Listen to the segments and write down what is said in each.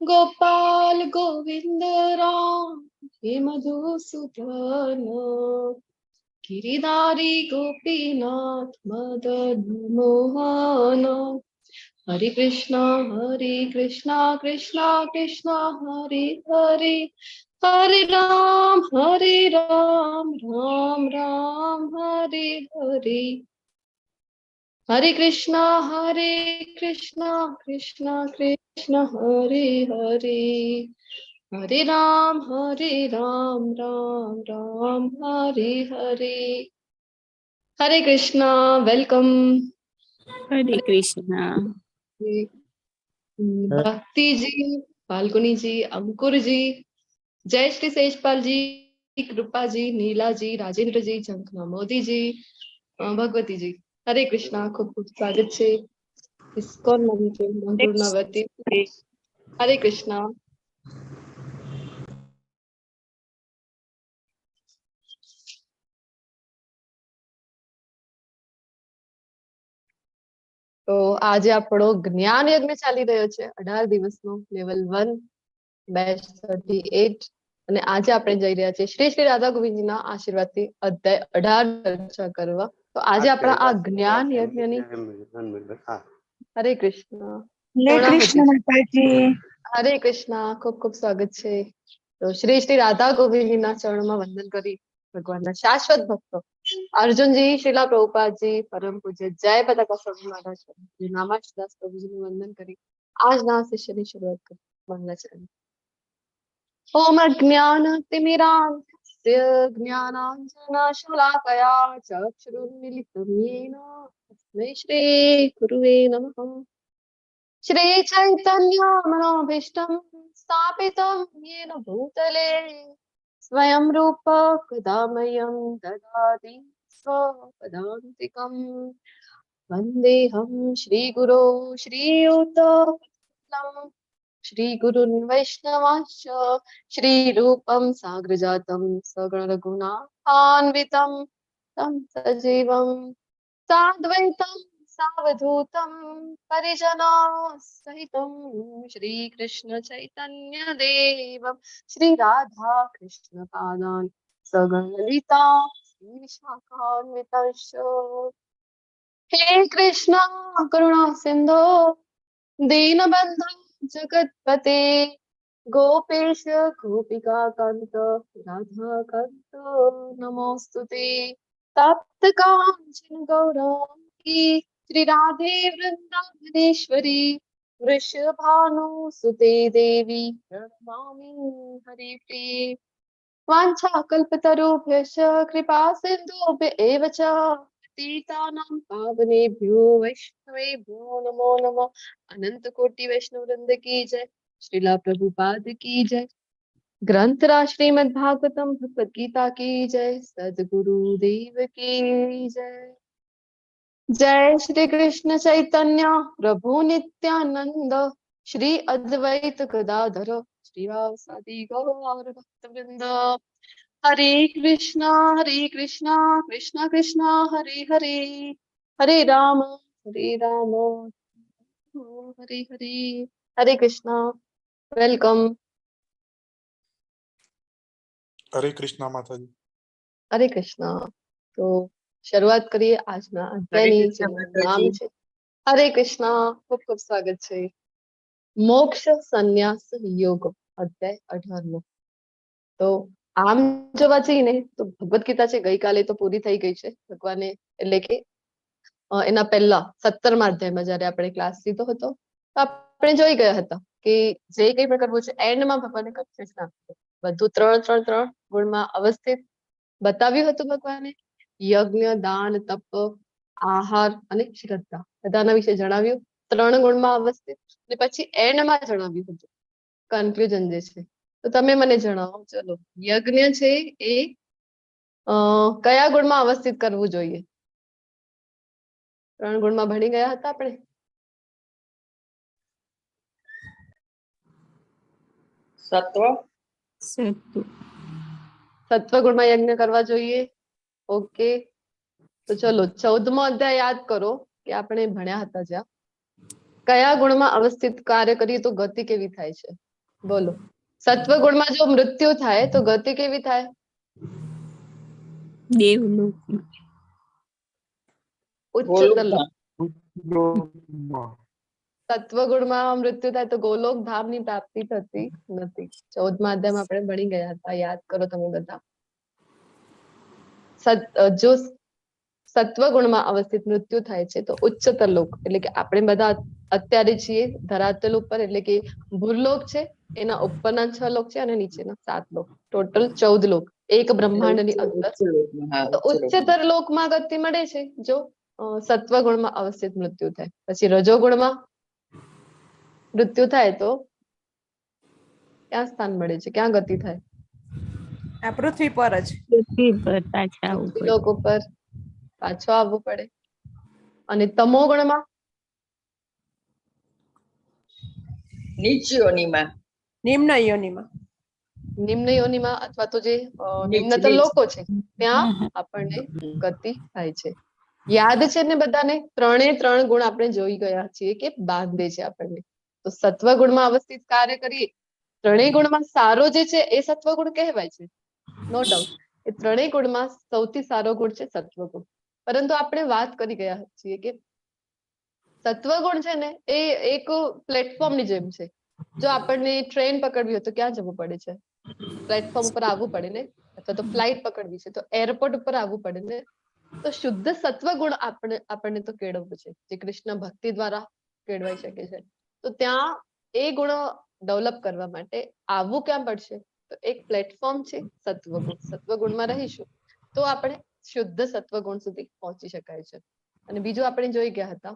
गोपाल गोविंद राम हे मधुसूदन गिरिधारी गोपीनाथ मदन मोहन हरे Krishna Krishna Krishna Hare Hare Hare Ram Ram Ram Hare Hare Hare Krishna Krishna Krishna Hare Hare Hare Ram Ram Ram Hare Hare Hare Krishna welcome हरे कृष्णा। भक्ति जी, फाल्गुनी जी, अंकुर जी, जय श्री सेजपाल जी, कृपा जी, नीला जी, राजेंद्र जी, झंखना मोदी जी, भगवती जी, हरे कृष्णा खूब खूब स्वागत છે ઇસ્કોન મંદિર મંગળના વતી हरे कृष्णा। તો આજે આપણો જ્ઞાન યજ્ઞ ચાલી રહ્યો છે 18 દિવસનો લેવલ 1 બેચ 38 અને આજે આપણે જઈ રહ્યા છીએ શ્રી શ્રી રાધા ગોવિંદજીના આશીર્વાદથી અધ્યાય 18 ચર્ચા કરવા। તો આજે આપણા આ જ્ઞાન યજ્ઞની હરે કૃષ્ણ हरे कृष्ण माताजी। हरे कृष्णा खूब खूब स्वागत છે। તો શ્રી શ્રી રાધા ગોવિંદજીના ચરણોમાં વંદન કરી ભગવાનના શાશ્વત ભક્તો अर्जुन जी, श्रीला प्रभुपाद जी, परम पूज्य जय पताका स्वामी महाराज जी, नामादास प्रभु जी वंदन करी आज ना शिष्य की शुरुआत कर मंगला चरण। ओम अज्ञानतिमिरान्धस्य ज्ञानाञ्जनशलाकया चक्षुरुन्मीलितं येन तस्मै श्रीगुरुवे नमः। श्रीचैतन्यमनोभीष्टं स्थापितं येन भूतले स्वयं रूप कदा मह्यं ददाति स्वपदान्तिकम्। वन्देऽहं श्रीगुरो श्रीयुतपदकमलं श्रीगुरुन् वैष्णवांश्च श्रीरूपं साग्रजातं सगणरघुनाथान्वितं तं सजीवं साद्वैतं सावधूतं परिजनसहितं श्रीकृष्ण चैतन्य देवं श्रीराधा कृष्ण पादान् सगणलिता श्रीविशाखान्वितश्च। हे कृष्ण करुणा सिन्धो दीनबन्धु जगत्पते गोपेश गोपिका कान्त राधाकान्त नमोस्तुते। तप्त कांचन गौरांगी श्री राधे वृंदावनेश्वरी वृषभानुसुते देवी प्रणमामि हरिप्रिये। वाञ्छाकल्पतरुभ्यश्च कृपा सिन्धुभ्य एव च पतितानां पावनेभ्यो वैष्णवेभ्यो नमो नमः। अनंत कोटि वैष्णव वृंद की जय, श्रीला प्रभुपाद की जय। ग्रंथराज श्रीमद् भागवतम भगवद गीता की जय, सद्गुरुदेव की जय। जय श्री कृष्ण चैतन्य प्रभु नित्यानंद श्री अद्वैत गदाधर श्रीवासादि गौर भक्तवृंद। हरे कृष्णा कृष्णा कृष्णा हरे हरे हरे राम हरे हरे। हरे कृष्णा वेलकम। हरे कृष्णा माताजी। हरे कृष्णा। तो શરૂઆત કરીએ આજના અધ્યાયની જેનું નામ છે હરે કૃષ્ણ ખૂબ ખૂબ સ્વાગત છે મોક્ષ સંન્યાસ યોગ અધ્યાય 18 તો આમ જોવા જઈએ ને તો ભગવદ ગીતા છે ગઈકાલે તો પૂરી થઈ ગઈ છે ભગવાને એટલે કે એના પહેલા 17મા અધ્યાયમાં જ્યારે આપણે ક્લાસ લીધો હતો તો આપણે જોઈ ગયા હતા કે જે કંઈ પણ કરવું છે એન્ડમાં ભગવાને કન્ફ્યુઝન આપ્યું બધું 3 ગુણમાં અવસ્થિત બતાવ્યું હતું ભગવાને યજ્ઞ દાન તપ આહાર અને શ્રદ્ધા બધાના વિશે જણાવ્યું 3 ગુણમાં અવસ્થિત અને પછી એન્ડમાં જણાવ્યું હતું કન્ક્લુઝન જે છે તો તમે મને જણાવો ચલો યજ્ઞ છે એ કયા ગુણમાં અવસ્થિત કરવું જોઈએ 3 ગુણમાં ભણી ગયા હતા આપણે સત્વ ગુણમાં યજ્ઞ કરવા જોઈએ ઓકે તો ચલો 14મો અધ્યાય યાદ કરો કે આપણે ભણ્યા હતા જ્યાં કયા ગુણમાં અવસ્થિત કાર્ય કરીએ તો ગતિ કેવી થાય છે બોલો. સત્વગુણમાં જો મૃત્યુ થાય તો ગતિ કેવી થાય? દેવલોકમાં. ઉચ્ચતર લોક. લોકમાં. સત્વગુણમાં મૃત્યુ થાય તો ગોલોક ધામની પ્રાપ્તિ થતી નથી. 14મા અધ્યાયમાં આપણે ભણી ગયા હતા, યાદ કરો તમે બધા. જો સત્વગુણમાં અવસ્થિત મૃત્યુ થાય છે તો ઉચ્ચતર લોક એટલે કે આપણે બધા અત્યારે છીએ ધરાતલ ઉપર, એટલે કે ભૂલોક છે, એના ઉપરના 6 લોક છે અને નીચેના 7 લોક, ટોટલ 14 લોક એક બ્રહ્માંડની અંદર. તો ઉચ્ચતર લોકમાં ગતિ મળે છે જો સત્વગુણમાં અવસ્થિત મૃત્યુ થાય. પછી રજોગુણમાં મૃત્યુ થાય તો ક્યાં સ્થાન મળે છે, ક્યાં ગતિ થાય? આ પૃથ્વી પર જ. પૃથ્વી પર પાછા આવવું પડે. લોક ઉપર પાછો આવવું પડે. અને તમોગુણમાં નીચ યોનિમાં. નિમ્ન યોનિમાં. નિમ્ન યોનિમાં અથવા તો જે નીચ, નિમ્નતર નીચ. લોકો છે ત્યાં આપણને ગતિ થાય છે. યાદ છે ને બધાને? 3 ગુણ આપણે જોઈ ગયા છીએ કે બાંધે છે આપણને. તો સત્વગુણમાં અવસ્થિત કાર્ય કરીએ, 3 ગુણમાં સારો જે છે એ સત્વગુણ કહેવાય છે, નો ડાઉટ. એ 3 ગુણમાં સૌથી સારો ગુણ છે સત્વગુણ. પરંતુ આપણે વાત કરી ગયા છીએ કે સત્વગુણ છે ને એ એક પ્લેટફોર્મની જેમ છે. જો આપણને ટ્રેન પકડવી હોય તો ક્યાં જવું પડે છે? પ્લેટફોર્મ ઉપર આવવું પડે ને. અથવા તો ફ્લાઇટ પકડવી છે તો એરપોર્ટ ઉપર આવવું પડે ને. તો શુદ્ધ સત્વગુણ આપણને તો કેળવવું છે, જે કૃષ્ણ ભક્તિ દ્વારા કેળવાઈ શકે છે. તો ત્યાં એ ગુણ ડેવલપ કરવા માટે આવવું ક્યાં પડશે? તો એક પ્લેટફોર્મ છે સત્વગુણ. સત્વગુણમાં રહીશું તો આપણે શુદ્ધ સત્વગુણ સુધી પહોંચી શકાય છે. અને બીજું આપણે જોઈ ગયા હતા,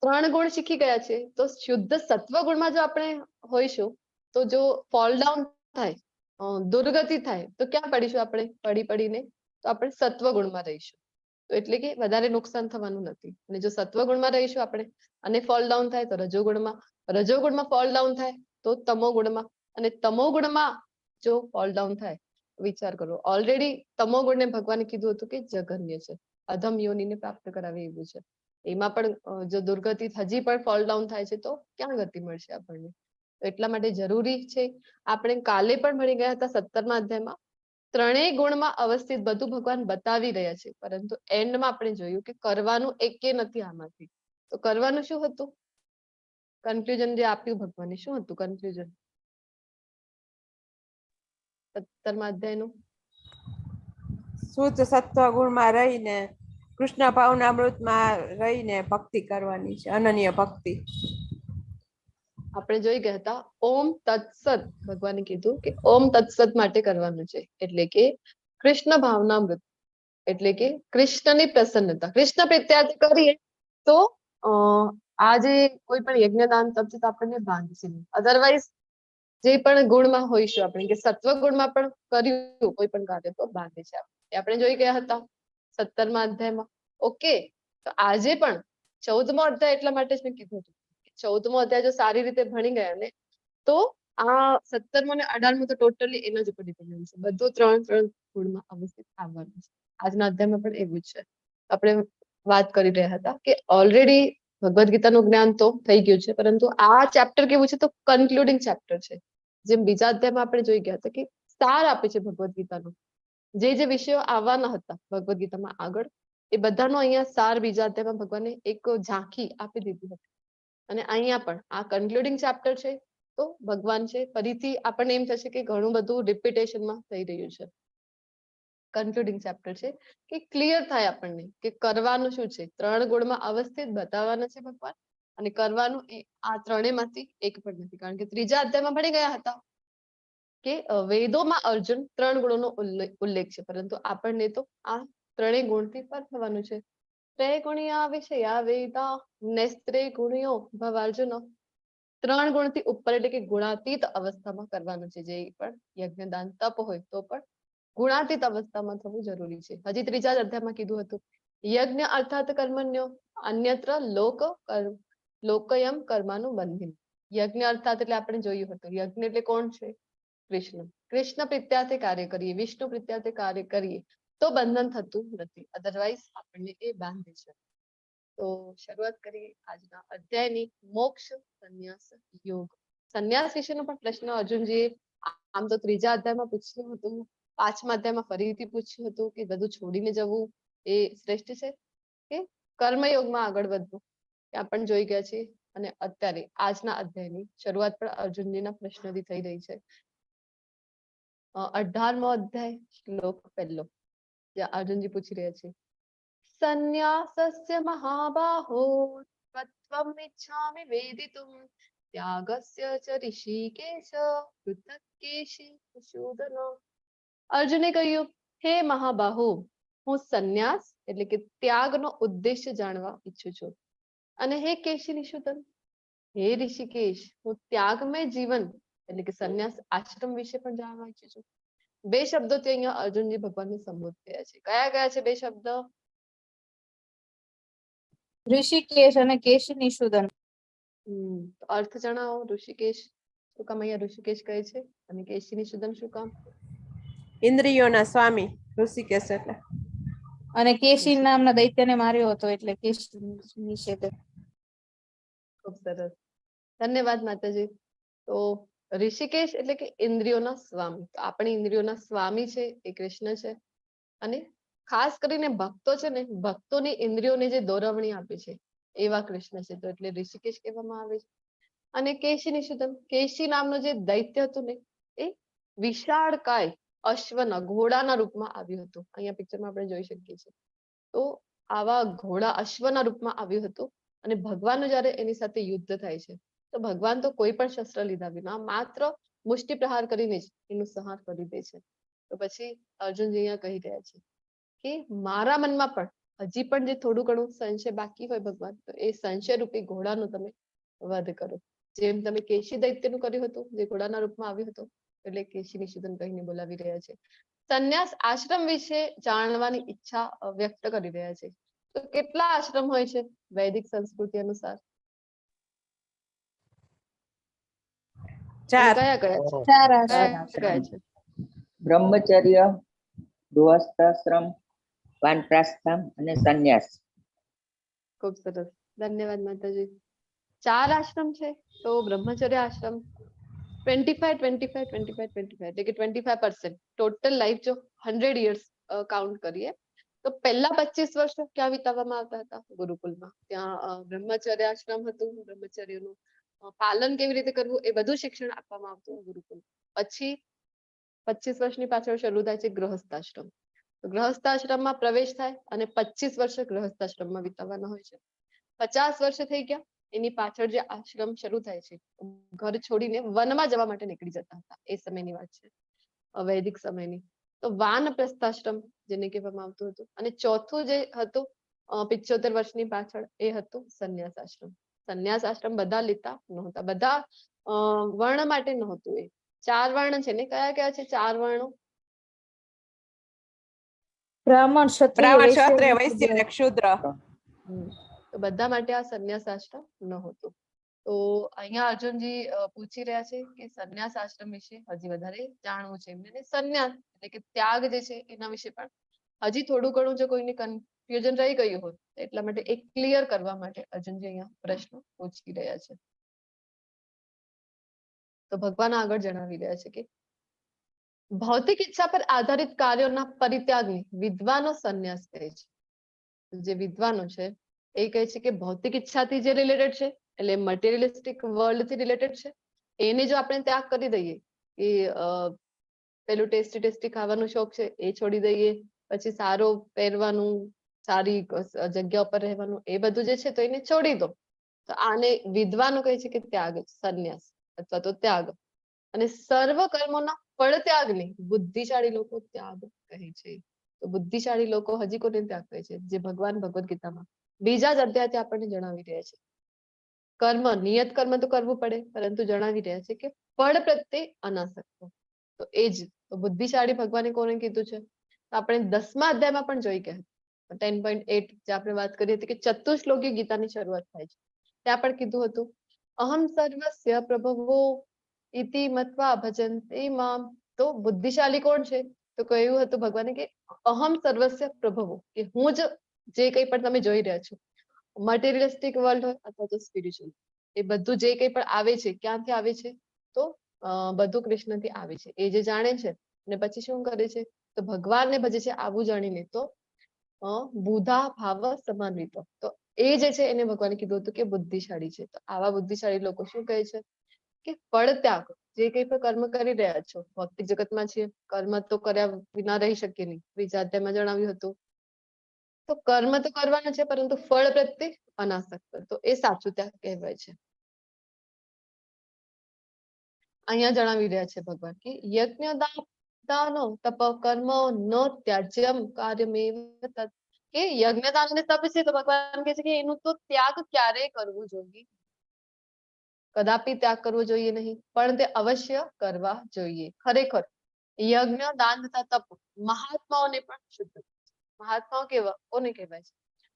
3 ગુણ શીખી ગયા છે તો શુદ્ધ સત્વગુણમાં જો આપણે હોઈશું તો જો ફોલ ડાઉન થાય, દુર્ગતિ થાય તો ક્યાં પડીશું આપણે? પડીને તો આપણે સત્વગુણમાં રહીશું. તો એટલે કે વધારે નુકસાન થવાનું નથી. અને જો સત્વગુણમાં રહીશું આપણે અને ફોલ ડાઉન થાય તો રજોગુણમાં ફોલ ડાઉન થાય તો તમોગુણમાં, અને તમોગુણમાં જો ફોલ ડાઉન થાય, વિચાર કરો, ઓલરેડી તમોગુણને ભગવાને કીધું હતું કે જઘન્ય છે, અધમ યોનિને પ્રાપ્ત કરાવે એવું છે. એમાં પણ જો દુર્ગતિ હજી પણ ફોલ ડાઉન થાય છે તો ક્યાં ગતિ મળશે આપણને? તો એટલા માટે જરૂરી છે, આપણે કાલે પણ ભણી ગયા હતા 17મા અધ્યાયમાં, 3 ગુણમાં અવસ્થિત બધું ભગવાન બતાવી રહ્યા છે, પરંતુ એન્ડમાં આપણે જોયું કે કરવાનું એકે નથી આમાંથી. તો કરવાનું શું હતું? કન્ક્લુઝન જે આપ્યું ભગવાને, શું હતું કન્ક્લુઝન 17મા અધ્યાયનું? શુદ્ધ સત્વગુણમાં રહીને કૃષ્ણ ભાવનામૃતમાં રહીને ભક્તિ કરવાની છે, અનન્ય ભક્તિ. આપણે જોઈ ગયા હતા ઓમ તત્સત. ભગવાને કીધું કે ઓમ તત્સત માટે કરવાનું છે, એટલે કે કૃષ્ણ ભાવનામૃત, એટલે કે કૃષ્ણની પ્રસન્નતા, કૃષ્ણ પ્રીત્યાર્થ કરીએ તો આ જે કોઈ પણ યજ્ઞદાન તપ છે તો આપણને બાંધશે નહીં. અધરવાઇઝ જે પણ ગુણમાં હોઈશું આપણે, કે સત્વ ગુણમાં પણ કર્યું કોઈ પણ કાર્ય તો બાંધે છે. આપણે જોઈ ગયા હતા 17મા અધ્યાયમાં. ઓકે, તો આજે પણ 14મો અધ્યાય એટલા માટે જ મેં કીધું હતું, 14મો અધ્યાય જો સારી રીતે ભણી ગયા ને તો આ 17મો અને 18મો તો ટોટલી એના જ ઉપર ડિપેન્ડન્ટ છે. બધું 3 ગુણમાં અવસ્થિત આવવાનું છે. આજના અધ્યાયમાં પણ એવું જ છે. આપણે વાત કરી રહ્યા હતા કે ઓલરેડી ભગવદ ગીતાનું જ્ઞાન તો થઈ ગયું છે, પરંતુ આ ચેપ્ટર કેવું છે તો કન્ક્લુડિંગ ચેપ્ટર છે. જેમ બીજા અધ્યાયમાં આપણે જોઈ ગયા હતા કે સાર આપે છે ભગવદ ગીતાનું, જે વિષયો આવવાના હતા ભગવદ ગીતામાં આગળ, એ બધાનો અહીંયા સાર બીજા અધ્યાયમાં ભગવાને એક ઝાંખી આપી દીધી હતી. અને અહીંયા પણ આ કન્ક્લુડિંગ ચેપ્ટર છે તો ભગવાન છે ફરીથી આપણને એમ થશે કે ઘણું બધું રિપીટેશનમાં થઈ રહ્યું છે. કન્ક્લુડિંગ ચેપ્ટર છે કે ક્લિયર થાય આપણને કે કરવાનું શું છે. 3 ગુણમાં અવસ્થિત બતાવવાના છે ભગવાન, અને કરવાનું એ આ 3 માંથી એક પણ નથી. કારણ કે 3જા અધ્યાયમાં ભણી ગયા હતા કે વેદોમાં અર્જુન 3 ગુણોનો ઉલ્લેખ છે, પરંતુ આપણને તો આ 3 ગુણથી પર થવાનું છે. ત્રૈગુણ્યા વિષયા વેદા નેસ્ત્રે ગુણ્યો ભવાર્જુન. 3 ગુણથી ઉપર એટલે કે ગુણાતીત અવસ્થામાં કરવાનું છે. જે પણ યજ્ઞદાન તપ હોય તો પણ ગુણાતીત અવસ્થામાં થવું જરૂરી છે. હજી 3જા અધ્યાયમાં કીધું હતું યજ્ઞ અર્થાત કર્મણ્યો અન્યત્ર લોકયમ કર્માનું બંધન. યજ્ઞ અર્થાત એટલે આપણે જોયું હતું, યજ્ઞ એટલે કોણ છે? કૃષ્ણ. કૃષ્ણ પ્રીત્યાર્થે કાર્ય કરીએ, વિષ્ણુ પ્રીત્યાર્થે કાર્ય કરીએ તો બંધન થતું નથી, અધરવાઇઝ આપણને એ બાંધે છે. તો શરૂઆત કરીએ આજના અધ્યાયની મોક્ષ સંન્યાસ યોગ. સંન્યાસ વિશેનો પણ પ્રશ્ન અર્જુનજીએ આમ તો ત્રીજા અધ્યાયમાં પૂછ્યું હતું, પાંચમા અધ્યાયમાં ફરીથી પૂછ્યું હતું કે બધું છોડીને જવું એ શ્રેષ્ઠ છે કે કર્મયોગમાં આગળ વધવું. ત્યાં પણ જોઈ ગયા છે. અને અત્યારે આજના અધ્યાયની શરૂઆત પણ અર્જુનજીના પ્રશ્નથી થઈ રહી છે. 18મો અધ્યાય શ્લોક 1 જ્યાં અર્જુનજી પૂછી રહ્યા છે, સંન્યાસસ્ય મહાબાહો તત્વમ ઇચ્છામિ વેદિતુમ ત્યાગસ્ય ચ ઋષિકેશ પૃથક કેશી સુશોધન. અર્જુને કહ્યું, હે મહાબાહુ, હું સંન્યાસ એટલે કે ત્યાગનો ઉદ્દેશ્ય જાણવા ઈચ્છું છું. અને હે કેશી નિષૂદન, હે ઋષિકેશ, હું ત્યાગમય જીવન એટલે કે સંન્યાસ આશ્રમ વિશે પણ જાણવા ઈચ્છું છું. બે શબ્દોથી અહીંયા અર્જુનજી ભગવાનને સંબોધ થયા છે. કયા કયા છે બે શબ્દ? ઋષિકેશ અને કેશી નિષૂદન. અર્થ જણાવો. ઋષિકેશ શું કામ અહીંયા ઋષિકેશ કહે છે અને કેશી નિષૂદન શું કામ? ઇન્દ્રિયોના સ્વામી ઋષિકેશ એટલે. અને કેશી નામના દૈત્યને માર્યો હતો એટલે કેશી નિષેધન. ખૂબ સરસ, ધન્યવાદ માતાજી. તો ઋષિકેશ એટલે કે ઇન્દ્રિયોના સ્વામી. તો આપણી ઇન્દ્રિયોના સ્વામી છે એ કૃષ્ણ છે. અને ખાસ કરીને ભક્તો છે ને, ભક્તોની ઇન્દ્રિયોને જે દોરવણી આપે છે એવા કૃષ્ણ છે. તો એટલે ઋષિકેશ કહેવામાં આવે છે. અને કેશી નિષૂદન, કેશી નામનો જે દૈત્ય હતું ને એ વિશાળકાય અશ્વના ઘોડાના રૂપમાં આવ્યું હતું. અહીંયા પિક્ચરમાં આપણે જોઈ શકીએ છીએ. તો આવા ઘોડા અશ્વના રૂપમાં આવ્યું હતું. અને ભગવાનનું જયારે એની સાથે યુદ્ધ થાય છે તો ભગવાન તો કોઈ પણ શસ્ત્ર લીધા વિના માત્ર મુષ્ટિ પ્રહાર કરીને જ એનું સંહાર કરી દે છે. તો પછી અર્જુનજી અહીંયા કહી રહ્યા છે કે મારા મનમાં પણ હજી પણ જે થોડું ઘણું સંશય બાકી હોય ભગવાન, તો એ સંશય રૂપી ઘોડાનો તમે વધ કરો. જેમ તમે કેશી દૈત્યનું કર્યું હતું જે ઘોડાના રૂપમાં આવ્યું હતું, એટલે કેશી નિષૂદન કહીને બોલાવી રહ્યા છે. સંન્યાસ આશ્રમ વિશે જાણવાની ઈચ્છા વ્યક્ત કરી રહ્યા છે. તો કેટલા આશ્રમ હોય છે વૈદિક સંસ્કૃતિ અનુસાર? 4. કયા કયા છે? 4 આશ્રમ. કયા છે? બ્રહ્મચર્ય, ગૃહસ્થાશ્રમ, વાનપ્રસ્થામ અને સંન્યાસ. ખૂબ સરસ, ધન્યવાદ માતાજી. 4 આશ્રમ છે. તો બ્રહ્મચર્ય આશ્રમ 25 એટલે કે 25% ટોટલ લાઈફ જો 100 years કાઉન્ટ કરીએ તો પહેલા 25 વર્ષ ક્યાં વિતાવવામાં આવતા હતા? ગુરુકુલમાં. ત્યાં બ્રહ્મચર્ય આશ્રમ હતું. બ્રહ્મચર્યનું પાલન કેવી રીતે કરવું એ બધું શિક્ષણ આપવામાં આવતું ગુરુકુલ. પછી 25 વર્ષની પાછળ શરૂ થાય છે ગૃહસ્થાશ્રમ. તો ગૃહસ્થાશ્રમમાં પ્રવેશ થાય અને 25 વર્ષ ગૃહસ્થાશ્રમમાં વિતાવવાના હોય છે. 50 વર્ષ થઈ ગયા એની પાછળ જે આશ્રમ શરૂ થાય છે, ઘર છોડીને વનમાં જવા માટે નીકળી જતા હતા. એ સમયની વાત છે, વૈદિક સમયની. તો વાનપ્રસ્થાશ્રમ જેને કહેવામાં આવતું હતું. અને ચોથું જે હતું 75 વર્ષની પાછળ એ હતું સંન્યાસ આશ્રમ. સંન્યાસ આશ્રમ બધા લેતા નહોતા, બધા વર્ણ માટે નહોતું. એ 4 વર્ણ છે ને, કયા કયા છે 4 વર્ણો? બ્રાહ્મણ, ક્ષત્રિય, બ્રાહ્મણ, ક્ષત્રિય, વૈશ્ય વૈશ્ય અને ક્ષુદ્ર. તો બધા માટે આ સંન્યાસ આશ્રમ નહોતું. તો અહીંયા અર્જુનજી પૂછી રહ્યા છે કે સંન્યાસ આશ્રમ વિશે હજી વધારે જાણવું છે એમને. સંન્યાસ એટલે કે ત્યાગ જે છે એના વિશે પણ હજી થોડું ઘણું જો કોઈને કન્ફ્યુઝન રહી ગયું હોય એટલા માટે એક ક્લિયર કરવા માટે અર્જુનજી અહીંયા પ્રશ્ન પૂછી રહ્યા છે. તો ભગવાન આગળ જણાવી રહ્યા છે કે ભૌતિક ઈચ્છા પર આધારિત કાર્યોના પરિત્યાગને વિદ્વાનો સંન્યાસ કહે છે. જે વિદ્વાનો છે એ કહે છે કે ભૌતિક ઈચ્છાથી જે રિલેટેડ છે એટલે મટીરિયલિસ્ટિક વર્લ્ડ થી રિલેટેડ છે એને જો આપણે ત્યાગ કરી દઈએ કે પેલું ટેસ્ટી ખાવાનું શોખ છે એ છોડી દઈએ, પછી સારો પહેરવાનું, સારી જગ્યા ઉપર રહેવાનું, એ બધું જે છે તો એને છોડી દો. તો આને વિદ્વાનો કહે છે કે ત્યાગ, સંન્યાસ અથવા તો ત્યાગ. અને સર્વ કર્મોના ફળ ત્યાગને બુદ્ધિશાળી લોકો ત્યાગ કહે છે. તો બુદ્ધિશાળી લોકો હજી કોને ત્યાગ કહે છે? જે ભગવાન ભગવદ ગીતામાં બીજા જ અધ્યાયથી આપણને જણાવી રહ્યા છે. કર્મ, નિયત કર્મ તો કરવું પડે, પરંતુ જણાવી રહ્યા છે કે ફળ પ્રત્યે અનાસક્ત. તો એ જ બુદ્ધિશાળી ભગવાને કોને કીધું છે? તો આપણે 10મા અધ્યાયમાં પણ જોઈ ગયા 10.8 જે આપણે વાત કરી હતી કે ચતુશ્લોકી ગીતાની શરૂઆત થાય છે, ત્યાં પણ કીધું હતું અહમ સર્વસ્ય પ્રભવો ઇતિ મત્વા ભજન્તે મામ. તો બુદ્ધિશાળી કોણ છે? તો કહ્યું હતું ભગવાને કે અહમ સર્વસ્ય પ્રભવો, કે હું જ જે કંઈ પણ તમે જોઈ રહ્યા છો, મટીરિયલિસ્ટિક વર્લ્ડ હોય અથવા તો સ્પિરિચ્યુઅલ, એ બધું જે કંઈ પણ આવે છે ક્યાંથી આવે છે તો બધું કૃષ્ણથી આવે છે એ જે જાણે છે અને પછી શું કરે છે તો ભગવાનને ભજે છે આવું જાણીને તો બુધા ભાવ સમાન્વિતો તો એ જે છે એને ભગવાને કીધું હતું કે બુદ્ધિશાળી છે. તો આવા બુદ્ધિશાળી લોકો શું કહે છે કે ફળ ત્યાગ જે કંઈ પણ કર્મ કરી રહ્યા છો ભૌતિક જગતમાં છીએ કર્મ તો કર્યા વિના રહી શકીએ નહીં બીજા અધ્યાયમાં જણાવ્યું હતું તો કર્મ તો કરવાના છે પરંતુ ફળ પ્રત્યે અનાસક્ત તો એ સાચું ત્યાગ કહેવાય છે. અહીંયા જણાવી રહ્યા છે ભગવાન કે યજ્ઞ દાનો તપ કર્મ ન ત્યાજ્યમ કાર્યમેવ તત્ કે યજ્ઞ દાન અને તપ છે તો ભગવાન કહે છે કે એનું તો ત્યાગ ક્યારેય કરવું જોઈએ કદાપી ત્યાગ કરવો જોઈએ નહીં પણ તે અવશ્ય કરવા જોઈએ. ખરેખર યજ્ઞ દાન તથા તપ મહાત્માઓને પણ શુદ્ધ મહાત્માઓ કેવા કોને કહેવાય છે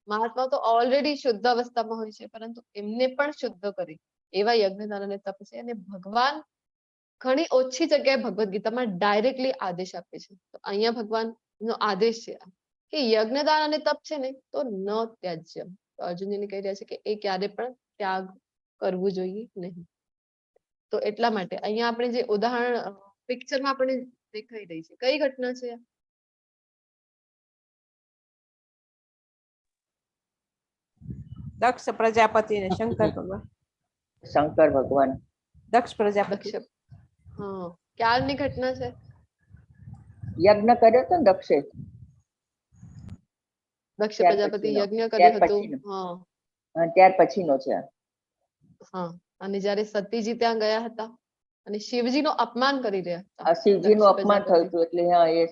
મહાત્માઓ તો ઓલરેડી શુદ્ધ અવસ્થામાં હોય છે પરંતુ એમને પણ શુદ્ધ કરી એવા યજ્ઞ દાન અને તપ છે અને ભગવાન ઘણી ઓછી જગ્યાએ ભગવદ ગીતામાં ડાયરેક્ટલી આદેશ આપે છે તો અહીંયા ભગવાનનો આદેશ છે કે યજ્ઞદાન અને તપ છે ને તો ન ત્યાજ્ય તો અર્જુનજીને કહી રહ્યા છે કે એ ક્યારે પણ ત્યાગ કરવું જોઈએ નહીં. તો એટલા માટે અહીંયા આપણે જે ઉદાહરણ પિક્ચરમાં આપણે દેખાઈ રહી છે કઈ ઘટના છે દક્ષ પ્રજાપતિ ને શંકર ભગવાન. શંકર ભગવાન દક્ષ પ્રજાપતિ. દક્ષ ક્યારની ઘટના છે યજ્ઞ કર્યો તો ને દક્ષે દક્ષ ત્યાર પ્રજાપતિ પછીનો, યજ્ઞ ત્યાર કર્યું હતું પછીનો. હા ત્યાર પછીનો છે. હા અને જયારે સતીજી ત્યાં ગયા હતા અને શિવજીનું અપમાન કરી રહ્યા હતા આ શિવજીનું દક્ષ અપમાન થયું પ્રજાપતિ. હતું એટલે હા એ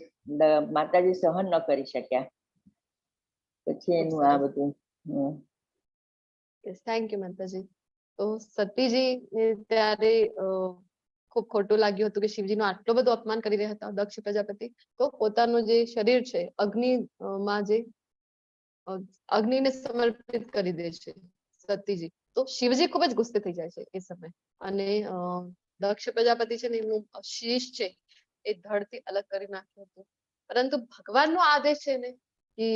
માતાજી સહન ન કરી શક્યા પછી એનું આ બધું થેન્ક યુ માતાજી. તો સતીજી ત્યારે ખૂબ ખોટું લાગ્યું હતું કે શિવજીનું આટલું બધું અપમાન કરી રહ્યા હતા દક્ષ પ્રજાપતિ તો પોતાનું જે શરીર છે અગ્નિ માં જે અગ્નિને સમર્પિત કરી દે છે સતીજી તો શિવજી ખૂબ જ ગુસ્સે થઈ જાય છે એ સમય અને દક્ષ પ્રજાપતિ છે ને એનું શીશ છે એ ધડથી અલગ કરી નાખ્યું હતું પરંતુ ભગવાનનો આદેશ છે ને કે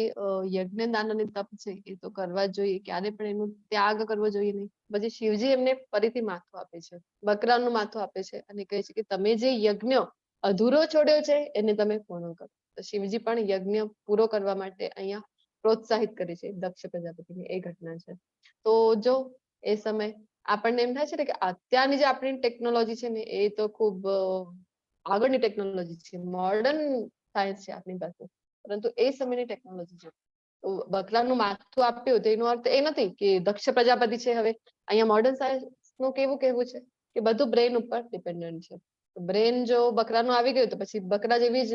યજ્ઞ દાન અને તપ છે એ તો કરવા જ જોઈએ ક્યારે પણ એનો ત્યાગ કરવો જોઈએ નહીં પછી શિવજી એમને ફરીથી માથું આપે છે બકરાનું માથું આપે છે અને કહે છે કે તમે જે યજ્ઞ અધૂરો છોડ્યો છે એને તમે પૂર્ણ કરો તો શિવજી પણ યજ્ઞ પૂરો કરવા માટે અહીંયા પ્રોત્સાહિત કરે છે દક્ષ પ્રજાપતિની એ ઘટના છે. તો જો એ સમય આપણને એમ થાય છે ને કે અત્યારની જે આપણી ટેકનોલોજી છે ને એ તો ખૂબ આગળની ટેકનોલોજી છે મોડર્ન સાયન્સ છે આપણી પાસે પરંતુ એ સમયની ટેકનોલોજી છે તો બકરાનું માથું આપ્યું તો એનો અર્થ એ નથી કે દક્ષ પ્રજાપતિ છે હવે અહીંયા મોડર્ન સાયન્સ નું કેવું કહેવું છે કે બધું બ્રેન ઉપર ડિપેન્ડન્ટ છે બ્રેન જો બકરાનું આવી ગયું તો પછી બકરા જેવી જ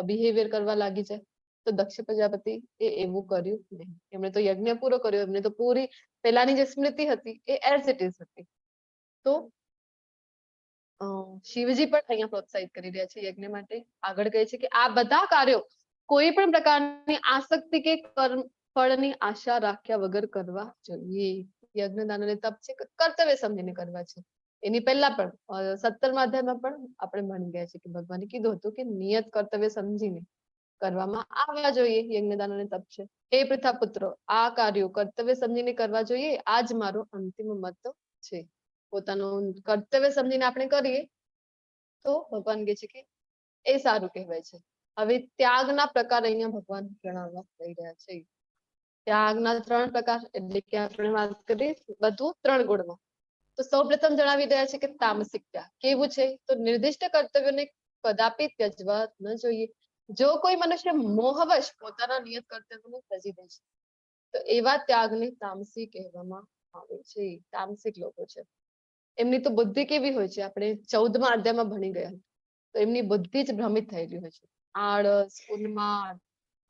બિહેવિયર કરવા લાગી જાય તો દક્ષ પ્રજાપતિ એ એવું કર્યું નહીં એમણે તો યજ્ઞ પૂરો કર્યો એમને તો પૂરી પહેલાની જે સ્મૃતિ હતી એ એઝ ઇટ ઇઝ હતી તો શિવજી પણ અહીંયા પ્રોત્સાહિત કરી રહ્યા છે યજ્ઞ માટે આગળ કહે છે કે આ બધા કાર્યો કોઈ પણ પ્રકારની આસક્તિ કે ફળની આશા રાખ્યા વગર કરવા જોઈએ યજ્ઞ દાન અને તપ છે કર્તવ્ય સમજીને કરવા છે એની પહેલા પણ 17મા અધ્યાયમાં પણ આપણે ભણી ગયા છે કે ભગવાને કીધું હતું કે નિયત કર્તવ્ય સમજીને કરવામાં આવવા જોઈએ યજ્ઞ દાન અને તપ છે હે પૃથા પુત્રો આ કાર્યો કર્તવ્ય સમજીને કરવા જોઈએ આ જ મારો અંતિમ મત છે પોતાનું કર્તવ્ય સમજીને આપણે કરીએ તો ભગવાન કહે છે કે એ સારું કહેવાય છે. હવે ત્યાગના પ્રકાર અહીંયા ભગવાન જણાવવા જઈ રહ્યા છે ત્યાગના 3 પ્રકાર એટલે કે આપણે વાત કરીએ બધું 3 ગુણમાં તો સૌપ્રથમ જણાવી રહ્યા છે કે તામસિક ત્યાગ કેવું છે તો નિર્દિષ્ટ કર્તવ્યોને કદાપી ત્યજવા ન જોઈએ જો કોઈ મનુષ્ય મોહવશ પોતાના નિયત કર્તવ્યને ત્યજી દે છે તો એવા ત્યાગને તામસી કહેવામાં આવે છે તામસિક લોકો છે એમની તો બુદ્ધિ કેવી હોય છે આપણે 14મા અધ્યાયમાં ભણી ગયા તો એમની બુદ્ધિ જ ભ્રમિત થયેલી હોય છે આળસ ઉન્માદ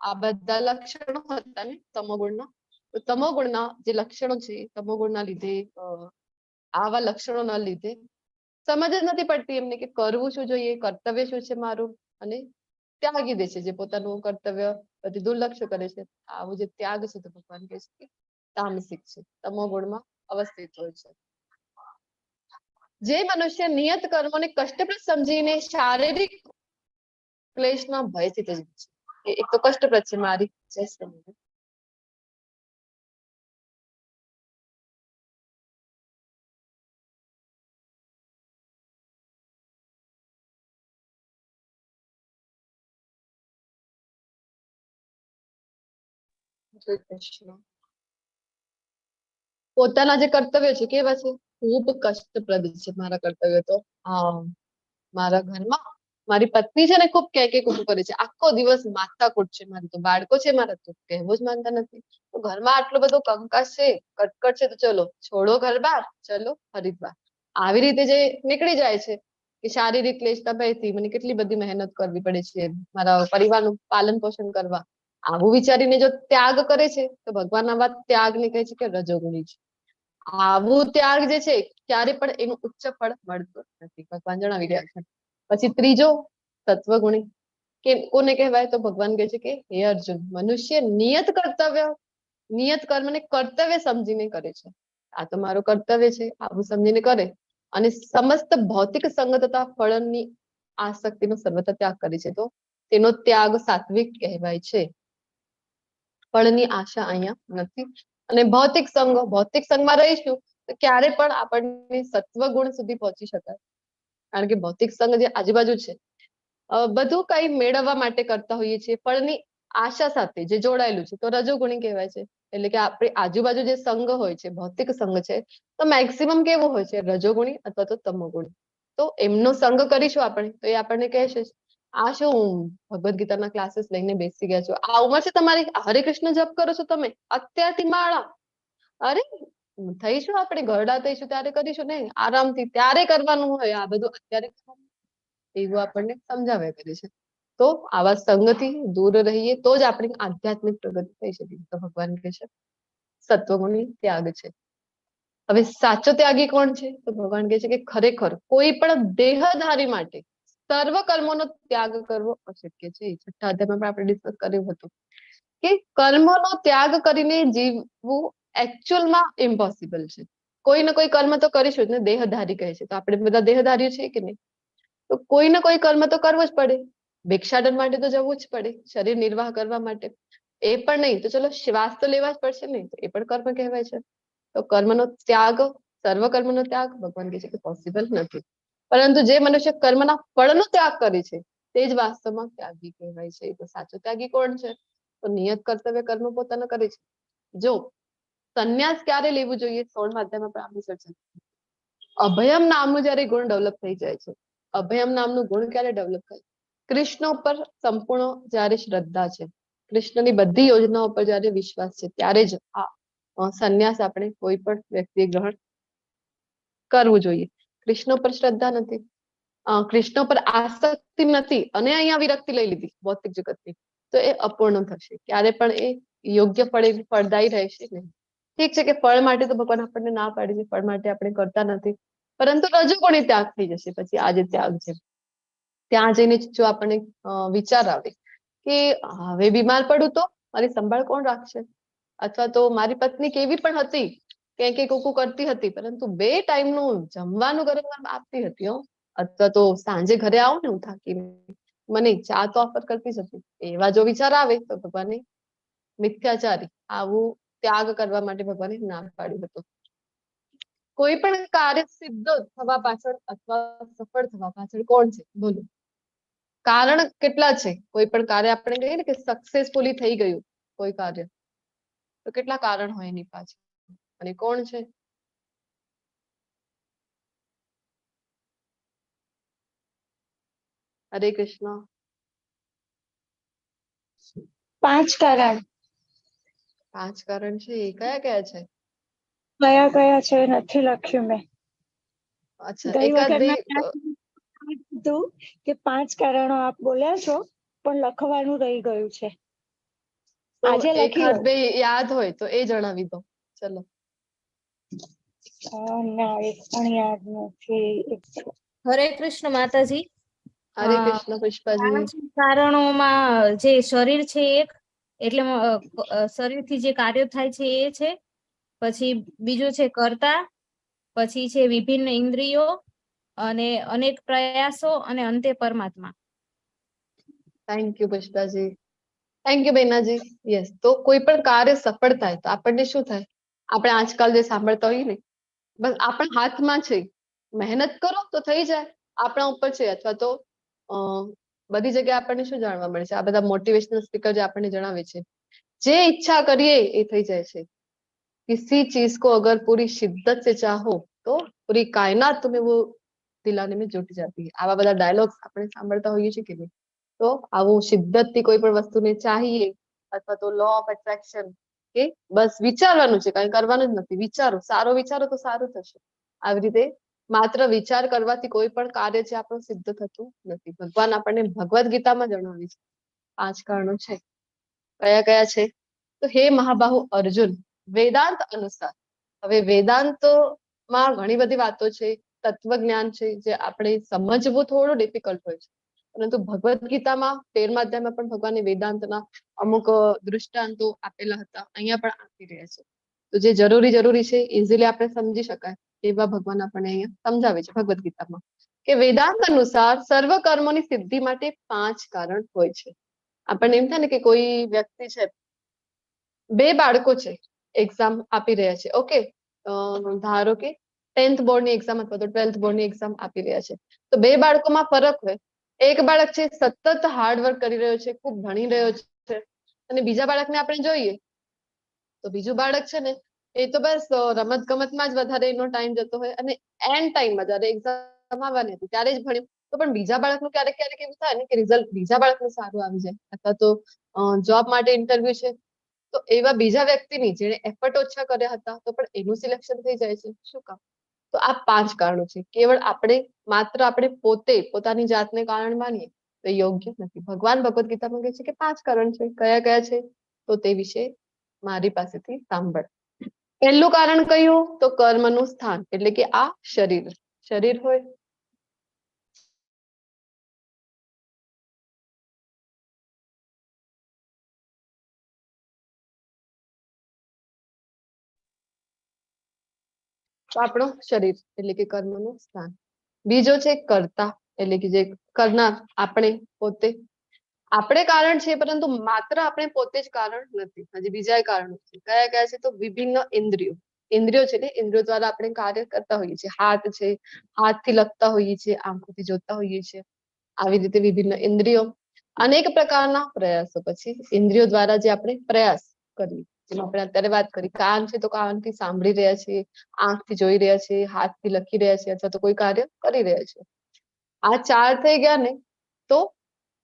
આ બધા લક્ષણો હતા ને તમોગુણના તો તમોગુણના જે લક્ષણો છે તમોગુણના લીધે આવા લક્ષણોના લીધે સમજ જ નથી પડતી એમને કે કરવું શું જોઈએ કર્તવ્ય શું છે મારું અને ત્યાગી દે છે જે પોતાનું કર્તવ્ય બધી દુર્લક્ષ્ય કરે છે આવું જે ત્યાગ છે તો ભગવાન કહે છે કે તામસિક છે તમોગુણમાં અવસ્થિત હોય છે. જે મનુષ્ય નિયત કર્મોને કષ્ટપ્રદ સમજીને શારીરિક ક્લેશના ભયથી ત્યજે છે એક તો કષ્ટપ્રદ છે મારી જય સ્વામી જય કૃષ્ણ. પોતાના જે કર્તવ્ય છે કેવા છે, ખૂબ કષ્ટપ્રદ છે મારા કર્તવ્ય તો. મારા ઘરમાં મારી પત્ની છે ને ખૂબ કે કુકુ કરે છે, આખો દિવસ માથાકૂટ છે મારી તો. બાળકો છે મારા તો કહેવું જ માનતા નથી. તો ઘરમાં આટલો બધો કંકાસ છે, કટકટ છે, તો ચલો છોડો ઘર બાર, ચલો હરિદ્વાર. આવી રીતે જે નીકળી જાય છે કે શારીરિક ક્લેશતા ભયથી મને કેટલી બધી મહેનત કરવી પડે છે મારા પરિવારનું પાલન પોષણ કરવા. આવું વિચારીને જો ત્યાગ કરે છે તો ભગવાન આ વાત ત્યાગને કહે છે કે રજોગુણી છે. આવું ત્યાગ જે છે ક્યારે પણ એનું ઉચ્ચ ફળ મળતું નથી, ભગવાન જણાવી રહ્યા છે. પછી ત્રીજો સત્વગુણી કે કોને કહેવાય, તો ભગવાન કહે છે કે હે અર્જુન, મનુષ્ય નિયત કર્મને કર્તવ્ય સમજીને કરે છે. આ તો મારું કર્તવ્ય છે, આવું સમજીને કરે અને સમસ્ત ભૌતિક સંગ તથા ફળની આસક્તિનો સર્વથા ત્યાગ કરે છે, તો તેનો ત્યાગ સાત્વિક કહેવાય છે. ફળની આશા અહીંયા નથી. અને ભૌતિક સંગમાં રહીશું તો ક્યારે પણ આપણને સત્વગુણ સુધી પહોંચી શકાય. કારણ કે ભૌતિક સંગ જે આજુબાજુ છે બધું કઈ મેળવવા માટે કરતા હોઈએ છીએ, ફળની આશા સાથે જે જોડાયેલું છે તો રજોગુણી કહેવાય છે. એટલે કે આપણી આજુબાજુ જે સંગ હોય છે, ભૌતિક સંગ છે, તો મેક્સિમમ કેવો હોય છે, રજોગુણી અથવા તો તમોગુણી. તો એમનો સંગ કરીશું આપણે તો એ આપણને કહેશે આ શું ભગવદ ગીતાના ક્લાસીસ લઈને બેસી ગયા છો, આ ઉંમર છે તમારી, હરે કૃષ્ણ જપ કરો છો તમે અત્યારથી માળા. અરે થઈશું આપણે ઘરડા થઈશું ત્યારે કરીશું ને, આરામથી ત્યારે કરવાનું હોય આ બધું અત્યારે કરવાનું. એવું આપણને સમજાવ્યા કરે છે. તો આવા સંગથી દૂર રહીએ તો જ આપણી આધ્યાત્મિક પ્રગતિ થઈ શકે. તો ભગવાન કહે છે સત્વગુણી ત્યાગ છે. હવે સાચો ત્યાગી કોણ છે, તો ભગવાન કહે છે કે ખરેખર કોઈ પણ દેહધારી માટે સર્વ કર્મોનો ત્યાગ કરવો અશક્ય છે. છઠ્ઠા અધ્યાયમાં પણ આપણે ડિસ્કસ કર્યું હતું કે કર્મનો ત્યાગ કરીને જીવવું એકચ્યુઅલમાં ઇમ્પોસિબલ છે. કોઈ ને કોઈ કર્મ તો કરીશું જ ને, દેહધારી કહે છે તો આપણે બધા દેહધારીઓ છીએ કે નહીં. તો કોઈ ને કોઈ કર્મ તો કરવું જ પડે. ભિક્ષાટન માટે તો જવું જ પડે, શરીર નિર્વાહ કરવા માટે. એ પણ નહીં તો ચલો શ્વાસ તો લેવા જ પડશે ને, એ પણ કર્મ કહેવાય છે. તો કર્મનો ત્યાગ, સર્વ કર્મનો ત્યાગ ભગવાન કહે છે કે પોસિબલ નથી. પરંતુ જે મનુષ્ય કર્મના ફળનો ત્યાગ કરે છે તે જ વાસ્તવમાં ત્યાગી કહેવાય છે. તો સાચો ત્યાગી કોણ છે, તો નિયત કર્તવ્ય કર્મ પોતાના કરે છે. જો સંન્યાસ ક્યારે લેવું જોઈએ, 16મા અધ્યાયમાં પણ આપણી ચર્ચા. અભયમ નામનું જયારે ગુણ ડેવલપ થઈ જાય છે, અભયમ નામનું ગુણ ક્યારે ડેવલપ થાય, કૃષ્ણ ઉપર સંપૂર્ણ જયારે શ્રદ્ધા છે, કૃષ્ણની બધી યોજનાઓ પર જયારે વિશ્વાસ છે, ત્યારે જ આ સંન્યાસ આપણે કોઈ પણ વ્યક્તિએ ગ્રહણ કરવું જોઈએ. કૃષ્ણ પર શ્રદ્ધા નથી, કૃષ્ણ પર આસક્તિ નથી અને અહીંયા વિરક્તિ લઈ લીધી ભૌતિક જગતની, તો એ અપૂર્ણ થશે. ક્યારે પણ એ યોગ્ય ફળદાયી રહેશે નહીં. ઠીક છે કે ફળ માટે તો ભગવાન આપણને ના પાડી છે, ફળ માટે આપણે કરતા નથી, પરંતુ રજોગુણી ત્યાગ થઈ જશે. પછી આ જે ત્યાગ છે ત્યાં જઈને જો આપણને વિચાર આવે કે હવે બીમાર પડું તો મારી સંભાળ કોણ રાખશે, અથવા તો મારી પત્ની કેવી પણ હતી કે કુકુ કરતી હતી પરંતુ 2 ટાઈમનું જમવાનું ગરમ આપતી હતી, અથવા તો સાંજે ઘરે આવું ને હું થાકીને મને ચા તો ઓફર કરતી જ હતી. એવા જો વિચાર આવે તો ભગવાને મિથ્યાચારી આવું ત્યાગ કરવા માટે ભગવાને ના પાડ્યું હતું. કોઈ પણ કાર્ય સિદ્ધ થવા પાછળ અથવા સફળ થવા પાછળ કોણ છે, બોલો. કારણ કેટલા છે, કોઈ પણ કાર્ય આપણે કહીએ ને કે સક્સેસફુલી થઈ ગયું કોઈ કાર્ય, તો કેટલા કારણ હોય એની પાછળ, અને કોણ છે. હરે કૃષ્ણ. 5 કારણ. 5 કારણ છે, એ કયા કયા છે? કયા કયા છે નથી લખ્યું મેં. અચ્છા, ગઈ એકાદ વખત બે મેં કીધું કે 5 કારણો આપ બોલ્યા છો પણ લખવાનું રહી ગયું છે. તો આજે લખી એકાદ લઉં. બે યાદ હોય તો એ જણાવી દો. ચલો. ના એક પણ યાદ નથી. હરે કૃષ્ણ માતાજી. હરે કૃષ્ણ પુષ્પાજી. 5 કારણોમાં જે શરીર છે એક, એટલે શરીરથી જે કાર્યો થાય છે એ છે. પછી બીજું છે કર્તા, પછી છે વિભિન્ન ઇન્દ્રિયો અને અનેક પ્રયાસો અને અંતે પરમાત્મા. Thank you Pushpaji. Thank you Benaji. Yes, તો કોઈ પણ કાર્ય સફળ થાય તો આપણને શું થાય, આપણે આજકાલ જે સાંભળતા હોઈએ ને, બસ આપણા હાથમાં છે, મહેનત કરો તો થઈ જાય, આપણા ઉપર છે. અથવા તો બધી જગ્યાએ આપણને શું જાણવા મળે છે, આ બધા મોટિવેશનલ સ્પીકર જે આપણને જણાવે છે जे इच्छा करिए એ થઈ જાય છે। किसी चीज को अगर पूरी शिद्दत से चाहो तो पूरी कायनात तुम्हें वो दिलाने में जुट जाती है। આવા બધા ડાયલોગ્સ આપણે સાંભળતા હોઈએ છીએ કે નહીં? તો આવું શિદ્દતથી કોઈ પણ વસ્તુને ચાહીએ અથવા તો લો ઓફ એટ્રેક્શન કે બસ વિચારવાનું છે, કઈ કરવાનું જ નથી, વિચારો, સારો વિચારો તો સારું થશે। આવી રીતે માત્ર વિચાર કરવાથી કોઈ પણ કાર્ય છે આપણું સિદ્ધ થતું નથી। ભગવાન આપણને ભગવદ ગીતામાં જણાવે છે 5 કારણો છે। કયા કયા છે? તો હે મહાબાહુ અર્જુન, વેદાંત અનુસાર, હવે વેદાંતમાં ઘણી બધી વાતો છે, તત્વજ્ઞાન છે જે આપણે સમજવું થોડું ડિફિકલ્ટ હોય છે, પરંતુ ભગવદ ગીતામાં 13મા અધ્યાયમાં પણ ભગવાને વેદાંતના અમુક દૃષ્ટાંતો આપેલા હતા, અહીંયા પણ આપી રહ્યા છે। તો જે જરૂરી છે ઇઝીલી આપણે સમજી શકાય એવા ભગવાન આપણને અહીંયા સમજાવે છે ભગવદ ગીતામાં કે વેદાંત અનુસાર સર્વ કર્મોની સિદ્ધિ માટે 5 કારણ હોય છે। આપણને એમ થાય ને કે કોઈ વ્યક્તિ છે, 2 બાળકો છે, એક્ઝામ આપી રહ્યા છે, ઓકે, ધારો કે 10th બોર્ડની એક્ઝામ અથવા તો 12th બોર્ડની એક્ઝામ આપી રહ્યા છે, તો 2 બાળકોમાં ફરક હોય। એક બાળક છે સતત હાર્ડવર્ક કરી રહ્યો છે, ખૂબ ભણી રહ્યો છે, અને બીજા બાળકને આપણે જોઈએ તો બીજું બાળક છે ને એ તો બસ રમત ગમતમાં જ વધારે એનો ટાઈમ જતો હોય, અને એન્ડ ટાઈમમાં જયારે એક્ઝામ આવવાની હતી ત્યારે જ ભણ્યું, તો પણ બીજા બાળકનું ક્યારેક ક્યારેક એવું થાય ને કે રિઝલ્ટ બીજા બાળકનું સારું આવી જાય, અથવા તો જોબ માટે ઇન્ટરવ્યુ છે તો એવા બીજા વ્યક્તિની જેને એફર્ટ ઓછા કર્યા હતા તો પણ એનું સિલેક્શન થઈ જાય છે। શું કામ? તો આ 5 કારણો છે। કેવળ માત્ર આપણે પોતે પોતાની જાતને કારણ માનીએ તો યોગ્ય નથી। ભગવાન ભગવદ ગીતામાં કહે છે કે 5 કારણ છે। કયા કયા છે? તો તે વિશે મારી પાસેથી સાંભળ। પહેલું કારણ કયું? તો કર્મનું સ્થાન, એટલે કે આ શરીર હોય, તો આપણું શરીર એટલે કે કર્મનું સ્થાન। બીજો છે કર્તા, એટલે કે જે કરનાર, આપણે પોતે, આપણે કારણ છે પરંતુ માત્ર આપણે પોતે જ કારણ નથી, હજી બીજા કારણો છે। કયા કયા છે? તો વિભિન્ન ઇન્દ્રિયો છે ને, ઇન્દ્રિયો દ્વારા આપણે કાર્ય કરતા હોઈએ છીએ। હાથ છે, હાથથી લખતા હોઈએ છીએ, આંખોથી જોતા હોઈએ છીએ, આવી રીતે વિભિન્ન ઇન્દ્રિયો, અનેક પ્રકારના પ્રયાસો, પછી ઇન્દ્રિયો દ્વારા જે આપણે પ્રયાસ કરીએ, જેમ આપણે અત્યારે વાત કરી, કાન છે તો કાનથી સાંભળી રહ્યા છીએ, આંખથી જોઈ રહ્યા છીએ, હાથથી લખી રહ્યા છીએ, અથવા તો કોઈ કાર્ય કરી રહ્યા છીએ। આ 4 થઈ ગયા ને, તો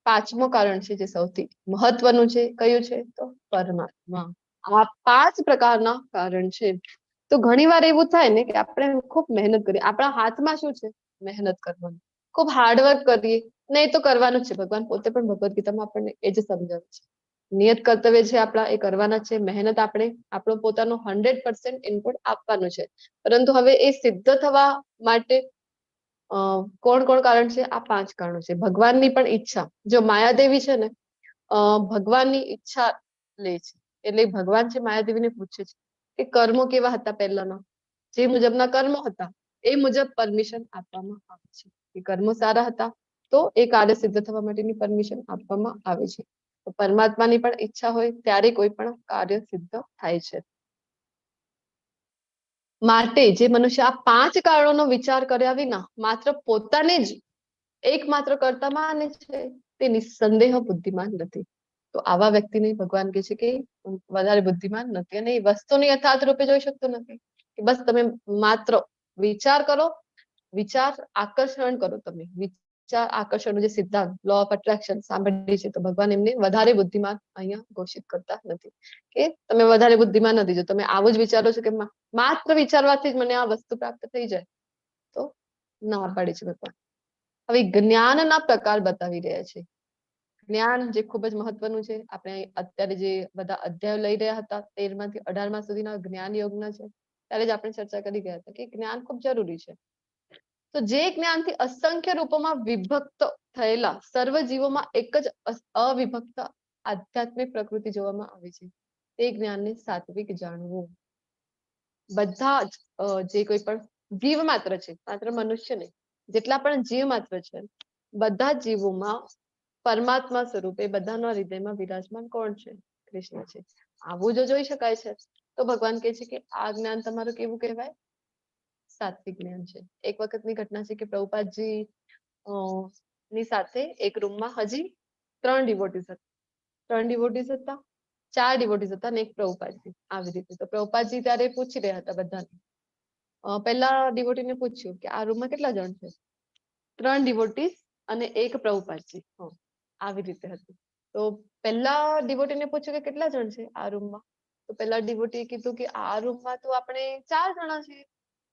5મું કારણ છે જે સૌથી મહત્વનું છે, કયું છે? તો પરમાત્મા। આ 5 પ્રકારના કારણ છે। તો ઘણી વાર એવું થાય ને કે આપણે ખૂબ મહેનત કરીએ, આપણા હાથમાં શું છે? મહેનત કરવાની, ખૂબ હાર્ડવર્ક કરીએ, નહીં તો કરવાનું જ છે। ભગવાન પોતે પણ ભગવદ ગીતામાં આપણને એ જ સમજાવે છે, નિયત કર્તવ્ય છે આપણા, એ કરવાના છે, મહેનત આપણે આપણો પોતાનો 100% ઇનપુટ આપવાનું છે। પરંતુ હવે એ સિદ્ધ થવા માટે કોણ કારણ છે? આ 5 કારણો છે। ભગવાનની પણ ઈચ્છા, જો માયાદેવી છે ને ભગવાનની ઈચ્છા લે છે, એટલે ભગવાન છે માયાદેવીને પૂછે છે કે કર્મો કેવા હતા પહેલાના, જે મુજબના કર્મો હતા એ મુજબ પરમિશન આપવામાં આવે છે, કે કર્મો સારા હતા તો એ કાર્ય સિદ્ધ થવા માટેની પરમિશન આપવામાં આવે છે। તો પરમાત્માની પણ ઈચ્છા હોય ત્યારે કોઈ પણ કાર્ય સિદ્ધ થાય છે। માટે જે મનુષ્ય આ 5 કારણોનો વિચાર કર્યા વિના માત્ર પોતાને જ એકમાત્ર કર્તા માને છે તે નિસંદેહ બુદ્ધિમાન નથી। તો આવા વ્યક્તિને ભગવાન કહે છે કે વધારે બુદ્ધિમાન નથી, અને એ વસ્તુને યથાર્થ રૂપે જોઈ શકતો નથી, કે બસ તમે માત્ર વિચાર કરો, વિચાર આકર્ષણ કરો, તમે વિચાર આકર્ષણનો જે સિદ્ધાંત લો ઓફ એટ્રેક્શન સાંભળીએ છે, તો ભગવાન એમને વધારે બુદ્ધિમાન અહીંયા ઘોષિત કરતા નથી, કે તમે વધારે બુદ્ધિમાન નથી, જો તમે આવું જ વિચારો છો કે માત્ર વિચારવાથી જ મને આ વસ્તુ પ્રાપ્ત થઈ જાય, તો ના પાડે છે ભગવાન। હવે જ્ઞાનના પ્રકાર બતાવી રહ્યા છે। જ્ઞાન જે ખૂબ જ મહત્વનું છે, આપણે અત્યારે જે બધા અધ્યાયો લઈ રહ્યા હતા 13માંથી 18મા સુધીના જ્ઞાન યોગના છે, ત્યારે જ આપણે ચર્ચા કરી ગયા હતા કે જ્ઞાન ખૂબ જરૂરી છે। તો જે જ્ઞાનથી અસંખ્ય રૂપોમાં વિભક્ત થયેલા સર્વ જીવોમાં એક જ અવિભક્ત આધ્યાત્મિક પ્રકૃતિ જોવામાં આવે છે, તે જ્ઞાનને સાત્વિક જાણવું। બધા જ જે કોઈ પણ જીવ માત્ર છે, માત્ર મનુષ્ય નહીં, જેટલા પણ જીવ માત્ર છે, બધા જ જીવોમાં પરમાત્મા સ્વરૂપે બધાના હૃદયમાં વિરાજમાન કોણ છે? કૃષ્ણ છે। આવું જો જોઈ શકાય છે તો ભગવાન કહે છે કે આ જ્ઞાન તમારું કેવું કહેવાય? સાત્વિક જ્ઞાન છે। એક વખતની ઘટના છે કે પ્રભુપાદજી ની સાથે એક રૂમમાં હજી 3 ડિવોટીસ હતા। 4 ડિવોટીઝ હતા અને એક પ્રભુપાદજી, આવી રીતે. તો પ્રભુપાદજી ત્યારે પૂછી રહ્યા હતા બધાને. પહેલા ડિવોટીને પૂછ્યું કે આ રૂમમાં કેટલા જણ છે? 3 ડિવોટીઝ અને એક પ્રભુપાદજી. આવી રીતે હતું. તો પહેલા ડિવોટીને પૂછ્યું કે કેટલા જણ છે આ રૂમમાં? તો પહેલા ડિવોટીએ કીધું કે આ રૂમમાં તો આપણે 4 જણા છીએ.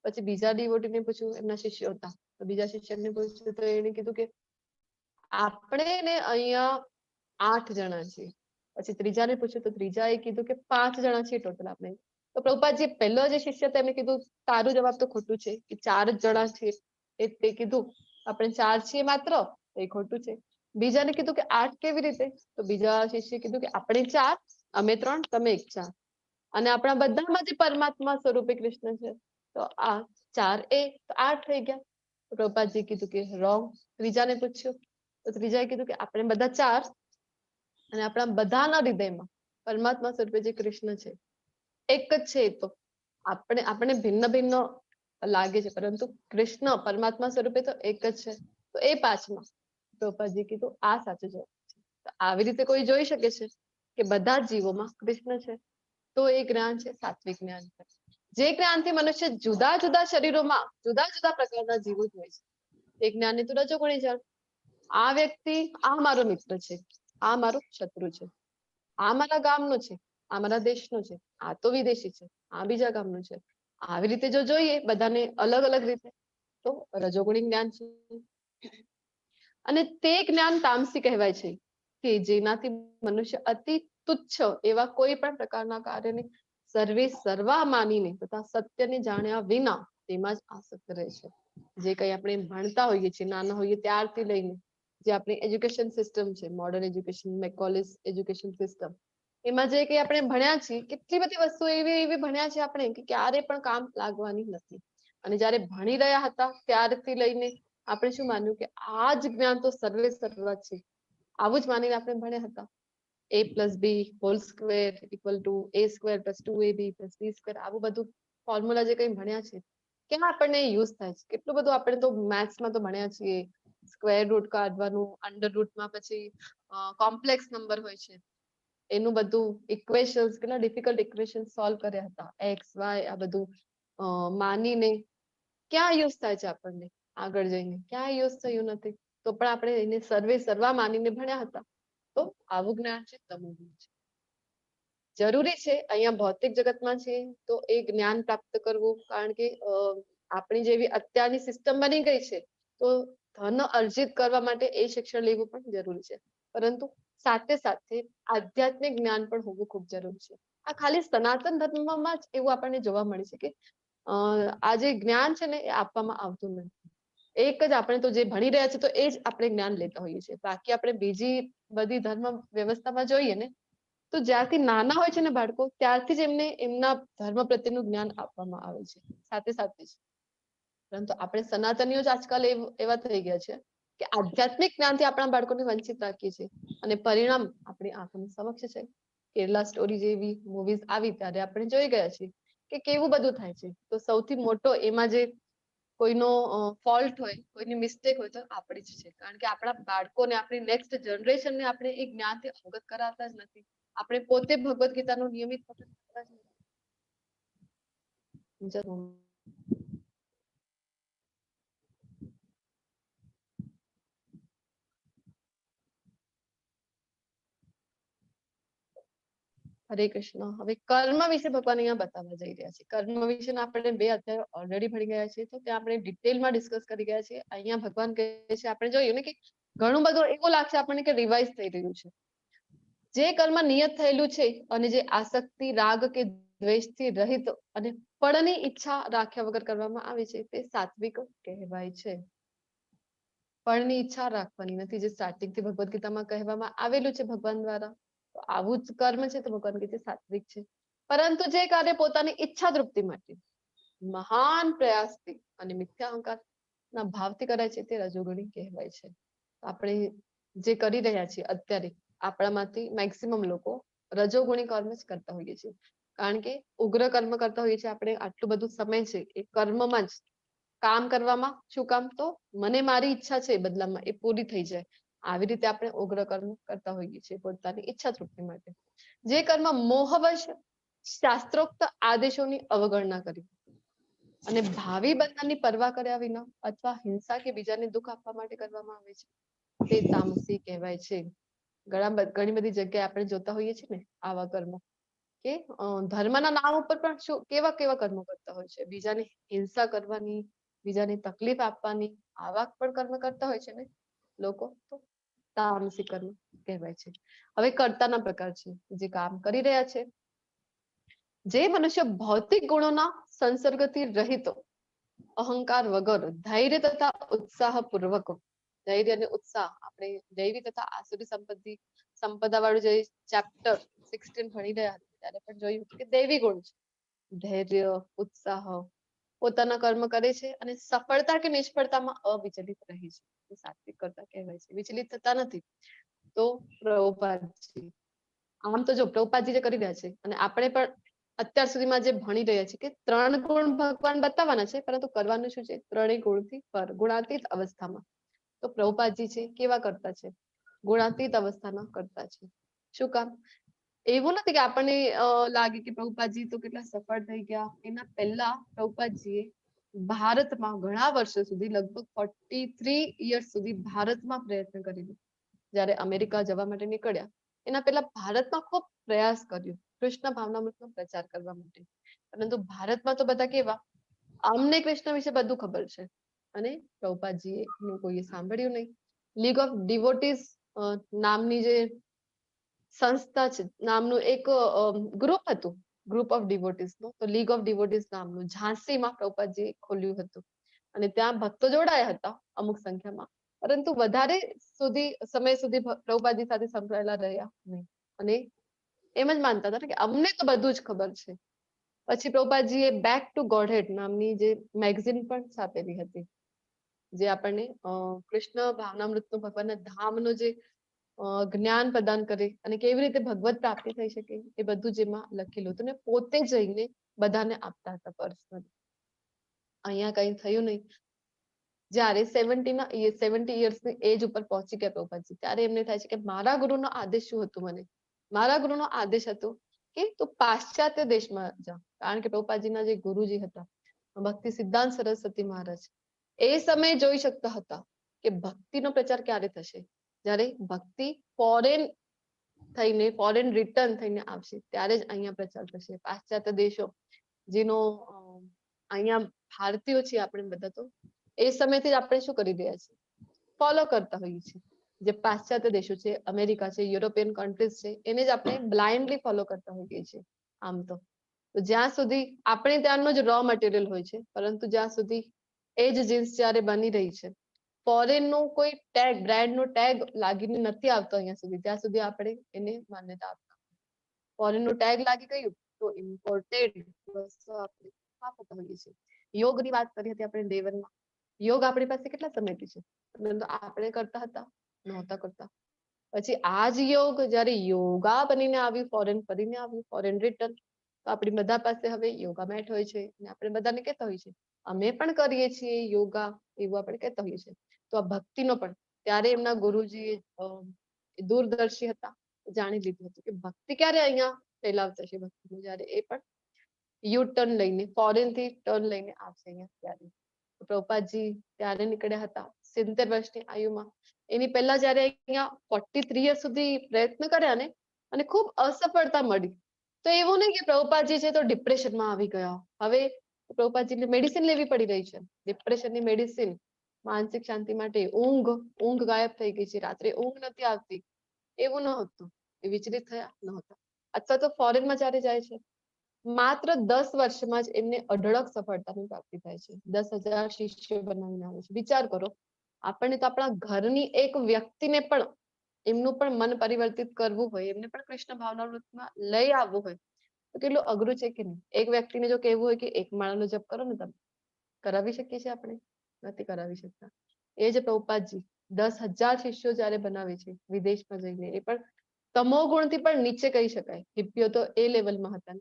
પછી બીજા ડિવોટીને પૂછ્યું, એમના શિષ્યો હતા, તો બીજા શિષ્યને પૂછ્યું તો એને કીધું કે આપણે ને અહીંયા 8 જણા છીએ. પછી ત્રીજાને પૂછ્યું તો ત્રીજાએ કીધું કે 5 જણા છીએ ટોટલ આપણે. તો પ્રભુપાદજી પહેલો જે શિષ્ય હતો એમને કીધું તારું જવાબ તો ખોટું છે કે 4 જ જણા છીએ. તે કીધું આપણે 4 છીએ માત્ર, એ ખોટું છે. બીજાને કીધું કે 8 કેવી રીતે? તો બીજા શિષ્યએ કીધું કે આપણે 4, અમે 3, તમે 1, 4. અને આપણા બધામાં જે પરમાત્મા સ્વરૂપે કૃષ્ણ છે, તો આ 4 એ 8 થઈ ગયા. પ્રભુપાદજીએ કીધું કે રોંગ. ત્રીજાને પૂછ્યું તો ત્રીજાએ કીધું કે આપણે બધા 4 અને આપણા બધાના હૃદયમાં પરમાત્મા સ્વરૂપે જે કૃષ્ણ છે એક જ છે. તો આપણે ભિન્ન ભિન્ન લાગે છે, પરંતુ કૃષ્ણ પરમાત્મા સ્વરૂપે તો એક જ છે. તો એ 5માં પ્રભુપાદજીએ કીધું આ સાચો જવાબ છે. તો આવી રીતે કોઈ જોઈ શકે છે કે બધા જ જીવોમાં કૃષ્ણ છે. તો એ જ્ઞાન છે સાત્વિક જ્ઞાન. જે જ્ઞાનથી મનુષ્ય જુદા જુદા શરીરોમાં જુદા જુદા પ્રકારના જીવો હોય છે, એ જ્ઞાનને તો રજોગુણી જાણ. આ વ્યક્તિ આ મારો મિત્ર છે, આ મારો શત્રુ છે, આ મારા ગામનો છે, આ મારા દેશનો છે, આ તો વિદેશી છે, આ બીજા ગામનો છે. આવી રીતે જો જોઈએ બધાને અલગ અલગ રીતે, તો રજોગુણી જ્ઞાન છે. અને તે જ્ઞાન તામસી કહેવાય છે કે જેનાથી મનુષ્ય અતિ તુચ્છ એવા કોઈ પણ પ્રકારના કાર્યને સર્વે સર્વા માનીને તથા સત્યને જાણ્યા વિના તેમાં જ આસક્ત રહે છે. જે કંઈ આપણે ભણતા હોઈએ છીએ નાના હોઈએ ત્યારથી લઈને, જે આપણી એજ્યુકેશન સિસ્ટમ છે, મોડર્ન એજ્યુકેશન, મેકોલેસ એજ્યુકેશન સિસ્ટમ, એમાં જે કંઈ આપણે ભણ્યા છીએ, કેટલી બધી વસ્તુ એવી ભણ્યા છે આપણે કે ક્યારે પણ કામ લાગવાની નથી. અને જયારે ભણી રહ્યા હતા ત્યારથી લઈને આપણે શું માન્યું કે આ જ જ્ઞાન તો સર્વે સર્વા છે, આવું જ માનીને આપણે ભણ્યા હતા. a+b whole square equal to a² + 2ab + b², આવું બધું ફોર્મ્યુલા જે કંઈ ભણ્યા છે કેમ આપણને યુઝ થાય છે? કેટલું બધું આપણે તો મેથ્સમાં તો ભણ્યા છીએ, સ્ક્વેર રૂટ કાઢવાનું, અંડર રૂટમાં પછી કોમ્પ્લેક્સ નંબર હોય છે એનું બધું ઇક્વેશન્સ, કેટલા ડિફિકલ્ટ ઇક્વેશન સોલ્વ કર્યા હતા, એક્સ વાય આ બધું માનીને. ક્યાં યુઝ થાય છે આપણને આગળ જઈને? ક્યાં યુઝ થયું નથી. તો પણ આપણે એને સર્વે સર્વા માનીને ભણ્યા હતા. તો આવું જ્ઞાન છે તમોગુણ છે. જરૂરી છે અહીંયા ભૌતિક જગતમાં છે તો એ જ્ઞાન પ્રાપ્ત કરવું, કારણ કે આપણી જેવી અત્યારની સિસ્ટમ બની ગઈ છે તો ધન અર્જિત કરવા માટે એ શિક્ષણ લેવું પણ જરૂરી છે. પરંતુ સાથે સાથે આધ્યાત્મિક જ્ઞાન પણ હોવું ખૂબ જરૂરી છે. આ ખાલી સનાતન ધર્મમાં જ એવું આપણને જોવા મળે છે કે આ જે જ્ઞાન છે ને એ આપવામાં આવતું નથી. એક જ આપણે તો જે ભણી રહ્યા છે તો એ જ આપણે જ્ઞાન લેતા હોઈએ છીએ. બાકી આપણે બીજી બધી ધર્મ વ્યવસ્થામાં જોઈએ ને તો જ્યારથી નાના હોય છે ને બાળકો, ત્યારથી જ એમને એમના ધર્મ પ્રત્યેનું જ્ઞાન આપવામાં આવે છે સાથે સાથે જ. પરંતુ આપણે સનાતનીઓ જ આજકાલ એવા થઈ ગયા છે કે આધ્યાત્મિક જ્ઞાનથી આપણા બાળકોને વંચિત રાખીએ છીએ અને પરિણામ આપણી આંખોની સમક્ષ છે. કેરલા સ્ટોરી જેવી મૂવીઝ આવી ત્યારે આપણે જોઈ ગયા છીએ કે કેવું બધું થાય છે. તો સૌથી મોટો એમાં જે કોઈનો ફોલ્ટ હોય, કોઈની મિસ્ટેક હોય તો આપણી જ છે, કારણ કે આપણા બાળકોને, આપણી નેક્સ્ટ જનરેશનને આપણે એ જ્ઞાનથી અવગત કરાવતા જ નથી. આપણે પોતે ભગવદ્ ગીતાનું નિયમિત પઠન કરતા જ નથી. હરે કૃષ્ણ. હવે કર્મ વિશે ભગવાન અહીંયા બતાવવા જઈ રહ્યા છે. કર્મ વિશે આપણે 2 અધ્યાયો ઓલરેડી ભણી ગયા છે, તો ત્યાં આપણે ડિટેલમાં ડિસ્કસ કરી ગયા છે. અહીંયા ભગવાન કહે છે, આપણે જોયું ને કે ઘણું બધું એવું લાગશે આપણને કે રિવાઇઝ થઈ રહ્યું છે. જે કર્મ નિયત થયેલું છે અને જે આસક્તિ, રાગ કે દ્વેષથી રહિત અને ફળની ઈચ્છા રાખ્યા વગર કરવામાં આવે છે તે સાત્વિક કહેવાય છે. ફળની ઈચ્છા રાખવાની નથી, જે સ્ટાર્ટિંગથી ભગવદ્ ગીતામાં કહેવામાં આવેલું છે ભગવાન દ્વારા. તો આવું જ કર્મ છે તો ભગવાન કહે છે સાત્વિક છે. પરંતુ જે કાર્ય પોતાની ઈચ્છા તૃપ્તિ માટે મહાન પ્રયાસથી અને મિથ્યા અહંકારના ભાવથી કરાય છે તે રજોગુણી કહેવાય છે. આપણે જે કરી રહ્યા છીએ અત્યારે આપણામાંથી મેક્સિમમ લોકો રજોગુણી કર્મ જ કરતા હોઈએ છીએ, કારણ કે ઉગ્ર કર્મ કરતા હોઈએ છીએ આપણે. આટલું બધું સમય છે એ કર્મમાં જ કામ કરવામાં. શું કામ? તો મને મારી ઈચ્છા છે બદલામાં એ પૂરી થઈ જાય. આવી રીતે આપણે ઉગ્ર કર્મ કરતા હોઈએ છીએ પોતાની ઈચ્છા તૃપ્તિ માટે, જે કર્મ મોહવશ શાસ્ત્રોક્ત આદેશોની અવગણના કરી અને ભાવિ બંધનની પરવા કર્યા વિના અથવા હિંસા કે બીજાને દુઃખ આપવા માટે કરવામાં આવે છે તે તામસી કહેવાય છે. ઘણી બધી જગ્યાએ આપણે જોતા હોઈએ છીએ ને આવા કર્મો કે ધર્મના નામ ઉપર પણ શું કેવા કેવા કર્મો કરતા હોય છે, બીજાની હિંસા કરવાની, બીજાને તકલીફ આપવાની, આવા પણ કર્મ કરતા હોય છે ને લોકો, તો તામસી કર્મ કહેવાય છે. હવે કર્તાના પ્રકાર છે, જે કામ કરી રહ્યા છે, જે મનુષ્ય ભૌતિક ગુણોના સંસર્ગથી રહિતો અહંકાર વગર ધૈર્ય તથા ઉત્સાહ પૂર્વક, ધૈર્ય અને ઉત્સાહ આપણે દૈવી તથા આસુરી સંપદા વાળું જે ચેપ્ટર 16 ભણી રહ્યા હતા ત્યારે પણ જોયું કે દૈવી ગુણ છે, ધૈર્ય, ઉત્સાહ, પોતાના કર્મ કરે છે અને સફળતા કે નિષ્ફળતામાં અવિચલિત રહે છે, એ સાત્વિક કર્તા કહેવાય છે, વિચલિત થતા નથી. તો પ્રભુપાદજી, આમ તો જો પ્રભુપાદજી જે કરી રહ્યા છે અને આપણે પણ અત્યાર સુધીમાં જે ભણી રહ્યા છે કે 3 ગુણ ભગવાન બતાવવાના છે, પરંતુ કરવાનું શું છે, 3 ગુણથી પર ગુણાતીત અવસ્થામાં. તો પ્રભુપાદજી છે કેવા કરતા છે, ગુણાતીત અવસ્થાના કરતા છે. શું કામ? એવું નથી કે આપણને લાગે કે પ્રભુપાદજી તો કેટલા સફળ થઈ ગયા. એના પહેલા પ્રભુપાદજીએ ભારતમાં ઘણા વર્ષો સુધી લગભગ 43 years સુધી ભારતમાં પ્રયત્ન કરેલું. જયારે અમેરિકા જવા માટે નીકળ્યા એના પહેલા ભારતમાં ખૂબ પ્રયાસ કર્યો કૃષ્ણ ભાવનામૃતનો પ્રચાર કરવા માટે. પરંતુ ભારતમાં તો બધા કેવા, અમને કૃષ્ણ વિશે બધું ખબર છે અને પ્રભુપાદજીએ કોઈએ સાંભળ્યું નહીં. લીગ ઓફ ડિવોટીઝ નામની જે સંસ્થા છે, નામનું એક ગ્રુપ હતું, ગ્રુપ ઓફ ડિવોટીઝ નું, તો લીગ ઓફ ડિવોટીઝ નામનું ઝાંસીમાં પ્રભુપાદજીએ ખોલ્યું હતું અને ત્યાં ભક્તો જોડાયા હતા અમુક સંખ્યામાં, પરંતુ વધારે સમય સુધી પ્રભુપાદજી સાથે સંકળાયેલા રહ્યા નહીં અને એમ જ માનતા હતા કે અમને તો બધું જ ખબર છે. પછી પ્રભુપાદજીએ બેક ટુ ગોડહેડ નામની જે મેગઝીન પણ છાપેલી હતી, જે આપણને કૃષ્ણ ભાવનામૃતનો ભગવાનના ધામનો જે જ્ઞાન પ્રદાન કરે અને કેવી રીતે ભગવત પ્રાપ્તિ થઈ શકે એ બધું જેમાં લખેલું હતું ને પોતે જઈને બધાને આપતા હતા પર્સનલી. અહીંયા કઈ થયું નહીં. જયારે 70 yearsની એજ ઉપર પહોંચી ગયા પ્રભુપાદજી, ત્યારે એમને થાય છે કે મારા ગુરુનો આદેશ શું હતું, મને મારા ગુરુનો આદેશ હતો કે તું પાશ્ચાત્ય દેશમાં જા. કારણ કે પ્રભુપાદજીના જે ગુરુજી હતા ભક્તિ સિદ્ધાંત સરસ્વતી મહારાજ, એ સમયે જોઈ શકતા હતા કે ભક્તિનો પ્રચાર ક્યારે થશે, જ્યારે ભક્તિ ફોરેન રિટર્ન થઈને આવશે ત્યારે જ અહીંયા પ્રચાર થશે. પાશ્ચાત્ય દેશો જેનો અહીંયા ભારતીયો છીએ આપણે બધા, તો એ સમયથી આપણે શું કરી રહ્યા છીએ, ફોલો કરતા હોઈએ છીએ. જે પાશ્ચાત્ય દેશો છે, અમેરિકા છે, યુરોપિયન કન્ટ્રીઝ છે, એને જ આપણે બ્લાઇન્ડલી ફોલો કરતા હોઈએ છીએ આમ તો. જ્યાં સુધી આપણે ત્યાંનો જ રો મટીરિયલ હોય છે, પરંતુ જ્યાં સુધી એ જ જીન્સ જયારે બની રહી છે, ફોરેન નો કોઈ ટેગ, બ્રાન્ડ નો ટેગ લાગીને નથી આવતો અહીંયા સુધી, ત્યાં સુધી આપણે એને માન્યતા આપતા. ફોરેન નો ટેગ લાગી ગયું તો ઇમ્પોર્ટેડ વસ્તુ આપણે વાપરતા હોઈએ છીએ. યોગની વાત કરી હતી આપણે દેવનમાં. યોગ આપણી પાસે કેટલા સમયથી છે, પરંતુ આપણે કરતા હતા, નહોતા કરતા. પછી આ જ યોગ જયારે યોગા બનીને આવ્યું, ફોરેન ફરીને આવ્યું, ફોરેન રિટર્ન, તો આપણી બધા પાસે હવે યોગા મેટ હોય છે અને આપણે બધાને કહેતા હોઈએ છીએ અમે પણ કરીએ છીએ યોગા, એવું આપણે કહેતા હોઈએ છીએ. તો આ ભક્તિનો પણ ત્યારે એમના ગુરુજી દૂરદર્શી હતા, જાણી લીધું હતું કે ભક્તિ ક્યારે અહીંયા ફેલાવશે છે ભક્તિનું, જયારે એ પણ યુ ટર્ન લઈને, ફોરેન થી ટર્ન લઈને આવશે અહીંયા ત્યારે. પ્રભુપાદજી ત્યારે નીકળ્યા હતા 70 વર્ષની આયુમાં. એની પહેલા જયારે અહીંયા 43 years સુધી પ્રયત્ન કર્યા ને અને ખૂબ અસફળતા મળી, તો એવું નહીં કે પ્રભુપાદજી છે તો ડિપ્રેશનમાં આવી ગયા. હવે પ્રભુપાદજીને મેડિસિન લેવી પડી રહી છે, ડિપ્રેશનની મેડિસિન, માનસિક શાંતિ માટે ઊંઘ ગાયબ થઈ ગઈ છે, રાત્રે ઊંઘ નથી આવતી, એવું ન હતું. એ વિચલિત થયા નહોતા. અથવા તો ફોરેનમાં જયારે જાય છે, માત્ર 10 વર્ષમાં જ એમને અઢળક સફળતાની પ્રાપ્તિ થાય છે. 10,000 શિષ્યો બનાવીને આવે છે. વિચાર કરો, આપણને તો આપણા ઘરની એક વ્યક્તિને પણ એમનું પણ મન પરિવર્તિત કરવું હોય, એમને પણ કૃષ્ણ ભાવનામૃતમાં લઈ આવવું હોય તો કેટલું અઘરું છે કે નહીં. એક વ્યક્તિને જો કહેવું હોય કે એક માળાનો જપ કરો ને, તમે કરાવી શકીએ છીએ? આપણે નથી કરાવી શકતા. એ જ પ્રભુપાદજી 10,000 શિષ્યો જયારે બનાવે છે વિદેશમાં જઈને, એ પણ તમો ગુણથી પણ નીચે કહી શકાય, હિપ્પીઓ તો એ લેવલમાં હતા,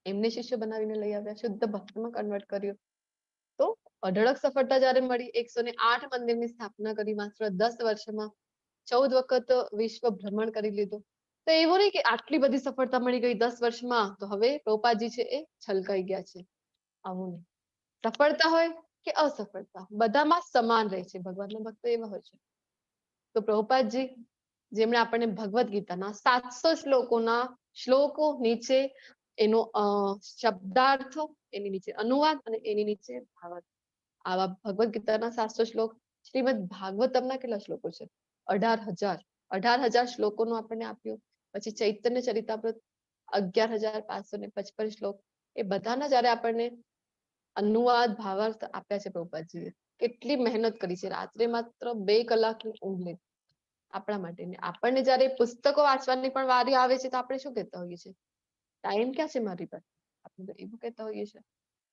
એમને શિષ્ય બનાવીને લઈ આવ્યા, શુદ્ધ ભક્તમાં કન્વર્ટ કર્યો. તો અઢળક સફળતા જ્યારે મળી 108 મંદિરની સ્થાપના કરી માત્ર 10 વર્ષમાં 14 વખત વિશ્વ ભ્રમણ કરી લીધું. તો એવું નહીં કે આટલી બધી સફળતા મળી ગઈ 10 વર્ષમાં તો હવે પ્રભુપાદજી છે એ છલકાઈ ગયા છે. આવું નહીં. સફળતા હોય કે અસફળતા બધામાં સમાન રહે છે. ભગવાનના ભક્તો એવા હોય છે. તો પ્રભુપાદજી જેમણે આપણને ભગવદ્ ગીતાના 700 શ્લોકો નીચે એનો શબ્દાર્થ, એની નીચે અનુવાદ અને એની નીચે ભાવાર્થ. આવા ભગવદ્ ગીતાના 700 શ્લોક, શ્રીમદ ભાગવતમના કેટલા શ્લોકો છે? 18,000 શ્લોકોનો આપણને આપ્યો. પછી ચૈતન્ય ચરિતામૃત 11,555 શ્લોક. એ બધાના જયારે આપણને અનુવાદ ભાવાર્થ આપ્યા છે પ્રભુપાદજીએ, કેટલી મહેનત કરી છે. રાત્રે માત્ર 2 કલાકની ઊંઘ લીધી આપણા માટે. આપણને જયારે પુસ્તકો વાંચવાની પણ વારી આવે છે તો આપણે શું કહેતા હોઈએ છીએ? ટાઈમ ક્યાં છે મારી પાસે? આપણે એવું કહેતા હોઈએ છીએ.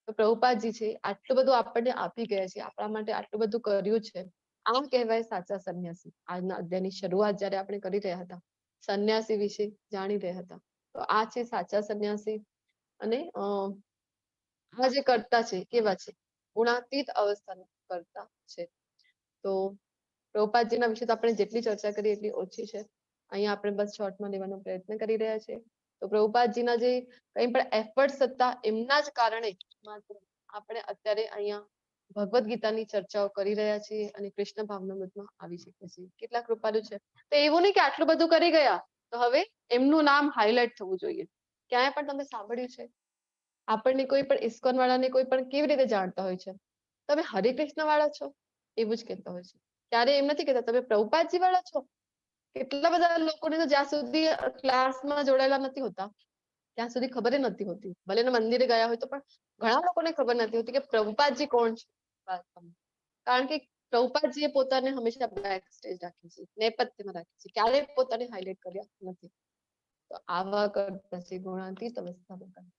તો પ્રભુપાદજી છે આટલું બધું આપણને આપી ગયા છે, આપણા માટે આટલું બધું કર્યું છે. આમ કહેવાય સાચા સંન્યાસી. આજના અધ્યાયની શરૂઆત જયારે આપણે કરી રહ્યા હતા, સંન્યાસી વિશે જાણી રહ્યા હતા, તો આ છે સાચા સંન્યાસી. અને આ જે કરતા છે કેવા છે? ગુણાતીત અવસ્થાના કરતા છે. તો પ્રભુપાદજીના વિશે તો આપણે જેટલી ચર્ચા કરીએ એટલી ઓછી છે. અહીંયા આપણે બસ શોર્ટમાં લેવાનો પ્રયત્ન કરી રહ્યા છે. તો પ્રભુપાદજીના જે કંઈ પણ એફર્ટ્સ હતા એમના જ કારણે માત્ર આપણે અત્યારે અહીંયા ભગવદ્ ગીતાની ચર્ચાઓ કરી રહ્યા છીએ અને કૃષ્ણ ભાવનામૃતમાં આવી શકીએ છીએ. કેટલા કૃપાળુ છે. તો એવું નહીં કે આટલું બધું કરી ગયા તો હવે એમનું નામ હાઇલાઇટ થવું જોઈએ. ક્યાંય પણ તમે સાંભળ્યું છે આપણને કોઈ પણ ઇસ્કોન વાળાને કોઈ પણ કેવી રીતે જાણતા હોય છે? તમે હરે કૃષ્ણ વાળા છો એવું જ કહેતા હોય છે. ત્યારે એમ નથી કહેતા તમે પ્રભુપાદજી વાળા છો. કેટલા બધા લોકોને તો જ્યાં સુધી ક્લાસમાં જોડાયેલા નથી હોતા ત્યાં સુધી ખબર નથી હોતી. ભલે ને મંદિરે ગયા હોય તો પણ ઘણા લોકોને ખબર નથી હોતી કે પ્રભુપાદજી કોણ છે. કારણ કે પ્રભુપાદજીએ પોતાને હંમેશા બેક સ્ટેજ રાખી છે, નેપથ્યમાં રાખી છે, ક્યારેય પોતાને હાઇલાઇટ કર્યા નથી. તો આવા કરતા છે ગુણાતીત અવસ્થામાં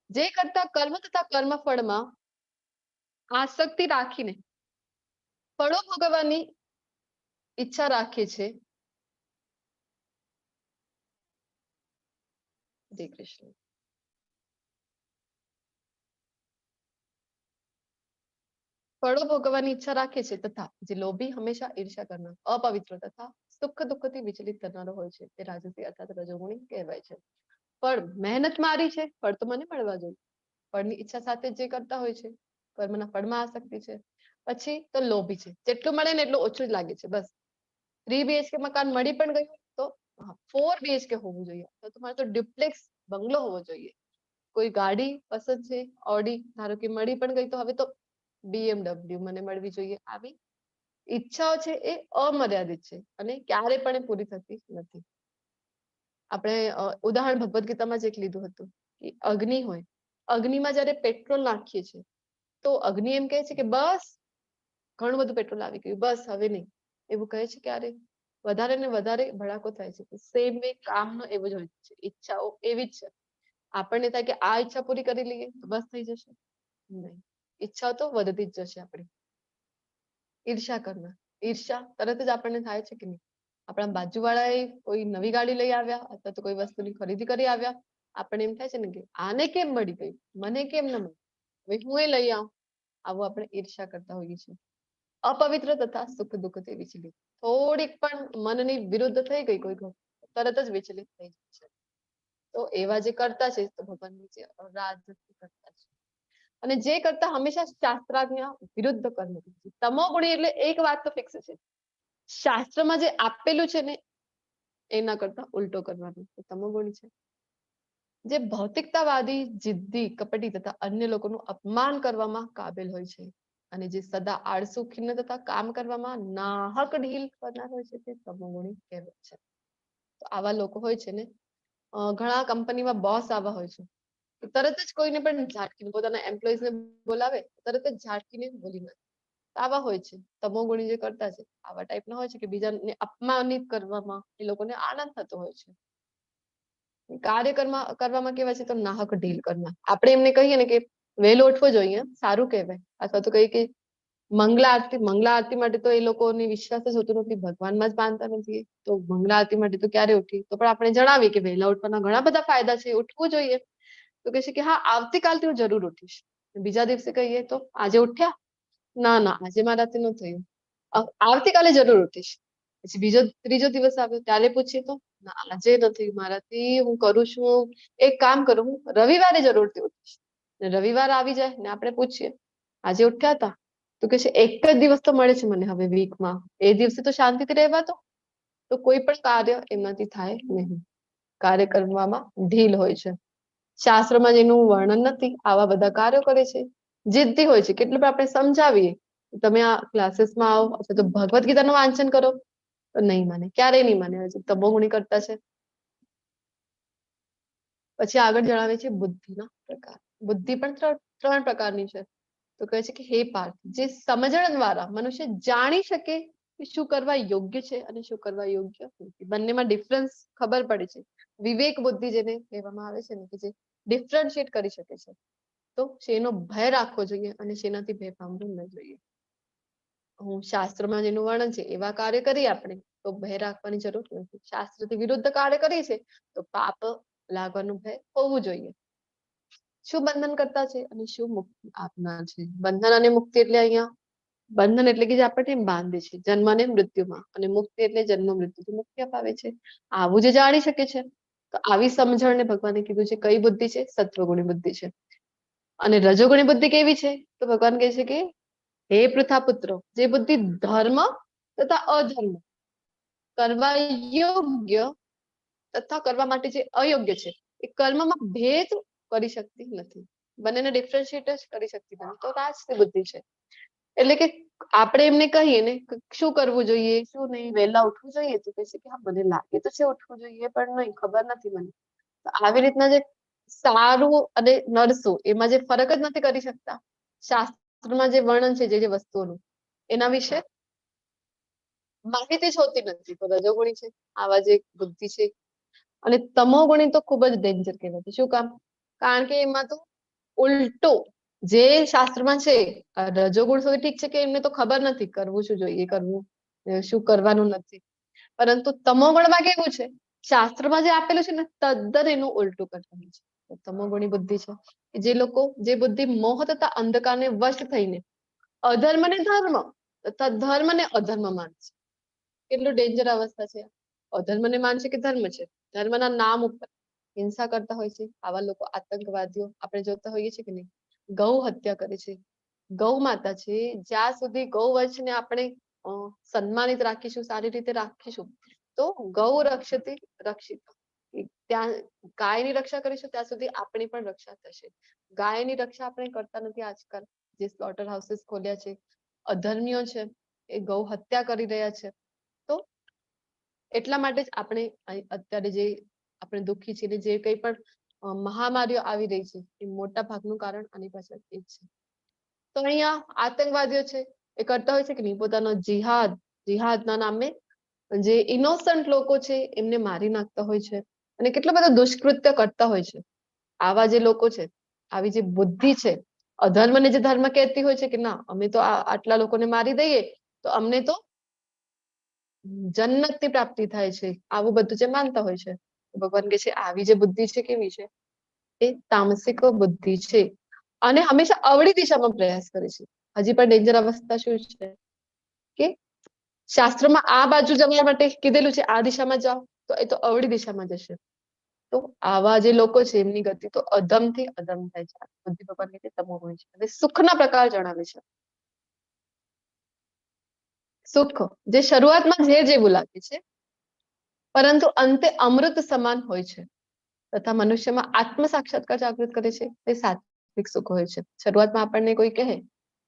જે કરતા કર્મ તથા કર્મફળમાં આસક્તિ રાખીને ફળો ભોગવવાની ઈચ્છા રાખે છે. હરે કૃષ્ણ. ફળો ભોગવવાની ઈચ્છા રાખે છે તથા જે લોભી હંમેશા ઈર્ષા કરનાર, અપવિત્ર તથા સુખ દુઃખથી વિચલિત કરનારો હોય છે તે રાજસી અર્થાત રજોગુણી કહેવાય છે. પણ મહેનત મારી છે, ફળ તો મને મળવા જોઈએ. ફળની ઈચ્છા સાથે જે કરતા હોય છે, કર્મના ફળમાં આસક્તિ છે. પછી તો લોભી છે, જેટલું મળે ને એટલું ઓછું જ લાગે છે. બસ 3 BHK મકાન મળી પણ ગયું તો 4 BHK હોવું જોઈએ, તો તમારે તો ડ્યુપ્લેક્સ બંગલો હોવો જોઈએ. કોઈ ગાડી પસંદ છે ઓડી ધારો કે મળી પણ ગઈ તો હવે તો BMW મને મળવી જોઈએ. આવી ઈચ્છાઓ છે એ અમર્યાદિત છે અને ક્યારે પણ એ પૂરી થતી નથી. આપણે ઉદાહરણ ભગવદ્ ગીતામાં જ એક લીધું હતું કે અગ્નિ હોય, અગ્નિમાં જયારે પેટ્રોલ નાખીએ છીએ તો અગ્નિ એમ કહે છે કે બસ ઘણું બધું પેટ્રોલ આવી ગયું, બસ હવે નહીં. એવું કહે છે ક્યારે? વધારે ને વધારે ભડાકો થાય છે. સેમ વે કામનો એવું જ હોય છે. ઈચ્છાઓ એવી જ છે. આપણને થાય કે આ ઈચ્છા પૂરી કરી લઈએ તો બસ થઈ જશે. નહીં, ઈચ્છા તો વધતી જ જશે આપણી. ઈર્ષા કરના, ઈર્ષા તરત જ આપણને થાય છે કે નહીં? આપણા બાજુવાળાએ કોઈ નવી ગાડી લઈ આવ્યા અથવા તો કોઈ વસ્તુની ખરીદી કરી આવ્યા, આપણને એમ થાય છે ને કે આને કેમ મળી ગઈ, મને કેમ ન મળી, હવે હું એ લઈ આવું. આવું આપણે ઈર્ષા કરતા હોઈએ છીએ. અપવિત્ર તથા સુખ દુઃખથી વિચલિત, થોડીક પણ મનની વિરુદ્ધ થઈ ગઈ કોઈ તરત જ વિચલિત થઈ જાય છે. તો એવા જે કરતા છે તો ભગવાનની જે રાજસી કરતા છે. અને જે કરતા હંમેશા શાસ્ત્રાજ્ઞ વિરુદ્ધ કર્મ કરે છે. તમોગુણી એટલે એક વાત તો ફિક્સ છે, શાસ્ત્રમાં જે આપેલું છે ને એના કરતા ઉલટો કરવાનું તમોગુણી છે. જે ભૌતિકતાવાદી, જિદ્દી, કપટી તથા અન્ય લોકોનું અપમાન કરવામાં કાબિલ હોય છે અને જે સદા આળસુ, ખિન્ન તથા કામ કરવામાં નાહક ઢીલ કરનાર હોય છે તે તમોગુણી કહેવાય છે. તો આવા લોકો હોય છે ને, ઘણા કંપનીમાં બોસ આવા હોય છે તરત જ કોઈને પણ ઝાટકીને પોતાના એમ્પ્લોઈઝને બોલાવે તરત જ ઝાટકીને બોલી નાખે. આવા હોય છે તમોગુણી જે કરતા છે. આવા ટાઈપના હોય છે કે બીજાને અપમાનિત કરવામાં એ લોકોને આનંદ થતો હોય છે. કાર્ય કરવામાં કેવા છે તો નાહક ઢીલ કરનાર. આપણે એમને કહીએ ને કે વહેલો ઉઠવો જોઈએ, સારું કહેવાય. અથવા તો કહીએ કે મંગલા આરતી માટે તો એ લોકોને વિશ્વાસ જ હોતો નથી, ભગવાનમાં જ માનતા નથી. તો મંગલા આરતી માટે તો ક્યારે ઉઠી? તો પણ આપણે જણાવીએ કે વહેલા ઉઠવાના ઘણા બધા ફાયદા છે, ઉઠવું જોઈએ. તો કહે છે કે હા આવતીકાલથી હું જરૂર ઉઠીશ. બીજા દિવસે કહીએ તો આજે ઉઠ્યા ના ના આજે મારાથી ન થયું. આવતીકાલે જરૂર ઉઠીશ. પછી બીજો ત્રીજો દિવસ આવ્યો ત્યારે પૂછીએ તો ના આજે નથી મારાથી, હું કરું છું. એક કામ કરું, હું રવિવારે જરૂરથી ઉઠીશ. ને રવિવાર આવી જાય ને આપણે પૂછીએ આજે ઉઠ્યા હતા તો કે છે એક જ દિવસ તો મળે છે મને હવે વીકમાં, એ દિવસે તો શાંતિથી રહેવા દો. તો કોઈ પણ કાર્ય એમનાથી થાય નહીં. કાર્ય કરવામાં ઢીલ હોય છે. શાસ્ત્રમાં જેનું વર્ણન નથી આવા બધા કાર્યો કરે છે. જિદ્દી હોય છે. કેટલું પણ આપણે સમજાવીએ તમે આ ક્લાસીસમાં આવો અથવા તો ભગવદ ગીતાનું વાંચન કરો તો નહીં માને, ક્યારેય નહીં માને. હજી તમોગુણી કરતા છે. પછી આગળ જણાવે છે બુદ્ધિના પ્રકાર. બુદ્ધિ પણ ત્રણ પ્રકારની છે. તો કહે છે કે હે પાર્થ, જે સમજણ દ્વારા મનુષ્ય જાણી શકે કે શું કરવા યોગ્ય છે અને શું કરવા યોગ્ય નથી. બંનેમાં ડિફરન્સ ખબર પડે છે. વિવેક બુદ્ધિ જેને કહેવામાં આવે છે ને, કે જે ડિફરન્શિએટ કરી શકે છે. તો શેનો ભય રાખવો જોઈએ અને શેનાથી ભય પામવું ન જોઈએ. હું શાસ્ત્રમાં જેનું વર્ણન છે એવા કાર્ય કરીએ આપણે તો ભય રાખવાની જરૂર નથી. શાસ્ત્રથી વિરુદ્ધ કાર્ય કરીએ છે તો પાપ લાગવાનું ભય હોવું જોઈએ. શું બંધન કરતા છે અને શું મુક્તિ આપનાર છે. બંધન અને મુક્તિ એટલે અહીંયા બંધન એટલે કે જે આપણને બાંધે છે જન્મ અને મૃત્યુમાં, અને મુક્તિ એટલે જન્મ મૃત્યુથી મુક્તિ અપાવે છે. આવું જે જાણી શકે છે તો આવી સમજણને ભગવાને કીધું છે કઈ બુદ્ધિ છે, સત્વગુણી બુદ્ધિ છે. અને રજોગુણી બુદ્ધિ કેવી છે તો ભગવાન કહે છે કે હે પૃથા પુત્રો, જે બુદ્ધિ ધર્મ તથા અધર્મ કરવા યોગ્ય તથા કરવા માટે જે અયોગ્ય છે એ કર્મમાં ભેદ કરી શકતી નથી. બંનેને ડિફરન્શિએટ જ કરી શકતી નથી. તો રાજસી બુદ્ધિ છે. એટલે કે આપણે એમને કહીએ ને શું કરવું જોઈએ શું નહીં, વહેલા ઉઠવું જોઈએ તો કહે છે કે હા મને લાગે તો છે ઉઠવું જોઈએ પણ નહીં ખબર નથી મને. તો આવી રીતના જે સારું અને નરસું એમાં જે ફરક જ નથી કરી શકતા. શાસ્ત્રમાં જે વર્ણન છે જે વસ્તુઓનું એના વિશે માહિતી જ હોતી નથી. તો રજોગુણી છે આવા જે બુદ્ધિ છે. અને તમોગુણી તો ખૂબ જ ડેન્જર કહેવાય. શું કામ? કારણ કે એમાં તો ઉલટો જે શાસ્ત્રમાં છે રજોગુણ સુધી ઠીક છે કે એમને તો ખબર નથી કરવું શું જોઈએ કરવું શું કરવાનું નથી. પરંતુ તમોગુણમાં કેવું છે શાસ્ત્રમાં જે આપેલું છે ને તદ્દન એનું ઉલટું કરતા હોય છે. તમોગુણી બુદ્ધિ છે જે લોકો જે બુદ્ધિ મોહ તથા અંધકારને વશ થઈને અધર્મ ને ધર્મ તથા ધર્મ ને અધર્મ માનશે. કેટલું ડેન્જર અવસ્થા છે. અધર્મ ને માનશે કે ધર્મ છે. ધર્મના નામ ઉપર હિંસા કરતા હોય છે. આવા લોકો આતંકવાદીઓ આપણે જોતા હોઈએ છીએ કે નહીં. ગૌ હત્યા કરે છે. ગૌ માતા છે. જ્યાં સુધી ગૌ વંશને આપણે સન્માનિત રાખીશું, સારી રીતે રાખીશું તો ગૌ રક્ષતી રક્ષિત. ત્યાં ગાયની રક્ષા કરીશું ત્યાં સુધી આપણી પણ રક્ષા થશે. ગાયની રક્ષા આપણે કરતા નથી આજકાલ. જે સ્લોટર હાઉસીસ ખોલ્યા છે અધર્મીઓ છે એ ગૌ હત્યા કરી રહ્યા છે. તો એટલા માટે જ આપણે અત્યારે જે આપણે દુઃખી છીએ જે કંઈ પણ મહામારીઓ આવી રહી છે એ મોટા ભાગનું કારણ આની પાછળ એ છે. તો અહીંયા આતંકવાદીઓ છે એ કરતા હોય છે કે નહીં પોતાનો જિહાદના નામે જે ઇનોસન્ટ લોકો છે એમને મારી નાખતા હોય છે અને કેટલા બધા દુષ્કૃત્ય કરતા હોય છે. આવા જે લોકો છે આવી જે બુદ્ધિ છે અધર્મને જે ધર્મ કહેતી હોય છે કે ના અમે તો આટલા લોકોને મારી દઈએ તો અમને તો જન્નતની પ્રાપ્તિ થાય છે. આવું બધું જે માનતા હોય છે ભગવાન કહે છે આવી જે બુદ્ધિ છે કેવી છે એ તામસિક બુદ્ધિ છે અને હંમેશા અવળી દિશામાં પ્રયાસ કરે છે. હજી પણ ડેન્જર અવસ્થા શું છે કે શાસ્ત્રમાં આ બાજુ જવા માટે કીધેલું છે આ દિશામાં જાઓ તો એ તો અવળી દિશામાં જશે. તો આવા જે લોકો છે એમની ગતિ તો અધમથી અધમ થાય છે. બુદ્ધિ ભગવાન કહે છે તમોગુણી છે. હવે સુખના પ્રકાર જણાવે છે. સુખ જે શરૂઆતમાં ઝેર જેવું લાગે છે પરંતુ અંતે અમૃત સમાન હોય છે તથા મનુષ્યમાં આત્મ સાક્ષાત્કાર જાગૃત કરે છે તે સાત્વિક સુખ હોય છે. શરૂઆતમાં આપણને કોઈ કહે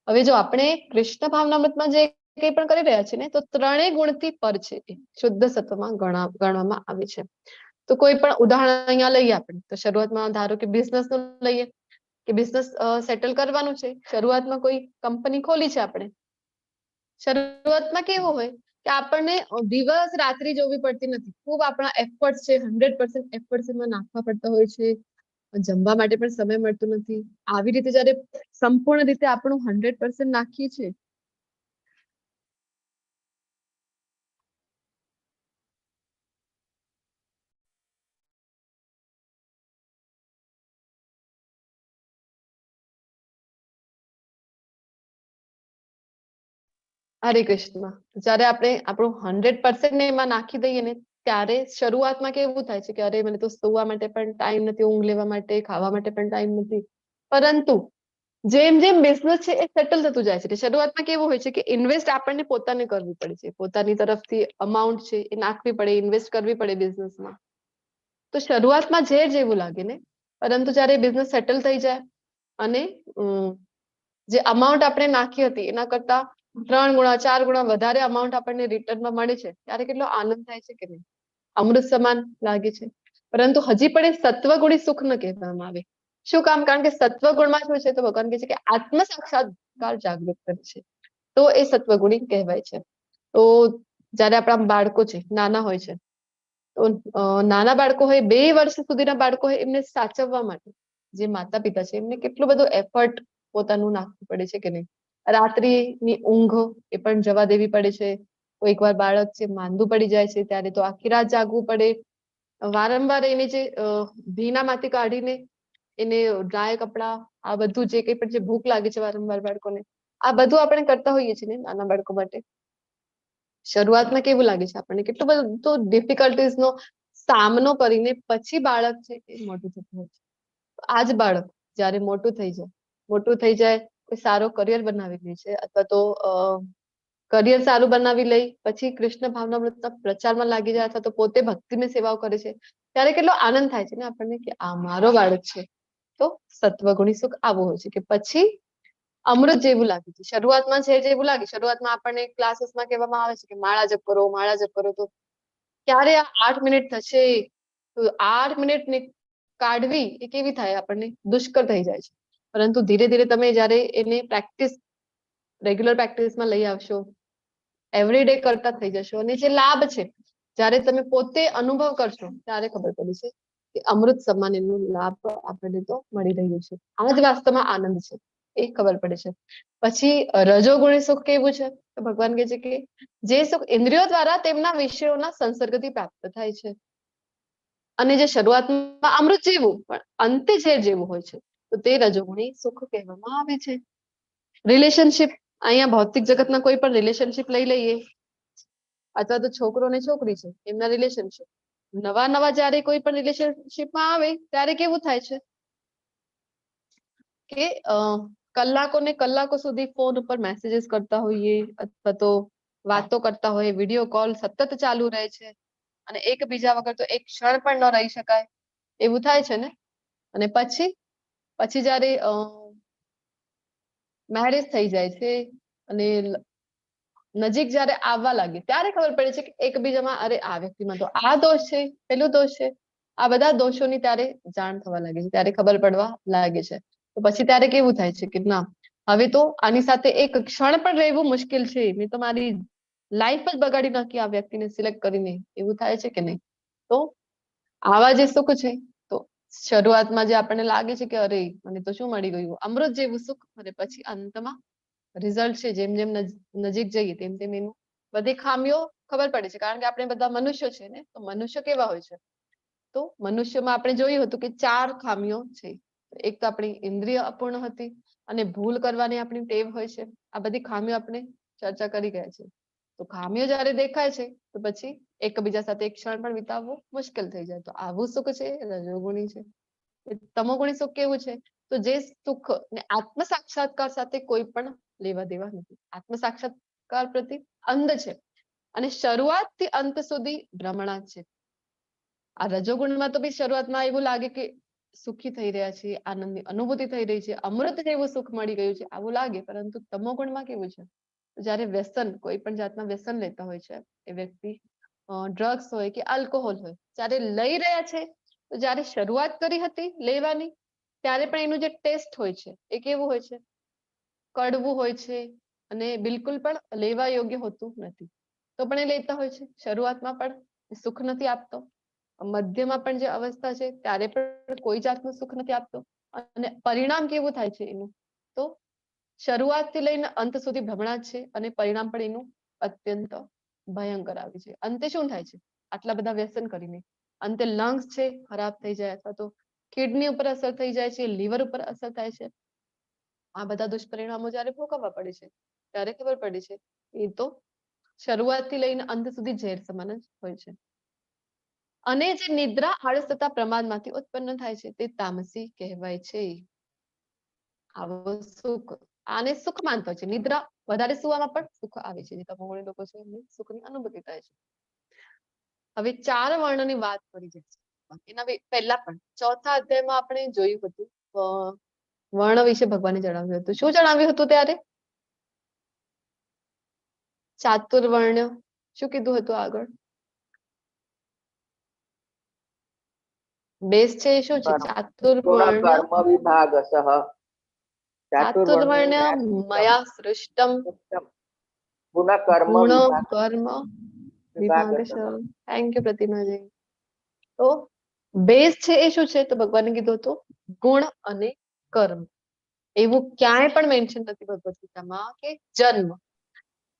હવે જો આપણે કૃષ્ણ ભાવનામૃતમાં જે કંઈ પણ કરી રહ્યા છે ને તો ત્રણેય ગુણથી પર છે એ શુદ્ધ સત્વમાં ગણવામાં આવે છે. તો કોઈ પણ ઉદાહરણ અહીંયા લઈએ આપણે તો શરૂઆતમાં ધારો કે બિઝનેસ નું લઈએ કે બિઝનેસ સેટલ કરવાનું છે. શરૂઆતમાં કોઈ કંપની ખોલી છે આપણે. શરૂઆતમાં કેવું હોય કે આપણને દિવસ રાત્રિ જોવી પડતી નથી. ખૂબ આપણા એફર્ટ છે 100% એફર્ટ એમાં નાખવા પડતા હોય છે. જમવા માટે પણ સમય મળતો નથી. આવી રીતે જયારે સંપૂર્ણ રીતે આપણું 100% નાખીએ છીએ હરે કૃષ્ણ. જ્યારે આપણે આપણું 100% એમાં નાખી દઈએ ને ત્યારે શરૂઆતમાં કેવું થાય છે કે અરે મને તો સુવા માટે પણ ટાઈમ નથી, ઊંઘ લેવા માટે, ખાવા માટે પણ ટાઈમ નથી. પરંતુ જેમ જેમ બિઝનેસ છે એ સેટલ થતું જાય છે. શરૂઆતમાં કેવું હોય છે કે ઇન્વેસ્ટ આપણને પોતાને કરવી પડે છે, પોતાની તરફથી અમાઉન્ટ છે એ નાખવી પડે, ઇન્વેસ્ટ કરવી પડે બિઝનેસમાં. તો શરૂઆતમાં ઝેર જેવું લાગે ને, પરંતુ જ્યારે બિઝનેસ સેટલ થઈ જાય અને જે અમાઉન્ટ આપણે નાખી હતી એના કરતા 3 ગુણા 4 ગુણા વધારે અમાઉન્ટ આપણને રિટર્નમાં મળે છે ત્યારે કેટલો આનંદ થાય છે કે નહીં, અમૃત સમાન લાગે છે. પરંતુ હજી પણ એ સત્વગુણી સુખ ન કહેવામાં આવે. શું કામ? કારણ કે સત્વગુણમાં શું છે તો ભગવાન કહે છે કે આત્મ સાક્ષાત્કાર જાગૃત કરે છે, તો એ સત્વગુણી કહેવાય છે. તો જ્યારે આપણા બાળકો છે નાના હોય છે તો નાના બાળકો હોય, 2 વર્ષ સુધીના બાળકો હોય, એમને સાચવવા માટે જે માતા પિતા છે એમને કેટલું બધું એફર્ટ પોતાનું નાખવું પડે છે કે નહીં. રાત્રિની ઊંઘ એ પણ જવા દેવી પડે છે. કોઈક વાર બાળક છે માંદું પડી જાય છે ત્યારે તો આખી રાત જાગવું પડે. વારંવાર એને જે ભીનામાંથી કાઢીને એને ડ્રાય કપડા, આ બધું જે કંઈ પણ જે ભૂખ લાગે છે વારંવાર બાળકોને, આ બધું આપણે કરતા હોઈએ છીએ ને નાના બાળકો માટે. શરૂઆતમાં કેવું લાગે છે આપણને, કેટલું બધું તો ડિફિકલ્ટીઝ નો સામનો કરીને પછી બાળક છે એ મોટું થતું હોય છે. આ જ બાળક જ્યારે મોટું થઈ જાય કોઈ સારો કરિયર બનાવી લે છે અથવા તો કરિયર સારું બનાવી લઈ પછી કૃષ્ણ ભાવનામૃતના પ્રચારમાં લાગી જાય અથવા તો પોતે ભક્તિની સેવાઓ કરે છે ત્યારે કેટલો આનંદ થાય છે ને આપણને કે આ મારો બાળક છે. તો સત્વગુણી સુખ આવું હોય છે કે પછી અમૃત જેવું લાગે છે. શરૂઆતમાં છે જેવું લાગે, શરૂઆતમાં આપણને ક્લાસીસમાં કહેવામાં આવે છે કે માળા જપ કરો, તો ક્યારે આ 8 મિનિટ થશે, તો 8 મિનિટ કાઢવી એ કેવી થાય, આપણને દુષ્કર થઈ જાય છે. પરંતુ ધીરે ધીરે તમે જ્યારે એને રેગ્યુલર પ્રેક્ટિસમાં લઈ આવશો, એવરીડે કરતા થઈ જશો અને જે લાભ છે જ્યારે તમે પોતે અનુભવ કરશો ત્યારે ખબર પડશે કે અમૃત સમાન એનું લાભ આપણને તો મળી રહ્યું છે. આ જ વાસ્તવમાં આનંદ છે એ ખબર પડે છે. પછી રજોગુણી સુખ કેવું છે તો ભગવાન કહે છે કે જે સુખ ઇન્દ્રિયો દ્વારા તેમના વિષયોના સંસર્ગથી પ્રાપ્ત થાય છે અને જે શરૂઆતમાં અમૃત જેવું પણ અંતે ઝેર જેવું હોય છે તો તે રજોગુણી સુખ કહેવામાં આવે છે. રિલેશનશિપ, અહીંયા ભૌતિક જગતના કોઈ પણ રિલેશનશિપ લઈ લઈએ અથવા તો છોકરો ને છોકરી છે એમના રિલેશનશિપ, નવા જ્યારે કોઈ પણ રિલેશનશિપમાં આવે ત્યારે કેવું થાય છે કે કલાકો સુધી ફોન ઉપર મેસેજીસ કરતા હોઈએ અથવા તો વાતો કરતા હોઈએ, વિડીયો કોલ સતત ચાલુ રહે છે અને એકબીજા વગર તો એક ક્ષણ પણ ન રહી શકાય એવું થાય છે ને. અને પછી જ્યારે મેરેજ થઈ જાય છે અને નજીક જ્યારે આવવા લાગે ત્યારે ખબર પડે છે કે એકબીજામાં અરે આ વ્યક્તિમાં તો આ દોષ છે, પેલું દોષ છે, આ બધા દોષોની ત્યારે જાણ થવા લાગે છે, ત્યારે ખબર પડવા લાગે છે. તો પછી ત્યારે કેવું થાય છે કે ના, હવે તો આની સાથે એક ક્ષણ પણ રહેવું મુશ્કેલ છે, મેં તો મારી લાઈફ જ બગાડી નાખી આ વ્યક્તિને સિલેક્ટ કરીને, એવું થાય છે કે નહીં. તો આવા જે સુખ છે તો શરૂઆતમાં જે આપણને લાગે છે કે અરે મને તો શું મળી ગયું, અમૃત જેવું સુખ, અને પછી અંતમાં રિઝલ્ટ છે જેમ જેમ નજીક જઈએ તેમ તેમ એનું બધી ખામીઓ ખબર પડે છે. કારણ કે આપણે બધા મનુષ્યો છે ને, તો મનુષ્ય કેવા હોય છે તો મનુષ્યમાં આપણે જોયું હતું કે 4 ખામીઓ છે. એક તો આપણી ઇન્દ્રિય અપૂર્ણ હતી અને ભૂલ કરવાની આપણી ટેવ હોય છે. આ બધી ખામીઓ આપણે ચર્ચા કરી ગયા છે. તો ખામીઓ જ્યારે દેખાય છે તો પછી એકબીજા સાથે એક ક્ષણ પણ વિતાવવું મુશ્કેલ થઈ જાય. તો આવું સુખ છે રજોગુણી છે. તમોગુણી સુખ કેવું છે તો જે સુખ ને આત્મ સાક્ષાત્કાર સાથે કોઈ પણ લેવા દેવા નથી. આત્મ સાક્ષાત્કાર પ્રતિ અંધ છે અને શરૂઆતથી અંત સુધી ભ્રમણા છે. આ રજોગુણમાં તો બી શરૂઆતમાં એવું લાગે કે સુખી થઈ રહ્યા છે, આનંદની અનુભૂતિ થઈ રહી છે, અમૃત જેવું સુખ મળી ગયું છે આવું લાગે. પરંતુ તમોગુણમાં કેવું છે, જ્યારે વ્યસન, કોઈ પણ જાતના વ્યસન લેતા હોય છે એ વ્યક્તિ, ડ્રગ્સ હોય કે આલ્કોહોલ હોય, જ્યારે લઈ રહ્યા છે તો જ્યારે શરૂઆત કરી હતી લેવાની ત્યારે પણ એનું જે ટેસ્ટ હોય છે એ કેવું હોય છે, કડવું હોય છે અને બિલકુલ પણ લેવા યોગ્ય હોતું નથી. તો પણ એ લેતા હોય છે. શરૂઆતમાં પણ સુખ નથી આપતો, મધ્યમાં પણ જે અવસ્થા છે ત્યારે પણ કોઈ જાતનું સુખ નથી આપતો અને પરિણામ કેવું થાય છે એનું તો શરૂઆતથી લઈને અંત સુધી ભ્રમણા જ છે અને પરિણામ પણ એનું અત્યંત ભયંકર આવે છે. અંતે શું થાય છે, આટલા બધા વ્યસન કરીને અંતે લંગ્સ છે ખરાબ થઈ જાય અથવા તો કિડની ઉપર અસર થઈ જાય છે, લીવર ઉપર અસર થાય છે. આ બધા દુષ્પરિણામો જ્યારે ભોગવવા પડે છે ત્યારે ખબર પડે છે એ તો શરૂઆતથી લઈને અંત સુધી ઝેર સમાન જ હોય છે. અને જે નિદ્રા આળસ તથા પ્રમાદમાંથી ઉત્પન્ન થાય છે તે તામસી કહેવાય છે. આવો સુખ, આને સુખ માનતો છે. નિદ્રા વધારે સુવામાં પણ સુખ આવે છે. જે તમોગુણી લોકો છે એમને સુખની અનુભૂતિ થાય છે. હવે 4 વર્ણની વાત કરી છે. એના પહેલા પણ ચોથા અધ્યાયમાં આપણે જોયું હતું વર્ણ વિશે ભગવાને જણાવ્યું હતું. શું જણાવ્યું હતું ત્યારે? ચાતુર્વર્ણ શું કીધું હતું આગળ? બેઝ છે એ શું છે? ચાતુર્વર્ણ કર્મ વિભાગસઃ ચાતુર્વર્ણ મયા સૃષ્ટમ ગુણ કર્મ ગુણ વિભાગ કર્મ વિભાગસઃ. વિભાગશ. Thank you પ્રતિમાજી. તો બેઝ છે એ શું છે? તો ભગવાને કીધું હતું ગુણ અને કર્મ. એવું ક્યાંય પણ મેન્શન નથી ભગવદ ગીતામાં કે જન્મ,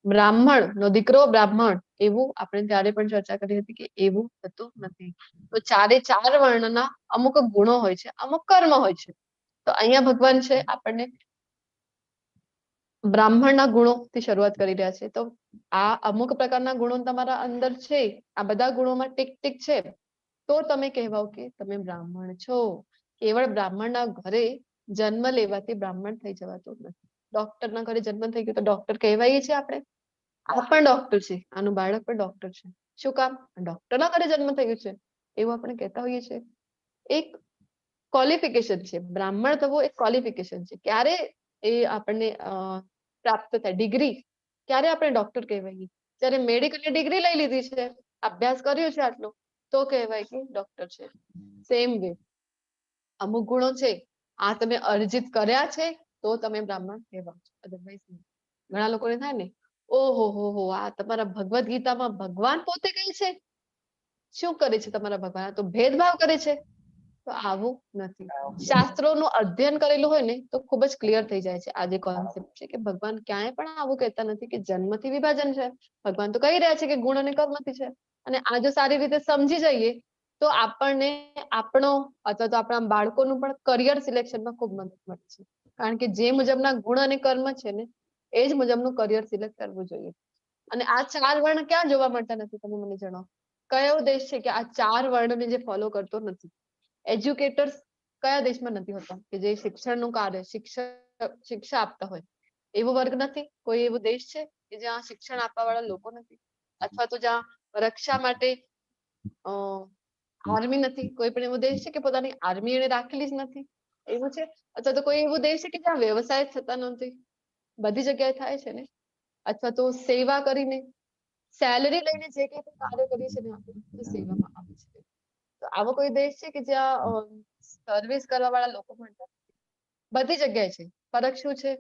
બ્રાહ્મણ નો દીકરો બ્રાહ્મણ, એવું આપણે ત્યારે પણ ચર્ચા કરી હતી કે એવું થતું નથી. તો 4 વર્ણના અમુક ગુણો હોય છે, અમુક કર્મ હોય છે. તો અહીંયા ભગવાન છે આપણને બ્રાહ્મણના ગુણોથી શરૂઆત કરી રહ્યા છે. તો આ અમુક પ્રકારના ગુણો તમારા અંદર છે, આ બધા ગુણોમાં ટીક ટીક છે, તો તમે કહેવાઓ કે તમે બ્રાહ્મણ છો. કેવળ બ્રાહ્મણના ઘરે જન્મ લેવાથી બ્રાહ્મણ થઈ જવાતું નથી. ડોક્ટરના ઘરે જન્મ થઈ ગયો તો ડોક્ટર કહેવાય છે આપણે. આ પણ ડોક્ટર છે, આનું બાળક પણ ડોક્ટર છે. શું કામ? ડોક્ટરના ઘરે જન્મ થયું છે એવું આપણે કહેતા હોઈએ છીએ. એક ક્વોલિફિકેશન છે. બ્રાહ્મણ થવું એક ક્વોલિફિકેશન છે. ક્યારે એ આપણને પ્રાપ્ત થાય ડિગ્રી? ક્યારે આપણે ડોક્ટર કહેવાય? જ્યારે મેડિકલની ડિગ્રી લઈ લીધી છે, અભ્યાસ કર્યો છે આટલો, તો કહેવાય કે ડોક્ટર છે. સેમ વે અમુક ગુણો છે, આ તમે અર્જિત કર્યા છે તો તમે બ્રાહ્મણ કહેવાઓ છો. અધરવાઇઝ ઘણા લોકોને થાય ને, ઓહો હો આ તમારા ભગવદ ગીતામાં ભગવાન પોતે કહે છે. શું કરે છે તમારા ભગવાન? આ તો ભેદભાવ કરે છે. તો આવું નથી. શાસ્ત્રોનું અધ્યયન કરેલું હોય ને તો ખૂબ જ ક્લિયર થઈ જાય છે આ જે કોન્સેપ્ટ છે કે ભગવાન ક્યાંય પણ આવું કહેતા નથી કે જન્મથી વિભાજન છે. ભગવાન તો કહી રહ્યા છે કે ગુણ અને કર્મથી છે. અને આ જો સારી રીતે સમજી જઈએ તો આપણને આપણો અથવા તો આપણા બાળકોનું પણ કરિયર સિલેક્શનમાં ખૂબ મદદ મળે છે. કારણ કે જે મુજબના ગુણ અને કર્મ છે ને એ જ મુજબનું કરિયર સિલેક્ટ કરવું જોઈએ. અને આ 4 વર્ણ ક્યાં જોવા મળતા નથી? તમે મને જણાવો. કયો દેશ છે કે આ 4 વર્ણને જે ફોલો કરતો નથી? એજ્યુકેટર્સ કયા દેશમાં નથી હોતા કે જે શિક્ષણનું કાર્ય શિક્ષા આપતા હોય? એવો વર્ગ નથી. કોઈ એવો દેશ છે કે જ્યાં શિક્ષણ આપવા વાળા લોકો નથી? અથવા તો જ્યાં રક્ષા માટે આર્મી નથી? કોઈ પણ એવો દેશ છે કે પોતાની આર્મી એને રાખેલી જ નથી? એવું છે? અથવા તો કોઈ એવો દેશ છે કે જ્યાં વ્યવસાય થતા નથી? બધી જગ્યાએ થાય છે ને. અથવા તો સેવા કરીને સેલરી લઈને જે કંઈ પણ કાર્ય કરીએ છીએ ને આપણે સેવામાં આવે છે. તો આવો કોઈ દેશ છે કે જ્યાં સર્વિસ કરવા વાળા લોકો મળતા? બધી જગ્યાએ છે. ફરક શું છે?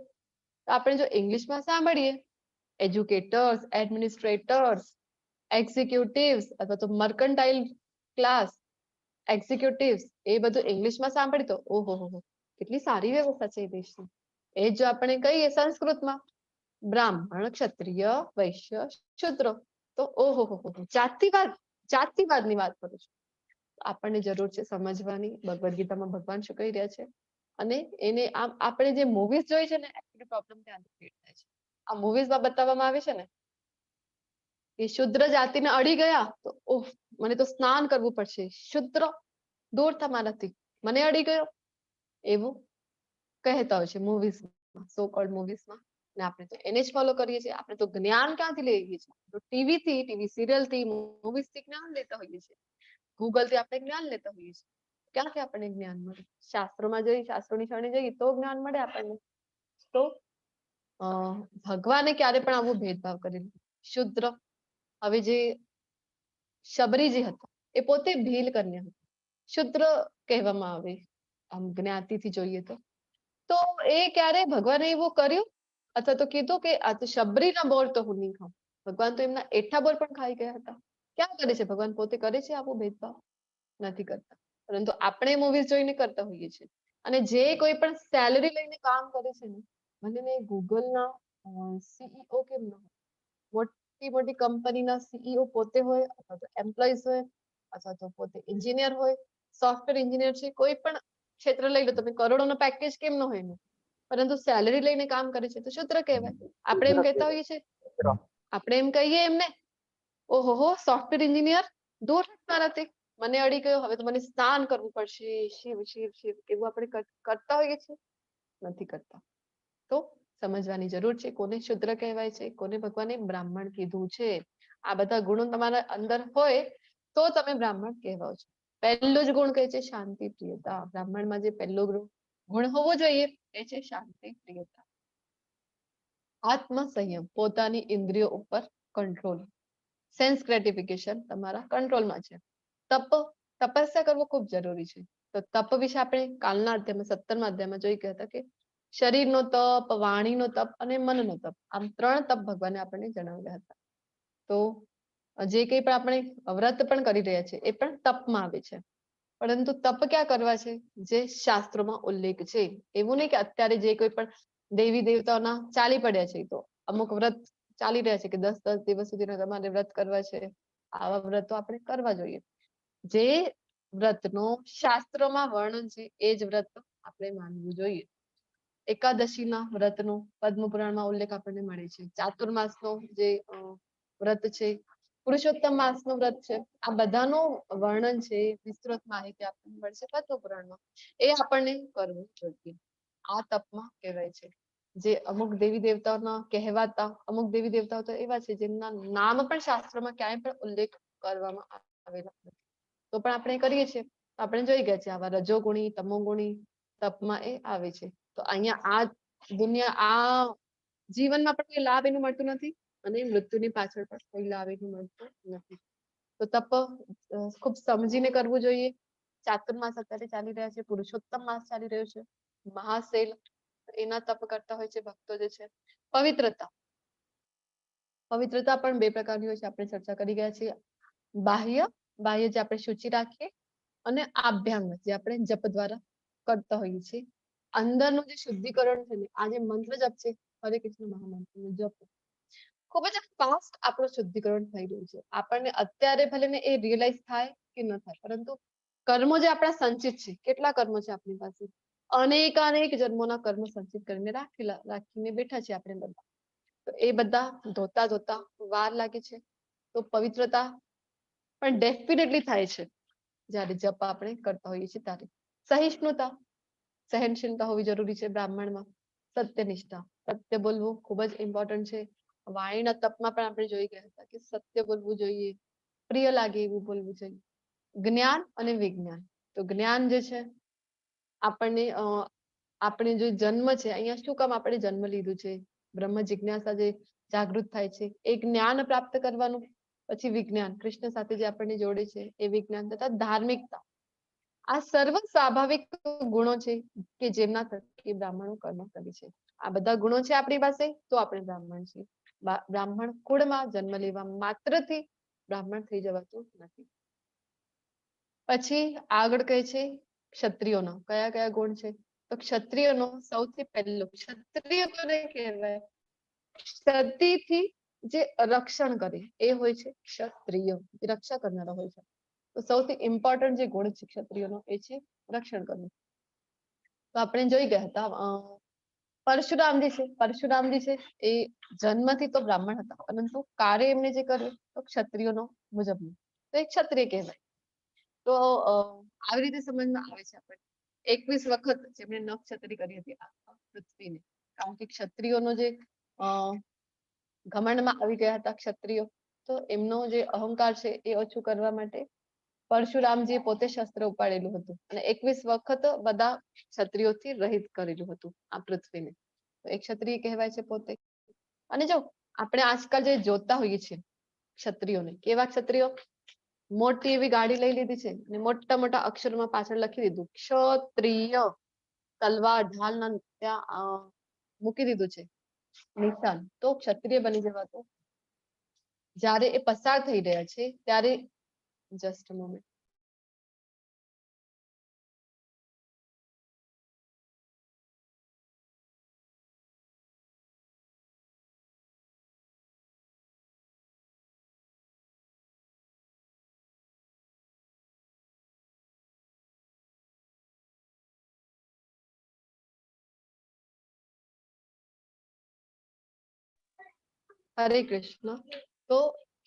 આપણે જો ઇંગ્લિશમાં સાંભળીએ એજ્યુકેટર્સ, એડમિનિસ્ટ્રેટર્સ, એક્ઝિક્યુટિવ્સ અથવા તો મર્કન્ટાઇલ ક્લાસ એક્ઝિક્યુટિવ્સ, એ બધું ઇંગ્લિશમાં સાંભળી તો ઓહો હો કેટલી સારી વ્યવસ્થા છે એ દેશની. એ જો આપણે કહીએ સંસ્કૃતમાં બ્રાહ્મણ, ક્ષત્રિય, વૈશ્ય, શૂદ્ર, તો ઓહો હો જાતિવાદની વાત કરું છું. આપણને જરૂર છે સમજવાની ભગવદ ગીતામાં ભગવાન શું કહી રહ્યા છે. અને એને આમ આપણે જે મૂવીઝ જોઈ છે ને એની પ્રોબ્લેમ ત્યાં ક્રિએટ થાય છે. આ મૂવીઝમાં બતાવવામાં આવે છે ને કે શુદ્ર જાતિને અડી ગયા તો ઓહ મને તો સ્નાન કરવું પડશે, શુદ્ર દૂર થા મારાથી, મને અડી ગયો, એવું કહેતા હોય છે મૂવીઝમાં, સો કોલ્ડ મૂવીઝમાં. ને આપણે તો એને જ ફોલો કરીએ છીએ. આપણે તો જ્ઞાન ક્યાંથી લઈએ છીએ? તો ટીવી સિરિયલથી, મૂવીઝથી જ્ઞાન લેતા હોઈએ છીએ. ગૂગલથી આપણે જ્ઞાન લેતા હોઈએ છીએ. ક્યાંથી આપણને જ્ઞાન મળે? શાસ્ત્રોમાં જઈ શાસ્ત્રોની શરણે જઈએ તો જ્ઞાન મળે આપણને. તો ભગવાને ક્યારે પણ આવો ભેદભાવ કરેલો. શુદ્ર, હવે જે શબરીજી હતા એ પોતે ભીલ કન્યા હતા, શુદ્ર કહેવામાં આવે આમ જ્ઞાતિથી જોઈએ તો. તો એ ક્યારે ભગવાને એવું કર્યું અથવા તો કીધું કે આ તો શબરીના બોર તો હું નહીં ખાઉં? ભગવાન તો એમના એઠા બોર પણ ખાઈ ગયા હતા. ક્યાં કરે છે ભગવાન? પોતે કરે છે આવો ભેદભાવ? નથી કરતા. પરંતુ આપણે મૂવીઝ જોઈને કરતા હોઈએ છીએ. અને જે કોઈ પણ સેલરી લઈને કામ કરે છે ને, મને ગૂગલના સીઈઓ કેમ ન હોય, મોટી મોટી કંપનીના સીઈઓ પોતે હોય અથવા તો એમ્પ્લોઈઝ હોય અથવા તો પોતે એન્જિનિયર હોય, સોફ્ટવેર એન્જિનિયર છે, કોઈ પણ ક્ષેત્ર લઈ લો તમે, કરોડોનો પેકેજ કેમ ન હોય એનું, પરંતુ સેલરી લઈને કામ કરે છે તો શૂદ્ર કહેવાય. આપણે એમ કહેતા હોઈએ છીએ આપણે એમ કહીએ એમને, ઓહો સોફ્ટવેર એન્જિનિયર દૂર મારાથી, મને અડી ગયો, હવે તો મને સ્નાન કરવું પડશે, શિવ શિવ શિવ, એવું આપણે કરતા હોઈએ છીએ? નથી કરતા. તો સમજવાની જરૂર છે કોને શુદ્ર કહેવાય છે, કોને ભગવાને બ્રાહ્મણ કીધું છે. આ બધા ગુણો તમારા અંદર હોય તો તમે બ્રાહ્મણ કહેવાઓ છો. પહેલો જ ગુણ કહે છે શાંતિ પ્રિયતા. બ્રાહ્મણમાં જે પહેલો ગુણ હોવો જોઈએ એ છે શાંતિ પ્રિયતા. આત્મ સંયમ, પોતાની ઇન્દ્રિયો ઉપર કંટ્રોલ, સેન્સ ગ્રેટિફિકેશન તમારા કંટ્રોલમાં છે. તપ, તપસ્યા કરવો ખૂબ જરૂરી છે. તો તપ વિશે આપણે કાલના અધ્યાયમાં 17મા અધ્યાયમાં જોઈ ગયા હતા કે શરીરનો તપ, વાણીનો તપ અને મનનો તપ, આમ 3 તપ ભગવાને આપણને જણાવ્યા હતા. તો જે કંઈ પણ આપણે વ્રત પણ કરી રહ્યા છે એ પણ તપમાં આવે છે. પરંતુ તપ ક્યાં કરવા છે? જે શાસ્ત્રોમાં ઉલ્લેખ છે. એવું નહીં કે અત્યારે જે કોઈ પણ દેવી દેવતાઓના ચાલી પડ્યા છે, તો અમુક વ્રત ચાલી રહ્યા છે કે 10 દિવસ સુધીના તમારે વ્રત કરવા છે, આવા વ્રતો આપણે કરવા જોઈએ. જે વ્રતનો શાસ્ત્રોમાં વર્ણન છે એ જ વ્રત આપણે માનવું જોઈએ. એકાદશીના વ્રતનો પદ્મ પુરાણમાં ઉલ્લેખ આપણને મળે છે. ચાતુર્માસનો જે વ્રત છે, પુરુષોત્તમ માસનું વ્રત છે, આ બધાનું વર્ણન છે, વિસ્તૃત માહિતી આપણને મળશે પદ્મ પુરાણમાં. એ આપણને કરવું જોઈએ. આ તપમાં કહેવાય છે. જે અમુક દેવી દેવતાઓના કહેવાતા અમુક દેવી દેવતાઓ તો એવા છે જેમના નામ પણ શાસ્ત્રમાં ક્યાંય પણ ઉલ્લેખ કરવામાં આવેલા નથી, તો પણ આપણે કરીએ છીએ. આપણે જોઈ ગયા છે આવા રજોગુણી તમોગુણી તપમાં એ આવે છે. તો અહીંયા આ દુનિયા, આ જીવનમાં પણ કોઈ લાભ એનું મળતું નથી અને મૃત્યુની પાછળ પણ કોઈ લાભ એનું મળતું નથી. તો તપ ખૂબ સમજીને કરવું જોઈએ. ચાતુર્માસ અત્યારે ચાલી રહ્યા છે, પુરુષોત્તમ માસ ચાલી રહ્યો છે, મહાસેલ એના તપ કરતા હોય છે ભક્તો જે છે. પવિત્રતા, પવિત્રતા પણ 2 પ્રકારની હોય છે, આપણે ચર્ચા કરી ગયા છીએ. બાહ્ય, બાહ્ય જે આપણે શુચિ રાખીએ, અને આભ્યાંગ જે આપણે જપ દ્વારા કરતા હોઈએ છીએ. અંદરનું જે શુદ્ધિકરણ છે ને, આ જે મંત્ર જપ છે, હરે કૃષ્ણ મહામંત્રનો જપ, ખૂબ જ ફાસ્ટ આપણું શુદ્ધિકરણ થઈ રહ્યું છે. આપણને અત્યારે ભલે ને એ રિયલાઇઝ થાય કે ન થાય, પરંતુ કર્મો જે આપણા સંચિત છે, કેટલા કર્મો છે આપણી પાસે, અનેક જન્મોના કર્મ સંચિત કરીને રાખીને બેઠા છે આપણે બધા. તો એ બધા ધોતા ધોતા વાર લાગે છે. તો પવિત્રતા પણ ડેફિનેટલી થાય છે જ્યારે જપ આપણે કરતા હોઈએ છીએ ત્યારે. સહિષ્ણુતા, સહનશીલતા હોવી જરૂરી છે બ્રાહ્મણમાં. સત્યનિષ્ઠા, સત્ય બોલવું ખૂબ જ ઇમ્પોર્ટન્ટ છે. વાણીના તપમાં પણ આપણે જોઈ ગયા હતા કે સત્ય બોલવું જોઈએ, પ્રિય લાગે એવું બોલવું જોઈએ. જ્ઞાન અને વિજ્ઞાન, તો જ્ઞાન જે છે આપણને આપણે જે જન્મ છે, અહીંયા શું કામ આપણે જન્મ લીધું છે, બ્રહ્મ જિજ્ઞાસા જે જાગૃત થાય છે એ જ્ઞાન પ્રાપ્ત કરવાનું. પછી વિજ્ઞાન, કૃષ્ણ સાથે જે આપણને જોડે છે એ વિજ્ઞાન, તથા ધાર્મિકતા. આ સર્વ સ્વાભાવિક ગુણો છે કે જેમના થકી બ્રાહ્મણો કર્મ કરે છે. આ બધા ગુણો છે આપણી પાસે તો આપણે બ્રાહ્મણ છીએ. બ્રાહ્મણ કુળમાં જન્મ લેવા માત્રથી બ્રાહ્મણ થઈ જવાતું નથી. પછી આગળ કહે છે ક્ષત્રિયોનો કયા કયા ગુણ છે? તો ક્ષત્રિયનો સૌથી પહેલો, ક્ષત્રિય કોને કહેવાય? ક્ષતિથી જે રક્ષણ કરે એ હોય છે ક્ષત્રિય, રક્ષા કરનારા હોય છે. તો સૌથી ઇમ્પોર્ટન્ટ જે ગુણ છે ક્ષત્રિયનો એ છે રક્ષણ કરવું. તો આપણે જોઈ ગયા હતા પરશુરામજી છે, પરશુરામજી છે એ જન્મથી તો બ્રાહ્મણ હતા, પરંતુ કાર્ય એમને જે કર્યું તો ક્ષત્રિયોનો મુજબનું, તો એ ક્ષત્રિય કહેવાય. તો આવી રીતે સમજમાં આવે છે આપણને 21 વખત જેમણે નક્ષત્રી કરી હતી આ પૃથ્વીને, કારણ કે ક્ષત્રિયોનો જે ઘમંડમાં આવી ગયા હતા ક્ષત્રિયો, તો એમનો જે અહંકાર છે એ ઓછું કરવા માટે પરશુરામજીએ પોતે શસ્ત્ર ઉપાડેલું હતું અને 21 વખત બધા ક્ષત્રિયોથી રહિત કરેલું હતું આ પૃથ્વીને. તો એ ક્ષત્રિય કહેવાય છે પોતે. અને જો આપણે આજકાલ જે જોતા હોઈએ છીએ ક્ષત્રિયોને, કેવા ક્ષત્રિયો? મોટી એવી ગાડી લઈ લીધી છે અને મોટા મોટા અક્ષરમાં પાછળ લખી દીધું ક્ષત્રિય, તલવાર ઢાલના ત્યાં મૂકી દીધું છે નિશાન. તો ક્ષત્રિય બની જવાતું. જ્યારે એ પસાર થઈ રહ્યા છે ત્યારે જસ્ટ મોમેન્ટ, હરે કૃષ્ણ. તો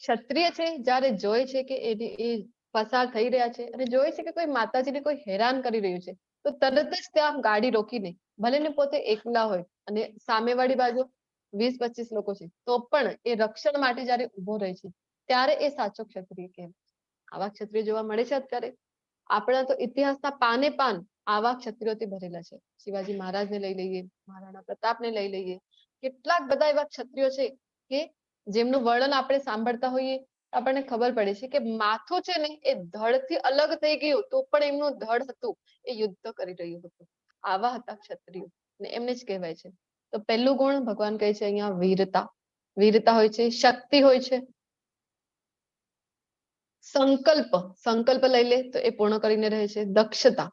ક્ષત્રિય છે જ્યારે જોઈ છે કે એ પસાર થઈ રહ્યા છે અને જોઈ છે કે કોઈ માતાજીને કોઈ હેરાન કરી રહ્યું છે, તો તરત જ ત્યાં ગાડી રોકીને, ભલે ને પોતે એકલા હોય અને સામેવાળી બાજુ 20-25 લોકો છે, તો પણ એ રક્ષણ માટે જ્યારે ઉભો રહે છે, ત્યારે એ સાચો ક્ષત્રિય કહેવાય. આવા ક્ષત્રિય જોવા મળે છે અત્યારે. આપણા તો ઇતિહાસના પાને પાન આવા ક્ષત્રિયોથી ભરેલા છે. શિવાજી મહારાજને લઈ લઈએ, મહારાણા પ્રતાપને લઈ લઈએ, કેટલાક બધા એવા ક્ષત્રિયો છે કે જેમનું વર્ણન આપણે સાંભળતા હોઈએ, આપણને ખબર પડે છે કે માથું છે ને એ ધડથી અલગ થઈ ગયું તો પણ એમનું ધડ હતું એ યુદ્ધ કરી રહ્યું હતું. આવા હતા ક્ષત્રિયો ને એમને જ કહેવાય છે. તો પહેલું ગુણ ભગવાન કહે છે અહીંયા વીરતા. વીરતા હોય છે, શક્તિ હોય છે, સંકલ્પ લઈ લે તો એ પૂર્ણ કરીને રહે છે, દક્ષતા,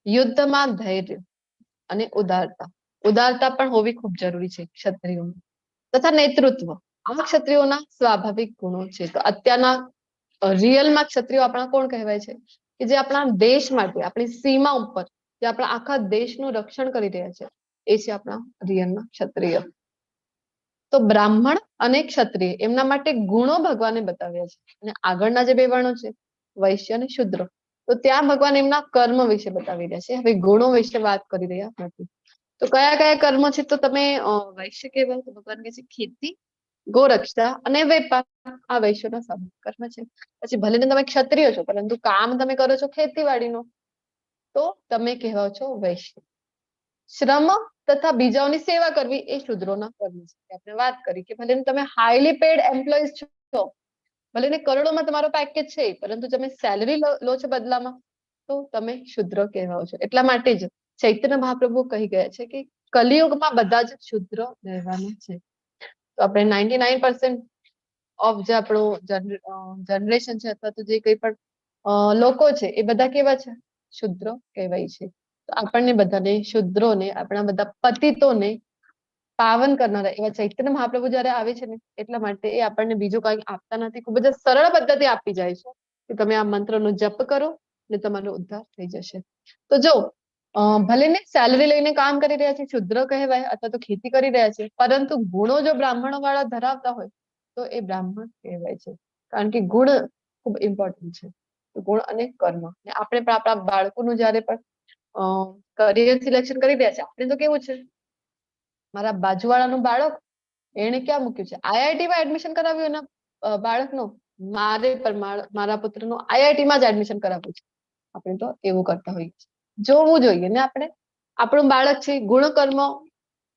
યુદ્ધમાં ધૈર્ય અને ઉદારતા. ઉદારતા પણ હોવી ખૂબ જરૂરી છે ક્ષત્રિયોમાં, તથા નેતૃત્વ. આ ક્ષત્રિયોના સ્વાભાવિક ગુણો છે. તો અત્યારના રિયલમાં ક્ષત્રિયો આપણા કોણ કહેવાય છે કે જે આપણા દેશ માટે, આપણી સીમા ઉપર જે આપણા આખા દેશનું રક્ષણ કરી રહ્યા છે, એ છે આપણા રિયલના ક્ષત્રિય. તો બ્રાહ્મણ અને ક્ષત્રિય એમના માટે ગુણો ભગવાને બતાવ્યા છે. અને આગળના જે બે વર્ણો છે વૈશ્ય અને શુદ્ર, તો ત્યાં ભગવાન એમના કર્મ વિશે બતાવી રહ્યા છે. હવે ગુણો વિશે વાત કરી રહ્યા નથી. તો કયા કયા કર્મ છે? તો તમે વૈશ્ય કહેવાય તો ભગવાન કહે છે ખેતી, ગોરક્ષા અને વેપાર. આ વૈશ્યના સ્વાભાવિક કર્મ છે. પછી ભલે ને તમે ક્ષત્રિય છો પરંતુ કામ તમે કરો છો ખેતીવાડીનો, તો તમે કહેવાઓ છો વૈશ્ય. શ્રમ તથા બીજાઓની સેવા કરવી એ શુદ્રોના કર્મ છે. આપણે વાત કરી કે ભલે તમે હાઈલી પેડ એમ્પ્લોઈઝ છો, ભલે ને કરોડોમાં તમારો પેકેજ છે, પરંતુ તમે સેલરી લો છો બદલામાં, તો તમે શુદ્ર કહેવાઓ છો. એટલા માટે જ ચૈતન્ય મહાપ્રભુ કહી ગયા છે કે કલિયુગમાં બધા જ શુદ્ર રહેવાના છે. તો આપણે 99% ઓફ જે આપણું જનરેશન છે અથવા તો જે કંઈ પણ લોકો છે એ બધા કેવા છે? શુદ્ર કહેવાય છે. તો આપણને બધાને શુદ્રોને, આપણા બધા પતિતોને પાવન કરનારા એવા ચૈતન્ય મહાપ્રભુ જયારે આવે છે ને, એટલા માટે એ આપણને બીજું કઈ આપતા નથી. ખૂબ જ સરળ પદ્ધતિ આપી જાય છે કે તમે આ મંત્રનો જપ કરો ને તમારો ઉદ્ધાર થઈ જશે. તો જો ભલે ને સેલરી લઈને કામ કરી રહ્યા છે, શુદ્ર કહેવાય, અથવા તો ખેતી કરી રહ્યા છે, પરંતુ ગુણો જો બ્રાહ્મણો વાળા ધરાવતા હોય તો એ બ્રાહ્મણ કહેવાય છે. કારણ કે ગુણ ખૂબ ઇમ્પોર્ટન્ટ છે. ગુણ અને કર્મ. આપણે પણ આપણા બાળકોનું જયારે પણ કરિયર સિલેક્શન કરી રહ્યા છે, આપણે તો કેવું છે, મારા બાજુવાળાનું બાળક એને ક્યાં મૂક્યું છે, આઈઆઈટીમાં એડમિશન કરાવ્યું એના બાળકનું, મારે પણ મારા પુત્રનું આઈઆઈટીમાં જ એડમિશન કરાવવું છે. આપણે તો એવું કરતા હોઈએ છીએ. જોવું જોઈએ ને આપણે આપણું બાળક છે ગુણ કર્મ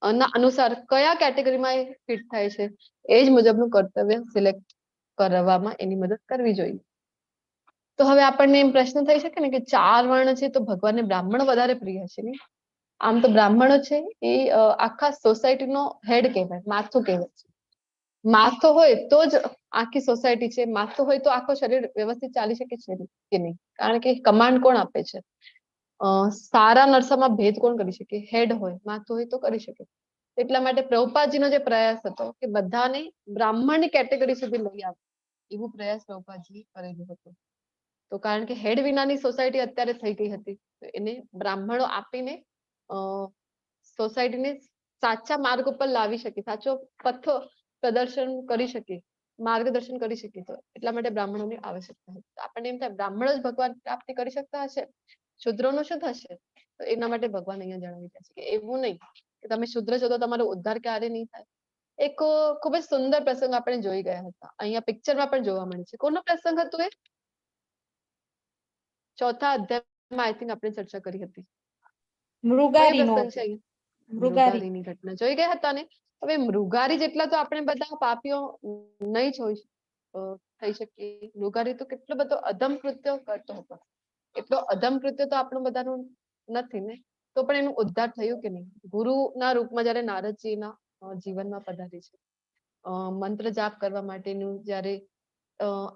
ના અનુસાર કયા કેટેગરીમાં એ ફિટ થાય છે, એ જ મુજબનું કર્તવ્ય સિલેક્ટ કરવામાં એની મદદ કરવી જોઈએ. તો હવે આપણને એમ પ્રશ્ન થઈ શકે ને કે 4 વર્ણ છે તો ભગવાનને બ્રાહ્મણ વધારે પ્રિય છે ને? આમ તો બ્રાહ્મણો છે એ આખા સોસાયટીનો હેડ કહેવાય, માથું કહેવાય છે. માથું હોય તો જ આખી સોસાયટી છે, માથું હોય તો આખો શરીર વ્યવસ્થિત ચાલી શકે છે કે નહીં? કારણ કે કમાન્ડ કોણ આપે છે? સારા નરસામાં ભેદ કોણ કરી શકે? હેડ હોય, માથું હોય તો કરી શકે. એટલા માટે પ્રભુપાદજીનો જે પ્રયાસ હતો કે બધાને બ્રાહ્મણની કેટેગરી સુધી લઈ આવે, એવો પ્રયાસ પ્રભુપાદજી કરેલો હતો. તો કારણ કે હેડ વિનાની સોસાયટી અત્યારે થઈ ગઈ હતી, તો એને બ્રાહ્મણો આપીને સોસાયટીને સાચા માર્ગ ઉપર લાવી શકે, સાચો પથ પ્રદર્શન કરી શકે, માર્ગદર્શન કરી શકે. તો એટલા માટે બ્રાહ્મણોની આવશ્યકતા હતી. આપણને એમ થાય બ્રાહ્મણો જ ભગવાન પ્રાપ્તિ કરી શકતા હશે, શુદ્રોનું શું થશે? તો એના માટે ભગવાન અહીંયા જણાવી રહ્યા છે કે એવું નહીં કે તમે શુદ્ર છો તો તમારો ઉદ્ધાર ક્યારે નહીં થાય. એક ખૂબ જ સુંદર પ્રસંગ આપણે જોઈ ગયા હતા, અહીંયા પિક્ચરમાં પણ જોવા મળે છે. કોનો પ્રસંગ હતો એ? ચોથા અધ્યાયમાં આઈ થિંક આપણે ચર્ચા કરી હતી. મૃગારીનો પ્રસંગ છે અહીંયા? મૃગારીની ઘટના જોઈ ગયા હતા ને? હવે મૃગારી જેટલા તો આપણે બધા પાપીઓ નહીં થઈ શકીએ. મૃગારી તો કેટલો બધો અધમ કૃત્ય કરતો હતો, એટલો અધમ કૃત્ય તો આપણું બધાનું નથી ને, તો પણ એનું ઉદ્ધાર થયું કે નહીં? ગુરુના રૂપમાં જયારે નારદજીના જીવનમાં પધારે છે, મંત્ર જાપ કરવા માટેનું જયારે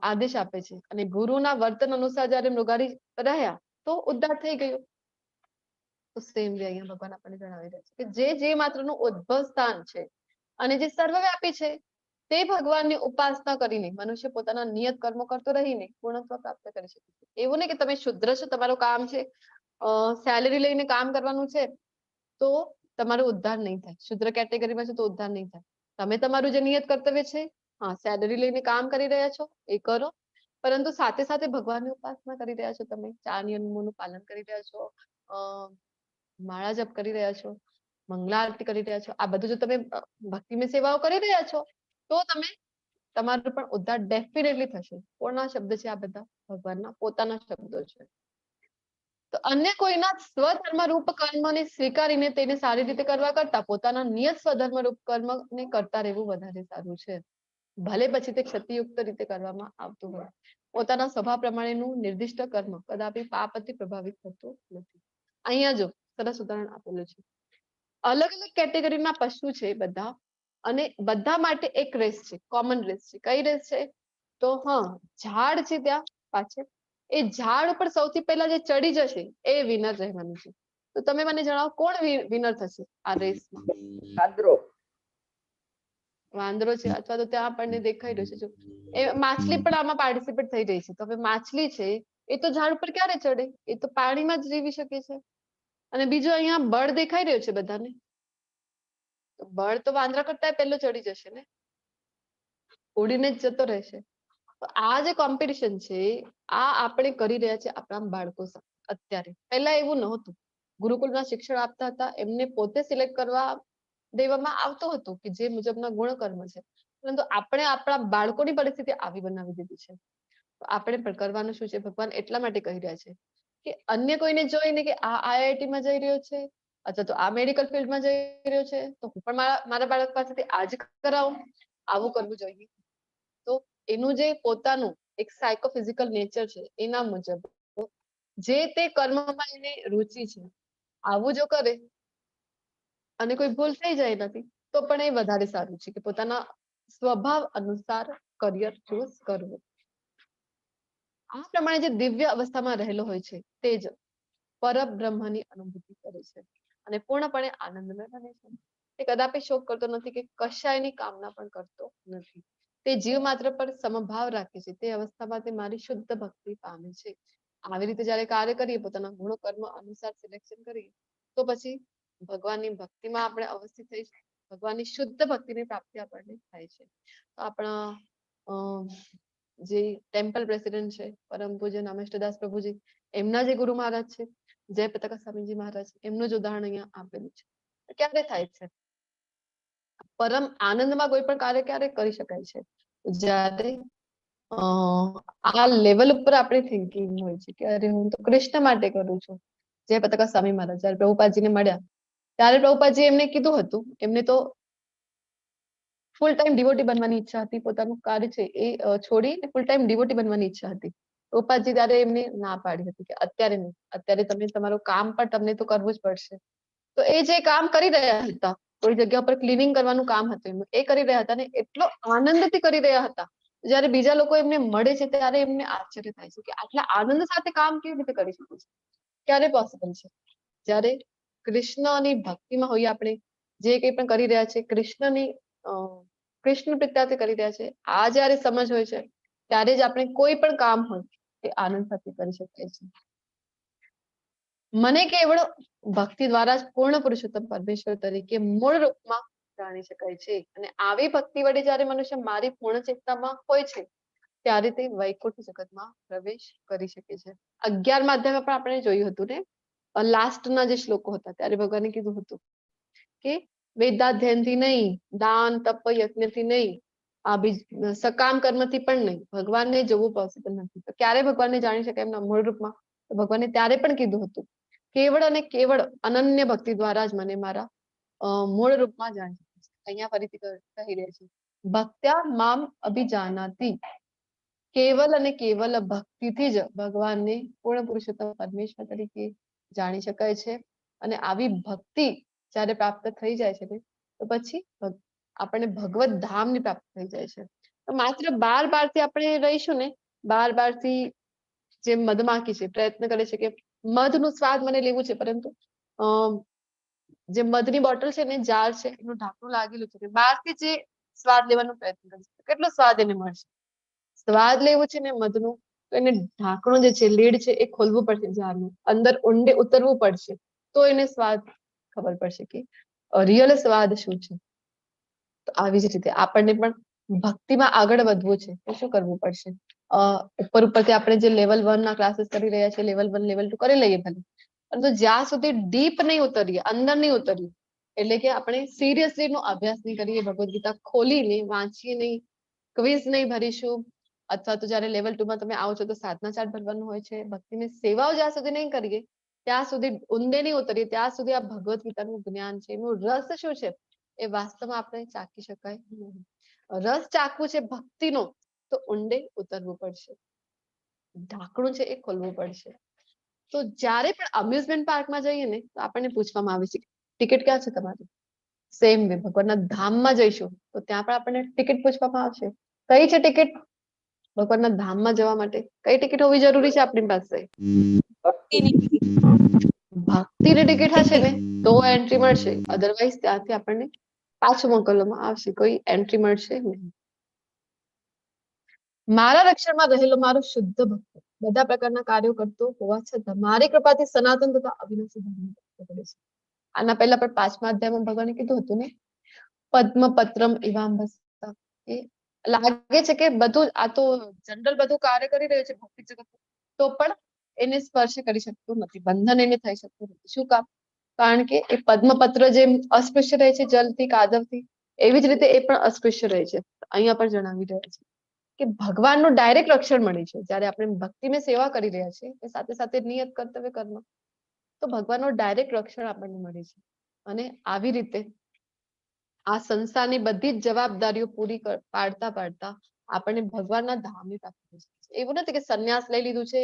આદેશ આપે છે અને ગુરુના વર્તન અનુસાર જયારે મૃગારી રહ્યા તો ઉદ્ધાર થઈ ગયો. તો સેમ વે અહીંયા ભગવાન આપણને જણાવી રહ્યા છે કે જે માત્રનું ઉદ્ભવ સ્થાન છે અને જે સર્વવ્યાપી છે, તે ભગવાનની ઉપાસના કરીને મનુષ્ય પોતાના નિયત કર્મો કરતો રહીને પૂર્ણત્વ પ્રાપ્ત કરી શકે છે. એવું નહીં કે તમે શુદ્ર છો, તમારું કામ છે સેલેરી લઈને કામ કરવાનું છે તો તમારો ઉદ્ધાર નહીં થાય, શુદ્ર કેટેગરીમાં છે તો ઉદ્ધાર નહીં થાય. તમે તમારું જે નિયત કર્તવ્ય છે, હા સેલરી લઈને કામ કરી રહ્યા છો એ કરો, પરંતુ સાથે સાથે ભગવાનની ઉપાસના કરી રહ્યા છો, તમે 4 નિયમોનું પાલન કરી રહ્યા છો, માળા જપ કરી રહ્યા છો, મંગલા આરતી કરી રહ્યા છો, આ બધું જો તમે ભક્તિમય સેવાઓ કરી રહ્યા છો તો તમે તમારું પણ ઉદ્ધાર ડેફિનેટલી થશે. કોના શબ્દ છે આ બધા? ભગવાનના પોતાના શબ્દો છે. તો અન્ય કોઈના સ્વધર્મ રૂપ કર્મને સ્વીકારીને તેને સારી રીતે કરવા કરતા પોતાના નિયત સ્વધર્મ રૂપ કર્મને કરતા રહેવું વધારે સારું છે. ભલે પછી તે ક્ષતિયુક્ત રીતે કરવામાં આવતું હોય. પોતાના સ્વભાવ પ્રમાણેનું નિર્દિષ્ટ કર્મ કદાપી પાપથી પ્રભાવિત થતું નથી. અહીંયા જો સરસ ઉદાહરણ આપેલું છે. અલગ અલગ કેટેગરીના પશુ છે બધા, અને બધા માટે એક રેસ છે, કોમન રેસ છે. કઈ રેસ છે? તો હા, ઝાડ છે ત્યાં પાછળ, એ ઝાડ ઉપર સૌથી પહેલા જે ચડી જશે એ વિનર રહેવાનું છે. તો તમે મને જણાવો કોણ વિનર થશે આ રેસમાં? વાંદરો. વાંદરો છે, અથવા તો ત્યાં આપણને દેખાઈ રહ્યું છે જો એ માછલી પણ આમાં પાર્ટિસિપેટ થઈ રહી છે. તો હવે માછલી છે એ તો ઝાડ ઉપર ક્યારે ચડે? એ તો પાણીમાં જ જીવી શકે છે. અને બીજું અહીંયા બળ દેખાઈ રહ્યો છે બધાને, તો બળ તો વાંદરા કરતા પહેલો ચડી જશે ને, ઉડીને જ જતો રહેશે. તો આ જે કોમ્પિટિશન છે આ આપણે કરી રહ્યા છે આપણા બાળકો સાથે અત્યારે. પહેલા એવું નહોતું. ગુરુકુળમાં શિક્ષણ આપતા હતા, એમને પોતે સિલેક્ટ કરવા દેવામાં આવતું હતું કે જે મુજબના ગુણકર્મ છે, પરંતુ આપણે આપણા બાળકોની પરિસ્થિતિ આવી બનાવી દીધી છે. તો આપણે પણ કરવાનું શું છે? ભગવાન એટલા માટે કહી રહ્યા છે કે અન્ય કોઈને જોઈને કે આ IIT માં જઈ રહ્યો છે અથવા તો આ મેડિકલ ફિલ્ડમાં જઈ રહ્યો છે તો હું પણ મારા બાળક પાસેથી આ જ કરાવું, આવું કરવું જોઈએ. તો એનું જે પોતાનું એક સાયકોફિઝિકલ નેચર છે એના મુજબ જે તે કર્મમાં એને રુચિ છે, આવું જો કરે અને કોઈ ભૂલ થઈ જાય નથી તો પણ એ વધારે સારું છે કે પોતાના સ્વભાવ અનુસાર કરિયર ચૂઝ કરવું. આ પ્રમાણે જે દિવ્ય અવસ્થામાં રહેલો હોય છે તે જ પરબ્રહ્મની અનુભૂતિ કરે છે અને પૂર્ણપણે આનંદમય બને છે. તે કદાપી શોક કરતો નથી કે કશાયની કામના પણ કરતો નથી. તે જીવ માત્ર પર સમભાવ રાખે છે. તે અવસ્થામાં તે મારી શુદ્ધ ભક્તિ પામે છે. આવી રીતે જયારે કાર્ય કરીએ, પોતાના ગુણો કર્મ અનુસાર સિલેક્શન કરીએ, તો પછી ભગવાનની ભક્તિમાં આપણે અવસ્થિત થઈ, ભગવાનની શુદ્ધ ભક્તિની પ્રાપ્તિ આપણને થાય છે. તો આપણા જે ટેમ્પલ પ્રેસિડેન્ટ છે પરમ પૂજ્ય નામેષ્ટદાસ પ્રભુજી, એમના જે ગુરુ મહારાજ છે જય પતાકા સ્વામીજી મહારાજ, એમનું જ ઉદાહરણ અહીંયા આપેલું છે. ક્યારે થાય છે? પરમ આનંદમાં કોઈ પણ કાર્ય ક્યારે કરી શકાય છે? જ્યારે આ લેવલ ઉપર આપણે થિંકિંગ હોય છે કે અરે હું તો કૃષ્ણ માટે કરું છું. જય પતાકા સ્વામી મહારાજ જયારે પ્રભુપાદજીને મળ્યા ત્યારે પ્રભુપાદજી એમને કીધું હતું, એમને તો ફૂલ ટાઈમ ડિવોટી બનવાની ઈચ્છા હતી, પોતાનું કાર્ય છે એ છોડી ફૂલ ટાઈમ ડિવોટી બનવાની ઈચ્છા હતી. પ્રભુપાદજી ત્યારે એમને ના પાડી હતી કે અત્યારે નહીં, અત્યારે તમે તમારું કામ પણ તમને તો કરવું જ પડશે. તો એ જે કામ કરી રહ્યા હતા, કોઈ જગ્યા પર ક્લિનિંગ કરવાનું કામ હતું એમનું, એ કરી રહ્યા હતા ને એટલો આનંદથી કરી રહ્યા હતા. જયારે બીજા લોકો એમને મળે છે ત્યારે એમને આશ્ચર્ય થાય છે કે આટલા આનંદ સાથે કામ કેવી રીતે કરી શકે છે, ક્યારે પોસિબલ છે? જ્યારે કૃષ્ણની ભક્તિમાં હોઈએ આપણે, જે કંઈ પણ કરી રહ્યા છે કૃષ્ણની કૃષ્ણ પ્રત્યાથી કરી રહ્યા છે, આ જયારે સમજ હોય છે ત્યારે જ આપણે કોઈ પણ કામ હોય એ આનંદ સાથે કરી શકાય છે. મને કેવળ ભક્તિ દ્વારા જ પૂર્ણ પુરુષોત્તમ પરમેશ્વર તરીકે મૂળ રૂપમાં જાણી શકાય છે. અને આવી ભક્તિ વડે જયારે મનુષ્ય મારી પૂર્ણ ચેતનામાં હોય છે ત્યારે તે વૈકુંઠ જગતમાં પ્રવેશ કરી શકે છે. 11મા અધ્યાયમાં પણ આપણે જોયું હતું ને, લાસ્ટના જે શ્લોકો હતા ત્યારે ભગવાને કીધું હતું કે વેદાધ્યયનથી નહીં, દાન તપ યજ્ઞથી નહીં, આ સકામ કર્મથી પણ નહીં, ભગવાનને જોવું પોસિબલ નથી. તો ક્યારે ભગવાનને જાણી શકાય એમના મૂળ રૂપમાં? તો ભગવાને ત્યારે પણ કીધું હતું કેવળ અને કેવળ અનન્ય ભક્તિ દ્વારા જ મને મારા મૂળ રૂપમાં જાણી શકાય છે. અહીંયા ફરીથી કહી રહ્યા છે, ભક્ત્યા મામ અભિજાનાતિ, કેવલ અને કેવલ ભક્તિથી જ ભગવાનને પૂર્ણ પુરુષોત્તમ પરમેશ્વર તરીકે જાણી શકાય છે. અને આવી ભક્તિ જયારે પ્રાપ્ત થઈ જાય છે ને તો પછી આપણને ભગવત ધામની પ્રાપ્તિ થઈ જાય છે. તો માત્ર બાર થી આપણે રહીશું ને, બાર થી જે મધમાખી છે પ્રયત્ન કરે છે કે મધનું સ્વાદ મને લેવું છે, પરંતુ જે મધની બોટલ છે ને, જાર છે, એનું ઢાંકણું લાગેલું છે, બહારથી જે સ્વાદ લેવાનો પ્રયત્ન કરે છે, કેટલો સ્વાદ એને મળશે? સ્વાદ લેવું છે ને મધનું, તો એને ઢાંકણું જે છે, લીડ છે, એ ખોલવું પડશે, જારનું અંદર ઊંડે ઉતરવું પડશે, તો એને સ્વાદ ખબર પડશે કે રિયલ સ્વાદ શું છે. તો આવી જ રીતે આપણને પણ ભક્તિમાં આગળ વધવું છે તો શું કરવું પડશે? ઉપરથી આપણે જે લેવલ 1 ના ક્લાસીસ કરી રહ્યા છીએ, લેવલ 1 લેવલ 2 કરી લઈએ ભલે, પરંતુ જ્યાં સુધી ડીપ નહીં ઉતરીએ, અંદર નહીં ઉતરીએ, એટલે કે આપણે સિરિયસલી નો અભ્યાસ નહીં કરીએ, ભગવદ ગીતા ખોલીને વાંચીએ નહીં, ક્વિઝ નહીં ભરીશું, અથવા તો જયારે લેવલ 2 માં તમે આવો છો તો સાધના ચાર્ટ ભરવાનું હોય છે, ભક્તિની સેવાઓ જ્યાં સુધી નહીં કરીએ ત્યાં સુધી ઊંડે નહીં ઉતરીએ ત્યાં સુધી આ ભગવદ ગીતાનું જ્ઞાન છે, એનું રસ શું છે એ વાસ્તવમાં આપણે ચાખી શકાય નહીં. રસ ચાખવું છે ભક્તિનો તો ઊંડે ઉતરવું પડશે, ઢાંકણું છે એ ખોલવું પડશે. તો જ્યારે પણ અમ્યુઝમેન્ટ પાર્કમાં જઈએ ને તો આપણને પૂછવામાં આવે છે ટિકિટ ક્યાં છે તમારી? સેમ વે ભગવાનના ધામમાં જઈશું તો ત્યાં પણ આપણને ટિકિટ પૂછવામાં આવશે. કઈ છે ટિકિટ? ભગવાનના ધામમાં જવા માટે કઈ ટિકિટ હોવી જરૂરી છે આપણી પાસે? ભક્તિની ટિકિટ હશે ને તો એન્ટ્રી મળશે, અધરવાઇઝ ત્યાંથી આપણને પાછું મોકલવામાં આવશે, કોઈ એન્ટ્રી મળશે નહીં. મારા રક્ષણમાં રહેલો મારો શુદ્ધ ભક્ત બધા પ્રકારના કાર્યો કરતો હોવા છતાં મારી કૃપાથી સનાતન તથા અવિનાશી ધર્મ પ્રાપ્ત કરે છે. આના પહેલા પણ 5મા અધ્યાયમાં ભગવાને કીધું હતું ને, પદ્મપત્રમ ઇવામ્ભસા. એ લાગે છે કે બધું આ તો જનરલ બધું કાર્ય કરી રહ્યું છે ભૌતિક જગત, તો પણ એને સ્પર્શ કરી શકતું નથી, બંધન એને થઈ શકતું નથી. શું કામ? કારણ કે એ પદ્મપત્ર જેમ અસ્પૃશ્ય રહે છે જલથી, કાદવથી, એવી જ રીતે એ પણ અસ્પૃશ્ય રહે છે. અહીંયા પણ જણાવી રહ્યા છે કે ભગવાનનું ડાયરેક્ટ રક્ષણ મળે છે જ્યારે આપણે ભક્તિમાં સેવા કરી રહ્યા છીએ એ સાથે સાથે નિયત કર્તવ્ય કર્મ, તો ભગવાનનું ડાયરેક્ટ રક્ષણ આપણને મળે છે. અને આવી રીતે આ સંસારની બધી જ જવાબદારીઓ પૂરી પાડતા પાડતા આપણને ભગવાનના ધામની પ્રાપ્તિ થઈ શકે છે. એવું નથી કે સંન્યાસ લઈ લીધું છે,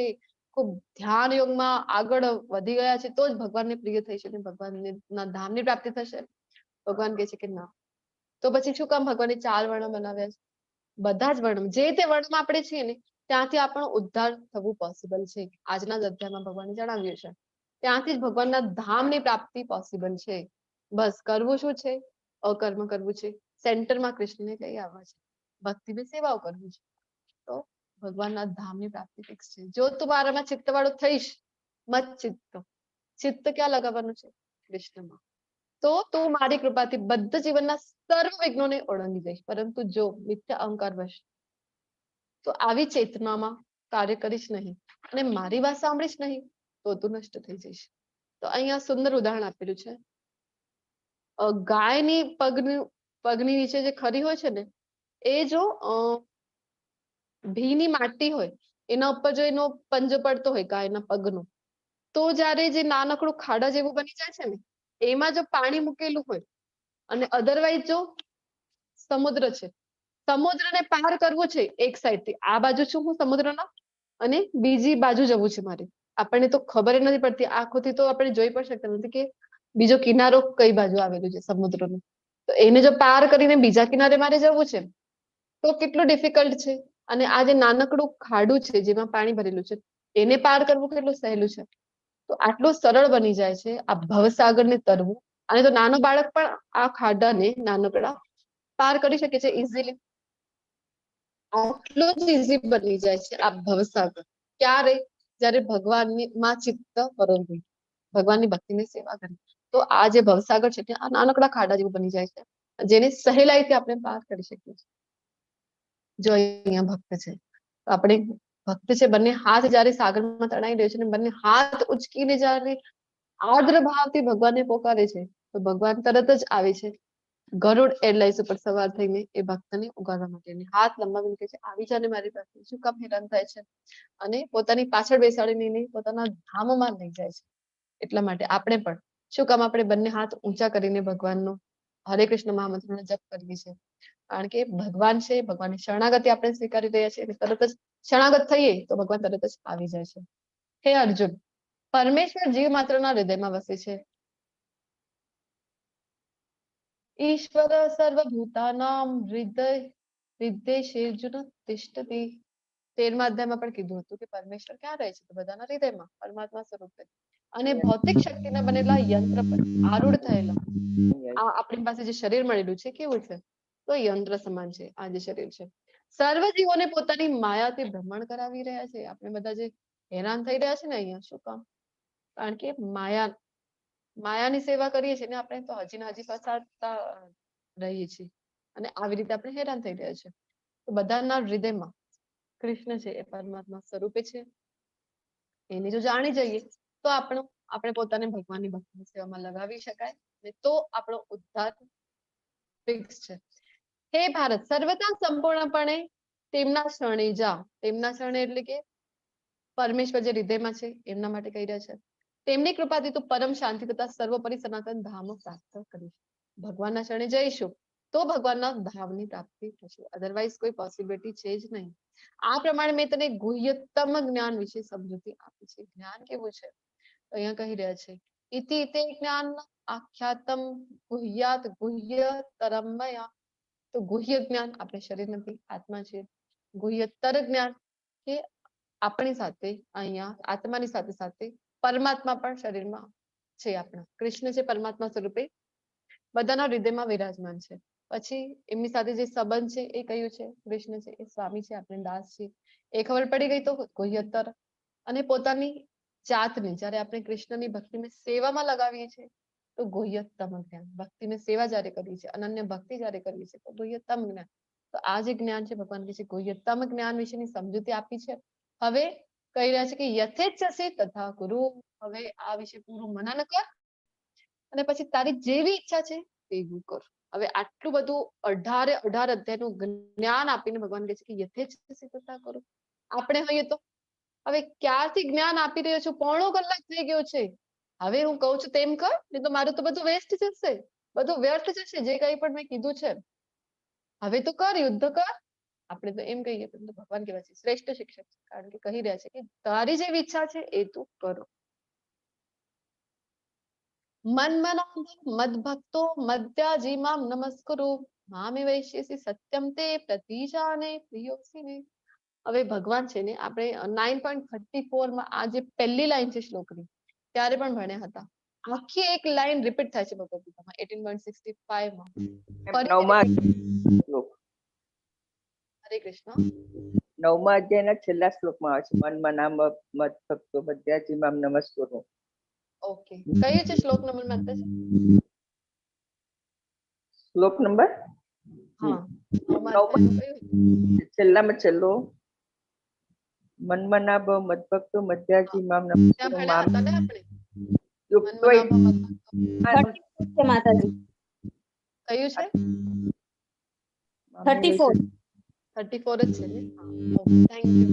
ખૂબ ધ્યાન યોગમાં આગળ વધી ગયા છે તો જ ભગવાનને પ્રિય થઈ શકે, ભગવાનના ધામની પ્રાપ્તિ થશે. ભગવાન કહે છે કે ના, તો પછી શું કામ ભગવાને 4 વર્ણ બનાવ્યા છે? બધા જ વર્ણ, જે તે વર્ણમાં આપણે છીએ ને ત્યાંથી આપણો ઉદ્ધાર થવું પોસિબલ છે. આજના જ અધ્યાયમાં ભગવાને જણાવ્યું છે ત્યાંથી જ ભગવાનના ધામની પ્રાપ્તિ પોસિબલ છે. બસ કરવું શું છે? અકર્મ કરવું છે, સેન્ટરમાં કૃષ્ણને લઈ આવવા છે, ભક્તિની સેવાઓ કરવી છે, તો ભગવાનના ધામની પ્રાપ્તિ ફિક્સ છે. જો તું મારામાં ચિત્તવાળો થઈશ, મત ચિત્ત, ચિત્ત ક્યાં લગાવવાનું છે? કૃષ્ણમાં, તો તું મારી કૃપાથી બધા જીવનના સર્વ વિઘ્નોને ઓળંગી જઈશ. પરંતુ જો મિથ્યા અહંકાર વશ તો આવી ચેતનામાં કાર્ય કરીશ નહીં અને મારી વાત સાંભળીશ નહીં તો તું નષ્ટ થઈ જઈશ. તો અહીંયા સુંદર ઉદાહરણ આપેલું છે. ગાયની પગની નીચે જે ખરી હોય છે ને એ જો ભીની માટી હોય એના ઉપર જો એનો પંજો પડતો હોય ગાયના પગનો, તો જ્યારે જે નાનકડું ખાડા જેવું બની જાય છે ને એમાં જો પાણી મૂકેલું હોય અને અધરવાઇઝ જો સમુદ્ર છે, સમુદ્રને પાર કરવું છે એક સાઈડ થી, આ બાજુ છું હું સમુદ્રના અને બીજી બાજુ જવું છે મારે, આપણને તો ખબર નથી પડતી, આંખોથી તો આપણે જોઈ પણ શકતા નથી કે બીજો કિનારો કઈ બાજુ આવેલું છે સમુદ્રનો. તો એને જો પાર કરીને બીજા કિનારે મારે જવું છે તો કેટલું ડિફિકલ્ટ છે. અને આ જે નાનકડું ખાડું છે જેમાં પાણી ભરેલું છે એને પાર કરવું કેટલું સહેલું છે. તો આટલું સરળ બની જાય છે આ ભવસાગરને તરવું. અને તો નાનો બાળક પણ આ ખાડાને નાનકડા પાર કરી શકે છે ઇઝીલી. આટલું જ ઇઝી બની જાય છે આ ભવસાગર. ક્યારે? જ્યારે ભગવાનની માં ચિત્ત પરોવી, ભગવાનની ભક્તિની સેવા કરી, તો આ જે ભવસાગર છે તે આ નાનકડા ખાડા જેવું બની જાય છે જેને સહેલાઈથી આપણે પાર કરી શકીએ છીએ. જો અહીંયા ભક્ત છે તો આપણે ભક્ત છે, બંને હાથ જ્યારે સાગરમાં તણાઈ રહ્યો છે અને બંને હાથ ઉચકીને જ્યારે આર્દ્ર ભાવથી ભગવાનને પોકારે છે તો ભગવાન તરત જ આવે છે ગરુડ એરલાઇન્સ ઉપર સવાર થઈને એ ભક્તને ઉગાડવા માટે. હાથ લંબાવીને કહે છે આવી જાને મારી પાસે, શું કામ હેરાન થાય છે, અને પોતાની પાછળ બેસાડીને પોતાના ધામમાં લઈ જાય છે. એટલા માટે આપણે પણ શું કામ આપણે બંને હાથ ઊંચા કરીને ભગવાનનો હરે કૃષ્ણ મહામંત્રનો જપ કરીએ છીએ? કારણ કે ભગવાન છે, ભગવાનની શરણાગતિ આપણે સ્વીકારી રહ્યા છીએ, તરત જ શરણાગત થઈએ તો ભગવાન તરત જ આવી જાય છે. હે અર્જુન, પરમેશ્વર જીવ માત્રના હૃદયમાં વસે છે. ઈશ્વર સર્વભૂતાનામ હૃદયેર્જુન તિષ્ઠતિ. 13મા અધ્યાયમાં પણ કીધું હતું કે પરમેશ્વર ક્યાં રહે છે? તો બધાના હૃદયમાં, પરમાત્મા સ્વરૂપે. અને ભૌતિક શક્તિના બનેલા યંત્ર પર આરૂઢ થયેલા આ આપણી પાસે જે શરીર મળેલું છે કેવું છે? તો યંત્ર સમાન છે આ જે શરીર છે. સર્વ જીવોને પોતાની માયાથી ભ્રમણ કરાવી રહ્યા છે. આપણે બધા જે હેરાન થઈ રહ્યા છે ને અહીંયા, શું કામ? કારણ કે માયાની સેવા કરીએ છીએ ને આપણે, તો હજી ને હજી ફસાતા રહીએ છીએ. અને આવી રીતે આપણે હેરાન થઈ રહ્યા છે. તો બધાના હૃદયમાં કૃષ્ણ છે એ પરમાત્મા સ્વરૂપે છે. એને જો જાણી જઈએ તો આપણે પોતાને ભગવાનની ભક્તિની સેવામાં લગાવી શકાય ને તો આપણો ઉદ્ધાર ફિક્સ છે. હે ભારત, સર્વથા સંપૂર્ણપણે તેમના શરણે જા. તેમના શરણે એટલે કે પરમેશ્વર જે હૃદયમાં છે એમના માટે કહી રહ્યા છે. તેમની કૃપાથી તું પરમ શાંતિ તથા સર્વોપરી સનાતન ધામ પ્રાપ્ત કરીશ. ભગવાનના શરણે જઈશું તો ભગવાનના ધામની પ્રાપ્તિ થશે, અધરવાઇઝ કોઈ પોસિબિલિટી છે જ નહીં. આ પ્રમાણે મેં તને ગુહ્યતમ જ્ઞાન વિશે સમજૂતી આપી છે. જ્ઞાન કેવું છે અહીંયા કહી રહ્યા છે, ઇતિ તે જ્ઞાન આખ્યાતમ ગુહ્યાત ગુહ્યતરમયા. તો ગુહ્ય જ્ઞાન આપણે શરીર નથી, આત્મા છે. ગુહ્યતર જ્ઞાન કે આપણી સાથે અહીંયા આત્માની સાથે સાથે પરમાત્મા પણ શરીરમાં છે. આપણા કૃષ્ણ છે પરમાત્મા સ્વરૂપે બધાના હૃદયમાં વિરાજમાન છે. પછી એમની સાથે જે સંબંધ છે એ કયું છે? કૃષ્ણ છે એ સ્વામી છે, આપણે દાસ છે. એ ખબર પડી ગઈ તો ગુહ્યતર. અને પોતાની જાતને જયારે આપણે કૃષ્ણની ભક્તિને સેવામાં લગાવીએ છીએ તો ગુહ્યતમ જ્ઞાન. ભક્તિને સેવા જયારે કરીએ છીએ, અનન્ય ભક્તિ જયારે કરીએ છીએ તો ગુહ્યતમ જ્ઞાન. તો આ જે જ્ઞાન છે ભગવાન કે છે ગુહ્યતમ જ્ઞાન વિશેની સમજૂતી આપી છે. હવે કહી રહ્યા છે કે યથેચ્છસી તથા ગુરુ. હવે આ વિશે પૂરું મનન કર અને પછી તારી જેવી ઈચ્છા છે તેવું કર. હવે આટલું બધું 18 અધ્યાયનું જ્ઞાન આપીને ભગવાન કહે છે કે યથેચ્છસી તથા ગુરુ. આપણે હોઈએ તો હવે ક્યારથી જ્ઞાન આપી રહ્યો છું, પોણો કલાક થઈ ગયો છે, હવે હું કહું છું તેમ કર, નહીં તો મારું તો બધું વેસ્ટ જશે, બધું વ્યર્થ જશે જે કંઈ પણ મેં કીધું છે. હવે તો કર, યુદ્ધ કર. આપણે તો એમ કહીએ પરંતુ ભગવાન કેવા છે શ્રેષ્ઠ શિક્ષક છે, કારણ કે કહી રહ્યા છે કે તારી જેવી ઈચ્છા છે એ તું કરો. મન મદભક્તો મદ્યાજીમામ નમસ્કુરુ મામે વૈશ્યસી સત્યમ તે પ્રતિજાને પ્રિયોસીને. હવે ભગવાન છે ને આપણે 9.34 માં આ જે પહેલી લાઈન છે શ્લોકની ત્યારે પણ ભણ્યા હતા. આખી એક લાઈન રિપીટ થાય છે ભગવદ ગીતામાં 18.65 માં. હરે કૃષ્ણ. 9મા અધ્યાયના છેલ્લા શ્લોકમાં આવે છે, મન મના મદ ભક્તો મધ્યાજીમામ નમસ્કુરુ. ઓકે, કયું છે શ્લોક નંબર માતાજી? શ્લોક નંબર હા, 9મા અધ્યાયનું કયું? છેલ્લામાં છેલ્લો, મનમનાભ મદભક્તો મધ્યાજીમામ ત્યાં નમસ્કુરુ ભણ્યા હતા ને આપણે યુક્ત્વૈ. છે માતાજી. કયું છે? 34. 34 જ છે ને. Okay, thank you.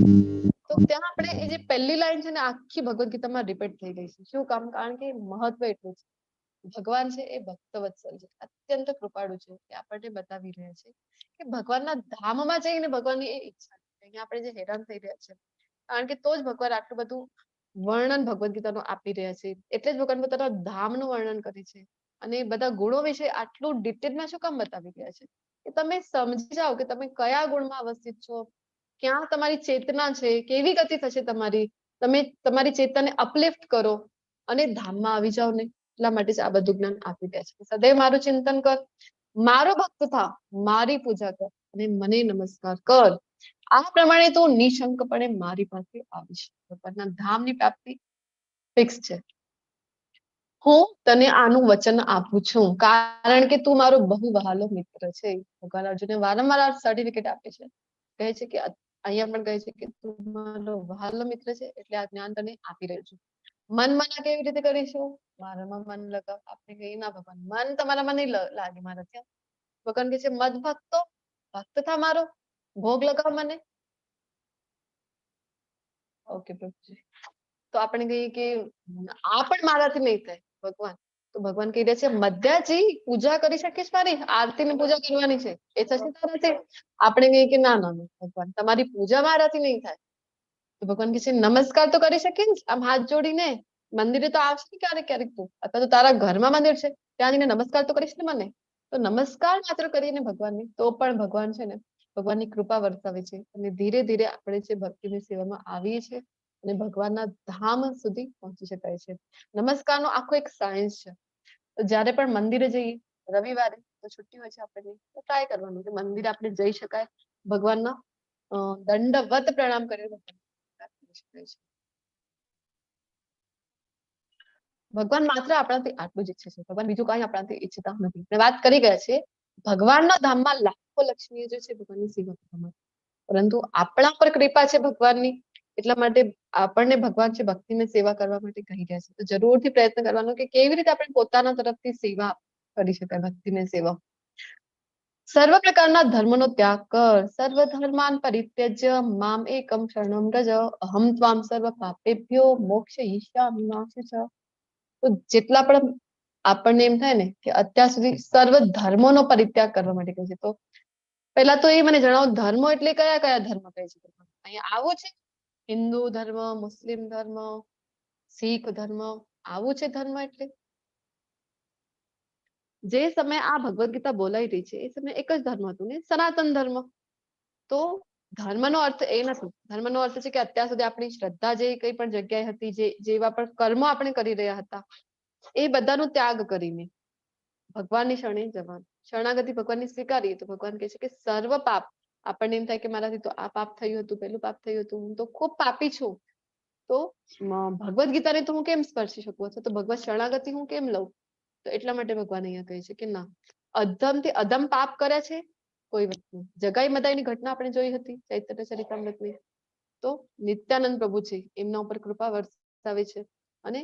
તો ત્યાં આપણે એ જે પહેલી લાઈન છે ને આખી ભગવદ ગીતામાં રિપીટ થઈ ગઈ છે. શું કામ? કારણ કે મહત્વ એટલું છે. ભગવાન છે એ ભક્તવત્સલ છે, અત્યંત કૃપાળુ છે. કે આપણને બતાવી રહ્યા છે કે ભગવાનના ધામમાં જઈને ભગવાનની એ ઈચ્છા છે. અહીંયા આપણે જે હેરાન થઈ રહ્યા છે કારણ કે તો જ ભગવાન આટલું બધું વર્ણન ભગવદ ગીતાનું આપી રહ્યા છે. એટલે જ ભગવાન પોતાના ધામનું વર્ણન કરે છે અને બધા ગુણો વિશે આટલું ડિટેલમાં શું કામ બતાવી રહ્યા છે કે તમે સમજી જાઓ કે તમે કયા ગુણમાં અવસ્થિત છો, ક્યાં તમારી ચેતના છે, કેવી ગતિ થશે તમારી, તમે તમારી ચેતનાને અપલિફ્ટ કરો અને ધામમાં આવી જાઓ ને. એટલા માટે જ આ બધું જ્ઞાન આપી રહ્યા છે. સદૈવ મારું ચિંતન કર, મારો ભક્ત થા, મારી પૂજા કર અને મને નમસ્કાર કર. આ પ્રમાણે તો નિશંકપણે મારી પાસે આવીશ. ભગવાનના ધામની પ્રાપ્તિ ફિક્સ છે. હું તને આનું વચન આપું છું કારણ કે તું મારો બહુ વહાલો મિત્ર છે. ભગવાન અર્જુનને વારંવાર આ સર્ટિફિકેટ આપે છે. કહે છે કે અહીંયા પણ કહે છે કે તું મારો વહાલો મિત્ર છે એટલે આ જ્ઞાન તને આપી રહ્યો છું. મન મના કેવી રીતે કરીશું? મારામાં મન લગાવ. આપણે કહીએ ના ભગવાન મન તમારામાં નહીં લાગે મારા ત્યાં. ભગવાન કહે છે મદ ભક્તો, ભક્ત થા મારો, ભોગ લગાવ મને. ઓકે પ્રભુજી. તો આપણે કહીએ કે આ પણ મારાથી નહીં થાય ભગવાન. તો ભગવાન કહી રહ્યા છે મધ્યાજી પૂજા કરી શકીશ મારી, આરતીની પૂજા કરવાની છે એ થશે તારાથી? આપણે કહીએ કે ના ના ભગવાન તમારી પૂજા મારાથી નહીં થાય. તો ભગવાન કહે છે નમસ્કાર તો કરી શકીશ આમ હાથ જોડીને. મંદિરે તો આવશે ને ક્યારેક ક્યારેક તું, અથવા તો તારા ઘરમાં મંદિર છે ત્યાં જઈને નમસ્કાર તો કરીશ ને મને. તો નમસ્કાર માત્ર કરીને ભગવાનને તો પણ ભગવાન છે ને ભગવાનની કૃપા વર્તાવે છે અને ધીરે ધીરે આપણે જે ભક્તિની સેવામાં આવીએ છીએ અને ભગવાનના ધામ સુધી પહોંચી શકાય છે. નમસ્કારનો આખો એક સાયન્સ છે. તો જ્યારે પણ મંદિરે જઈએ રવિવારે તો છુટ્ટી હોય છે આપણને, તો ટ્રાય કરવાનું કે મંદિરે આપણે જઈ શકાય, ભગવાનના દંડવત પ્રણામ કરીને ભગવાન માત્ર આપણાથી આટલું જ ઈચ્છે છે. ભગવાન બીજું કઈ આપણાથી ઈચ્છતા નથી. વાત કરી ગયા છે ભગવાનના ધામમાં લાખો લક્ષ્મીઓ જે છે ભગવાનની સેવા કરવામાં, પરંતુ આપણા પર કૃપા છે ભગવાનની, એટલા માટે આપણને ભગવાન છે ભક્તિને સેવા કરવા માટે કહી રહ્યા છે. તો જરૂરથી પ્રયત્ન કરવાનો કે કેવી રીતે આપણે પોતાના તરફથી સેવા કરી શકાય, ભક્તિને સેવા. સર્વ પ્રકારના ધર્મનો ત્યાગ કર, સર્વ ધર્માન પરિત્યજ્ય મામ એકમ શરણમ વ્રજ, અહમ ત્વામ સર્વ પાપેભ્યો મોક્ષયિષ્યામિ મા શુચઃ. તો જેટલા પણ આપણને એમ થાય ને કે અત્યાર સુધી સર્વ ધર્મોનો પરિત્યાગ કરવા માટે કહે છે, તો પહેલા તો એ મને જણાવો ધર્મો એટલે કયા કયા ધર્મ કહે છે? અહીંયા આવું છે હિન્દુ ધર્મ, મુસ્લિમ ધર્મ, શીખ ધર્મ, આવું છે ધર્મ એટલે? જે સમયે આ ભગવદ ગીતા બોલાઈ રહી છે એ સમયે એક જ ધર્મ હતું ને, સનાતન ધર્મ. તો ધર્મનો અર્થ એ નથી. ધર્મનો અર્થ છે કે અત્યાર સુધી આપણી શ્રદ્ધા જે કઈ પણ જગ્યાએ હતી, જેવા પણ કર્મો આપણે કરી રહ્યા હતા, એ બધાનો ત્યાગ કરીને ભગવાનની શરણે જવાનું. શરણાગતિ ભગવાનની સ્વીકારીએ તો ભગવાન કહે છે કે સર્વ પાપ, આપણને એમ થાય કે મારાથી તો આ પાપ થયું હતું, પેલું પાપ થયું હતું, હું તો ખૂબ પાપી છું, તો ભગવદ ગીતાને તો હું કેમ સ્પર્શી શકું, અથવા તો ભગવત શરણાગતિ હું કેમ લઉં? તો એટલા માટે ભગવાન અહીંયા કહે છે કે ના, અધમથી અધમ પાપ કર્યા છે કોઈ વસ્તુ. જગાઈ મદાઈની ઘટના આપણે જોઈ હતી ચૈતન્ય ચરિતામૃતની. તો નિત્યાનંદ પ્રભુ છે એમના ઉપર કૃપા વરસાવે છે, અને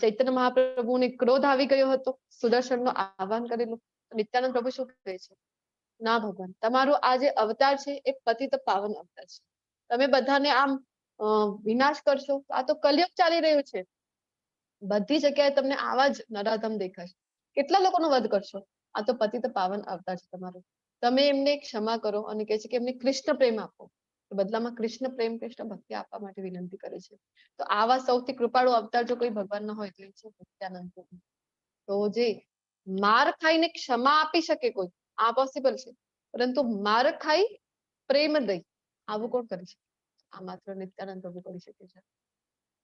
ચૈતન્ય મહાપ્રભુને ક્રોધ આવી ગયો હતો, સુદર્શનનો આહવાન કરેલું. નિત્યાનંદ પ્રભુ શું કહે છે? ના ભગવાન, તમારો આ જે અવતાર છે એ પતિત પાવન અવતાર છે. તમે બધાને આમ વિનાશ કરશો, આ તો કલયુગ ચાલી રહ્યું છે, બધી જગ્યાએ તમને આવા જ નરાધમ દેખાશે, કેટલા લોકોનો વધ કરશો? આ તો પતિત પાવન અવતાર છે તમારો. તમે એમને ક્ષમા કરો, અને કહે છે કે એમને કૃષ્ણ પ્રેમ આપો. તો બદલામાં કૃષ્ણ પ્રેમ, કૃષ્ણ ભક્તિ આપવા માટે વિનંતી કરે છે. તો આવા સૌથી કૃપાળુ અવતાર જો કોઈ ભગવાનના હોય એટલે છે નિત્યાનંદ પ્રભુ. તો જે માર ખાઈને ક્ષમા આપી શકે કોઈ, આ પોસિબલ છે, પરંતુ માર ખાઈ પ્રેમ દઈ આવું કોણ કરી શકે? આ માત્ર નિત્યાનંદ પ્રભુ કરી શકે છે.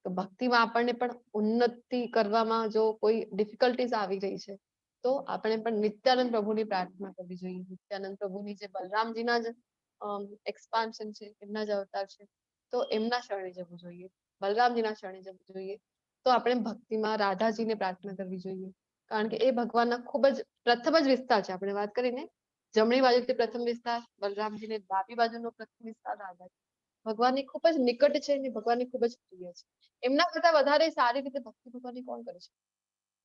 તો ભક્તિમાં આપણને પણ ઉન્નતિ કરવામાં જો કોઈ ડિફિકલ્ટીઝ આવી રહી છે, તો આપણે પણ નિત્યાનંદ પ્રભુની પ્રાર્થના કરવી જોઈએ. નિત્યાનંદ પ્રભુની જે બલરામજીના જ એક્સપાન્શન છે, એમના જ અવતાર છે, તો એમના શરણે જવું જોઈએ, બલરામજીના શરણે જવું જોઈએ. તો આપણે ભક્તિમાં રાધાજીને પ્રાર્થના કરવી જોઈએ, કારણ કે એ ભગવાનના ખૂબ જ પ્રથમ જ વિસ્તાર છે. આપણે વાત કરીને જમણી બાજુથી પ્રથમ વિસ્તાર બલરામજીને, ડાબી બાજુનો પ્રથમ વિસ્તાર રાધાજી. ભગવાનની ખૂબ જ નિકટ છે અને ભગવાનની ખૂબ જ પ્રિય છે. એમના કરતા વધારે સારી રીતે ભક્તિ ભગવાનની કોણ કરે છે?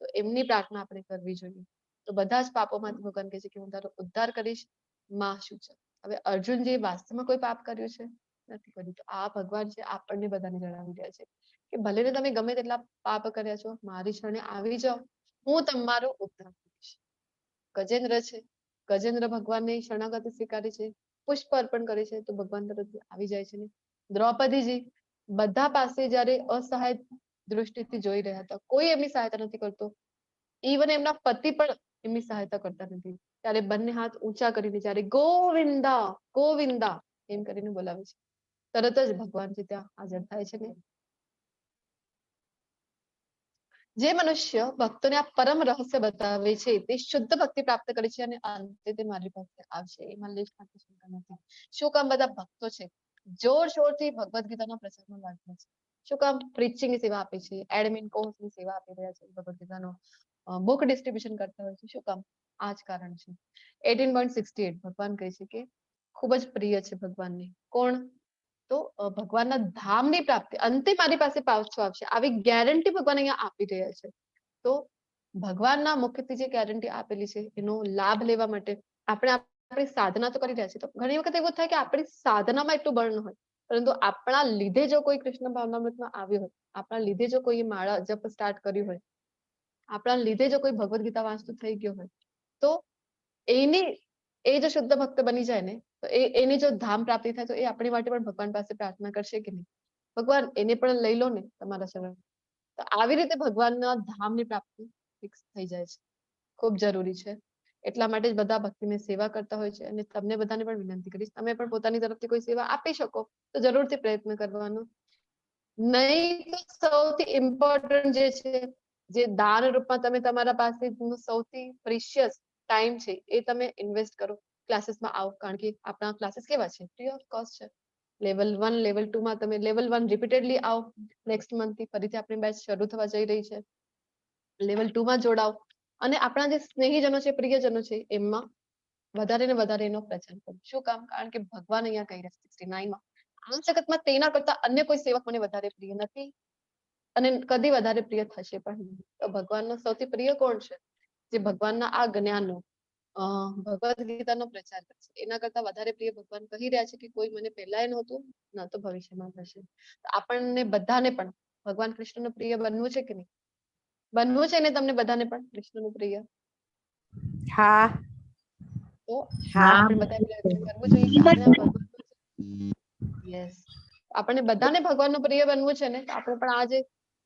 તો એમની પ્રાર્થના આપણે કરવી જોઈએ. તો બધા જ પાપોમાંથી ભગવાન કહે છે કે હું તારો ઉદ્ધાર કરીશ, માં શું છે. હવે અર્જુનજી વાસ્તવમાં કોઈ પાપ કર્યું છે? નથી કર્યું. તો આ ભગવાન છે આપણને બધાને જણાવી રહ્યા છે કે ભલે ને તમે ગમે તેટલા પાપ કર્યા છો, મારી શરણે આવી જાઓ, હું તમારો ઉદ્ધાર કરીશ. ગજેન્દ્ર છે, ગજેન્દ્ર ભગવાનને શરણાગતિ સ્વીકારી છે, પુષ્પ અર્પણ કરે છે, તો ભગવાન તરફથી આવી જાય છે ને. દ્રૌપદીજી બધા પાસે જયારે અસહાય દૃષ્ટિથી જોઈ રહ્યા હતા, કોઈ એમની સહાયતા નથી કરતો, ઇવન એમના પતિ પણ એમની સહાયતા કરતા નથી, ત્યારે બંને હાથ ઊંચા કરીને જયારે ગોવિંદા ગોવિંદા એમ કરીને બોલાવે છે, તરત જ ભગવાન છે ત્યાં હાજર થાય છે ને. જે મનુષ્ય ભક્તોને આ પરમ રહસ્ય બતાવે છે તે શુદ્ધ ભક્તિ પ્રાપ્ત કરે છે અને અંતે તે મારી પાસે આવશે, એમાં લેશ માત્ર શંકા નથી. શું કામ બધા ભક્તો છે જોર શોરથી ભગવદ ગીતાના પ્રચારમાં લાગ્યા છે? શું કામ પ્રીચિંગની સેવા આપે છે, એડમિન કોર્સની સેવા આપી રહ્યા છે, ભગવદ ગીતાનો બુક ડિસ્ટ્રીબ્યુશન કરતા હોય છે? શું કામ? આ જ કારણ છે. 18.68 ભગવાન કહે છે કે ખૂબ જ પ્રિય છે ભગવાનને કોણ? તો ભગવાનના ધામની પ્રાપ્તિ, અંતે મારી પાસે પાછો આવશે, આવી ગેરંટી ભગવાન અહીંયા આપી રહ્યા છે. તો ભગવાનના મુખથી જે ગેરંટી આપેલી છે એનો લાભ લેવા માટે આપણે આપણી સાધના તો કરી રહ્યા છીએ. તો ઘણી વખત એવું થાય કે આપણી સાધનામાં એટલું બળ ન હોય, પરંતુ આપણા લીધે જો કોઈ કૃષ્ણ ભાવનામૃતમાં આવ્યો હોય, આપણા લીધે જો કોઈ માળા જપ સ્ટાર્ટ કર્યું હોય, આપણા લીધે જો કોઈ ભગવદ ગીતા વાંચતું થઈ ગયો હોય, તો એ જો શુદ્ધ ભક્ત બની જાય ને, તો એની જો ધામ પ્રાપ્તિ થાય, તો એ આપણી માટે પણ ભગવાન પાસે પ્રાર્થના કરશે કે નહીં? ભગવાન એને પણ લઈ લો ને તમારા શરણ. તો આવી રીતે ભગવાનના ધામની પ્રાપ્તિ ફિક્સ થઈ જાય છે. ખૂબ જરૂરી છે. એટલા માટે જ બધા ભક્તિની સેવા કરતા હોય છે. અને તમને બધાને પણ વિનંતી કરીશ, તમે પણ પોતાની તરફથી કોઈ સેવા આપી શકો તો જરૂરથી પ્રયત્ન કરવાનો. નહીં તો સૌથી ઇમ્પોર્ટન્ટ જે છે, જે દાન રૂપમાં તમે તમારા પાસે સૌથી પ્રિશિયસ ટાઈમ છે એ તમે ઇન્વેસ્ટ કરો. ક્લાસીસમાં આવો, કારણ કે આપણા ક્લાસીસ કેવા છે? ફ્રી ઓફ કોસ્ટ છે. લેવલ 1 લેવલ 2 માં તમે લેવલ 1 રિપીટેડલી આવો. નેક્સ્ટ મંથથી ફરીથી આપણી બેચ શરૂ થવા જઈ રહી છે. લેવલ 2 માં જોડાઓ, અને આપણા જે સ્નેહીજનો છે, પ્રિયજનો છે, એમાં વધારે ને વધારે એનો પ્રચાર કરું. શું કામ? કારણ કે ભગવાન અહીંયા કહી રહ્યા છે 69 માં, આ જગતમાં તેના કરતા અન્ય કોઈ સેવક મને વધારે પ્રિય નથી અને કદી વધારે પ્રિય થશે પણ નહીં. તો ભગવાનનો સૌથી પ્રિય કોણ છે? જે ભગવાનના આ જ્ઞાનનો ભગવદ ગીતાનો પ્રચાર કરશે. એના કરતા વધારે પ્રિય ભગવાન કહી રહ્યા છે કે કોઈ મને પહેલાય નહોતું, ન તો ભવિષ્યમાં થશે. તો આપણને બધાને પણ ભગવાન કૃષ્ણનો પ્રિય બનવું છે કે નહીં? બનવું છે ને તમને બધાને પણ કૃષ્ણનું પ્રિય? હા તો હા આપણે બધાએ પ્રયત્ન કરવો જોઈએ કે આપણે ભગવાનનું યસ આપણને બધાને ભગવાનનું પ્રિય બનવું છે ને, તો આપણે પણ આજે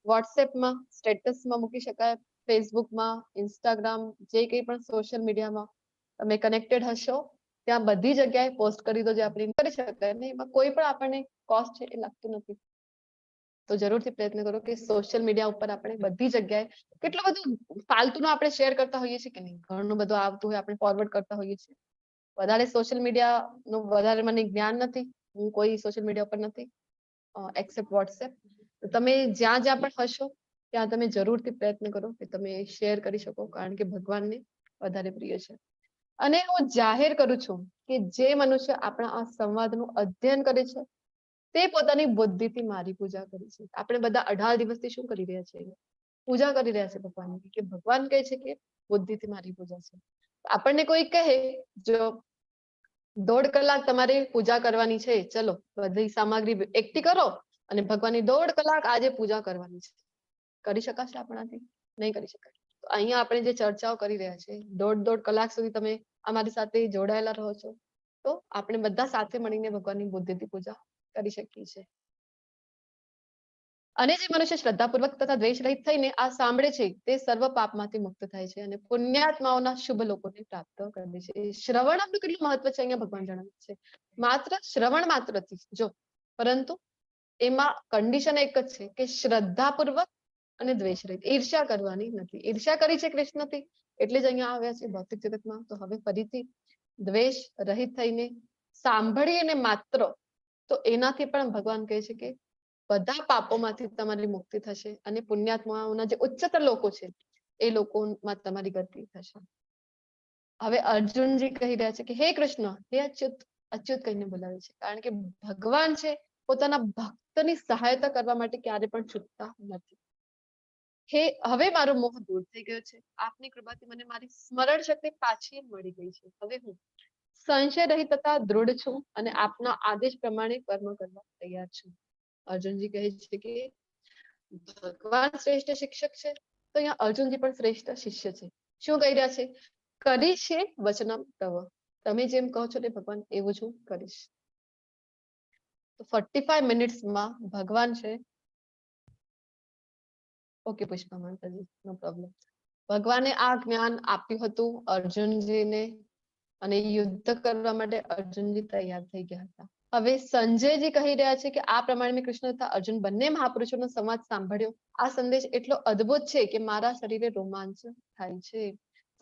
વોટ્સએપમાં સ્ટેટસમાં મૂકી શકાય, ફેસબુકમાં, ઇન્સ્ટાગ્રામ, જે કંઈ પણ સોશિયલ મીડિયામાં તમે કનેક્ટેડ હશો ત્યાં બધી જગ્યાએ પોસ્ટ કરી દો. જે આપણે કરી શકાય ને એમાં કોઈ પણ આપણને કોસ્ટ છે એ લાગતું નથી. તો જરૂરથી પ્રયત્ન કરો કે સોશિયલ મીડિયા ઉપર આપણે બધી જગ્યાએ કેટલું બધું ફાલતુનું આપણે શેર કરતા હોઈએ છીએ કે નહીં, ઘણું બધું આવતું હોય આપણે ફોરવર્ડ કરતા હોઈએ છીએ. વધારે સોશિયલ મીડિયાનું વધારે મને જ્ઞાન નથી, હું કોઈ સોશિયલ મીડિયા ઉપર નથી એક્સેપ્ટ વોટ્સએપ. તો તમે જ્યાં જ્યાં પણ હશો ત્યાં તમે જરૂરથી પ્રયત્ન કરો કે તમે શેર કરી શકો, કારણ કે ભગવાનને વધારે પ્રિય છે. અને હું જાહેર કરું છું કે જે મનુષ્ય આપણા આ સંવાદનું અધ્યયન કરે છે તે પોતાની બુદ્ધિથી મારી પૂજા કરે છે. આપણે બધા 18 દિવસથી શું કરી રહ્યા છીએ? પૂજા કરી રહ્યા છે ભગવાનની. કે ભગવાન કહે છે કે બુદ્ધિથી મારી પૂજા છે. આપણને કોઈ કહે જો 1.5 કલાક તમારે પૂજા કરવાની છે, ચલો બધી સામગ્રી એકઠી કરો અને ભગવાનની 1.5 કલાક આજે પૂજા કરવાની છે, કરી શકાશે આપણાથી? નહીં કરી શકાય. તો અહીંયા આપણે જે ચર્ચાઓ કરી રહ્યા છે 1.5 કલાક સુધી તમે અમારી સાથે જોડાયેલા રહો છો, તો આપણે બધા સાથે મળીને ભગવાનની બુદ્ધિથી પૂજા કરી શકીએ છીએ. અને જે મનુષ્ય શ્રદ્ધાપૂર્વક તથા દ્વેષ રહિત થઈને આ સાંભળે છે તે સર્વ પાપમાંથી મુક્ત થાય છે અને પુણ્યાત્માઓના શુભ લોકોને પ્રાપ્ત કરે છે. શ્રવણનું કેટલું મહત્વ છે અહીંયા ભગવાન જણાવે છે. માત્ર શ્રવણ માત્રથી જો, પરંતુ એમાં કન્ડિશન એક જ છે કે શ્રદ્ધાપૂર્વક અને દ્વેષ રહિત. ઈર્ષ્યા કરવાની નથી. ઈર્ષ્યા કરી છે કૃષ્ણથી એટલે જ અહીંયા આવ્યા છે ભૌતિક જગતમાં. તો હવે ફરીથી દ્વેષ રહિત થઈને સાંભળીને માત્ર, તો એનાથી પણ ભગવાન કહે છે કે બધા પાપોમાંથી તમારી મુક્તિ થશે અને પુણ્યાત્માઓના જે ઉચ્ચતર લોકો છે એ લોકોમાં તમારી ગતિ થશે. હવે અર્જુનજી કહી રહ્યા છે કે હે કૃષ્ણ, હે અચ્યુત. અચ્યુત કહીને બોલાવે છે કારણ કે ભગવાન છે પોતાના ભક્તની સહાયતા કરવા માટે ક્યારે પણ ચૂકતા નથી. હવે મારો મોહ દૂર થઈ ગયો છે. આપની કૃપાથી મને મારી સ્મરણ શક્તિ પાછી મળી ગઈ છે. હવે હું સંશય રહિત તથા દૃઢ છું અને આપના આદેશ પ્રમાણે કર્મ કરવા તૈયાર છું. અર્જુનજી કહે છે કે ભગવાન શ્રેષ્ઠ શિક્ષક છે, તો અહીંયા અર્જુનજી પણ શ્રેષ્ઠ શિષ્ય છે. શું કહી રહ્યા છે? કરીશ વચનમ તવ. તમે જેમ કહો છો તે ભગવાન એવું જ હું કરીશ. તો 45 મિનિટ્સમાં ભગવાન છે. ઓકે પુષ્પા માતાજી, નો પ્રોબ્લેમ. ભગવાને આ જ્ઞાન આપ્યું હતું અર્જુનજીને અને યુદ્ધ કરવા માટે અર્જુનજી તૈયાર થઈ ગયા હતા. હવે સંજયજી કહી રહ્યા છે કે આ પ્રમાણે મેં કૃષ્ણ તથા અર્જુન બંને મહાપુરુષોનો સંવાદ સાંભળ્યો. આ સંદેશ એટલો અદ્ભુત છે કે મારા શરીરે રોમાંચ થાય છે.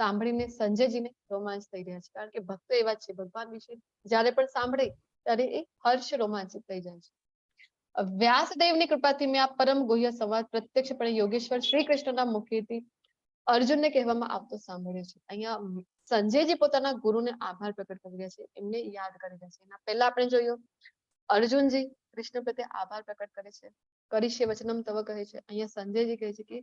સાંભળીને સંજયજીને રોમાંચ થઈ રહ્યા છે, કારણ કે ભક્તો એવા છે ભગવાન વિશે જ્યારે પણ સાંભળે ત્યારે એ હર્ષ રોમાંચિત થઈ જાય છે. વ્યાસદેવની કૃપાથી મેં આ પરમ ગુહ્ય સંવાદ પ્રત્યક્ષપણે યોગેશ્વર શ્રી કૃષ્ણના મુખેથી અર્જુનને કહેવામાં આવતો સાંભળ્યો છે. અહીંયા સંજયજી પોતાના ગુરુને આભાર પ્રકટ કરી રહ્યા છે, એમને યાદ કરી રહ્યા છે. એના પહેલા આપણે જોયું અર્જુનજી કૃષ્ણ પ્રત્યે આભાર પ્રકટ કરે છે, કરીશે વચનમ તવ કહે છે. અહીંયા સંજયજી કહે છે કે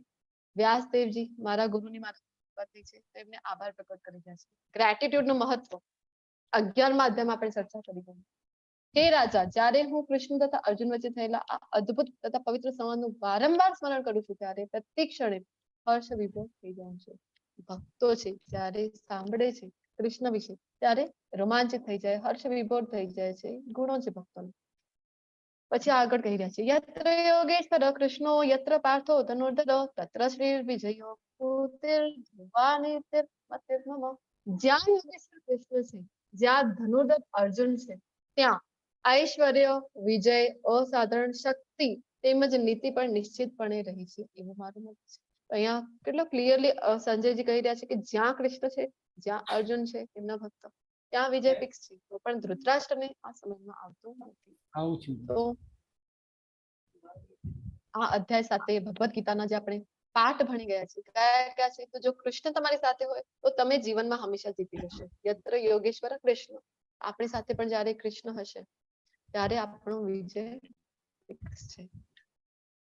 વ્યાસદેવજી મારા ગુરુની મારા કૃપા થઈ છે, તો એમને આભાર પ્રકટ કરી રહ્યા છે. ગ્રેટિટ્યુડ નું મહત્વ 11મા અધ્યાયમાં આપણે ચર્ચા કરી હતી. હે રાજા, જ્યારે હું કૃષ્ણ તથા અર્જુન વચ્ચે થયેલા આ અદ્ભુત તથા પવિત્ર સંવાદનું વારંવાર સ્મરણ કરું છું ત્યારે પ્રत्येक ક્ષણે હર્ષ વિભોર થઈ જાય છે. ભક્તો છે જ્યારે સાંભળે છે કૃષ્ણ વિશે ત્યારે રોમાંચિત થઈ જાય, હર્ષ વિભોર થઈ જાય છે. ગુણો છે ભક્તોને. પછી આગળ કહી રહ્યા છે યત્ર યોગેશ્વર કૃષ્ણો યત્ર પાર્થો ધનુર્ધરો તત્ર શ્રી વિજયો જ્યાં યોગેશ્વર કૃષ્ણ છે, જ્યાં ધનુર્ધર અર્જુન છે, ત્યાં ઐશ્વર્ય, વિજય, અસાધારણ શક્તિ તેમજ નીતિ પણ નિશ્ચિતપણે રહી છે, એવું મારું મત છે. અહીંયા કેટલો ક્લિયરલી સંજયજી કહી રહ્યા છે કે જ્યાં કૃષ્ણ છે, જ્યાં અર્જુન છે એમના ભક્તો, ત્યાં વિજય ફિક્સ છે. તો પણ ધૃતરાષ્ટ્રને આ સમજમાં આવતું નથી. તો આ અધ્યાય સાથે ભગવદ ગીતાના જે આપણે પાઠ ભણી ગયા છીએ કયા કયા છે તો જો કૃષ્ણ તમારી સાથે હોય તો તમે જીવનમાં હંમેશા જીતી જશો યત્ર યોગેશ્વર કૃષ્ણ આપણી સાથે પણ જયારે કૃષ્ણ હશે ત્યારે આપણો વિજય fix છે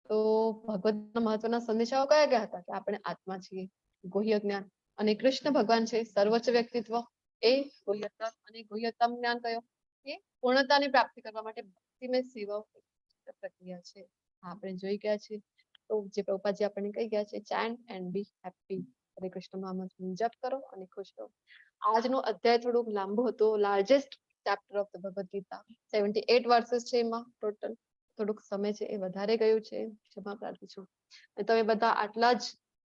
તો ભગવદના મહત્વના સંદેશાઓ કયા કયા હતા કે આપણે આત્મા છીએ ગુહ્ય જ્ઞાન અને કૃષ્ણ ભગવાન છે સર્વોચ્ચ વ્યક્તિત્વ એ ગુહ્યતમ અને ગુહ્યતમ જ્ઞાન કયો એ પૂર્ણતાની પ્રાપ્તિ કરવા માટે ભક્તિમય સેવા પ્રક્રિયા છે આપણે જોઈ ગયા છીએ તો જે પ્રભુપાદજી આપણને કહી ગયા છે ચેન્ટ એન્ડ બી હેપી હરે કૃષ્ણ નામ જપ કરો અને ખુશ રહો આજનો અધ્યાય થોડોક લાંબો હતો largest chapter of the Bhagavad Gita 78 verses છે એમાં ટોટલ થોડુંક સમય છે એ વધારે ગયું છે ક્ષમા પ્રાર્થું છું અને તમે બધા આટલા જ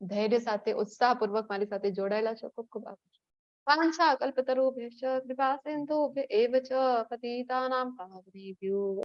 ધૈર્ય સાથે ઉત્સાહપૂર્વક મારી સાથે જોડાયેલા છો ખૂબ ખૂબ આભાર વાંછા કલ્પતરુભ્યશ્ચ કૃપા સિંધુભ્ય એવ ચ પતિતાનાં પાવનેભ્યો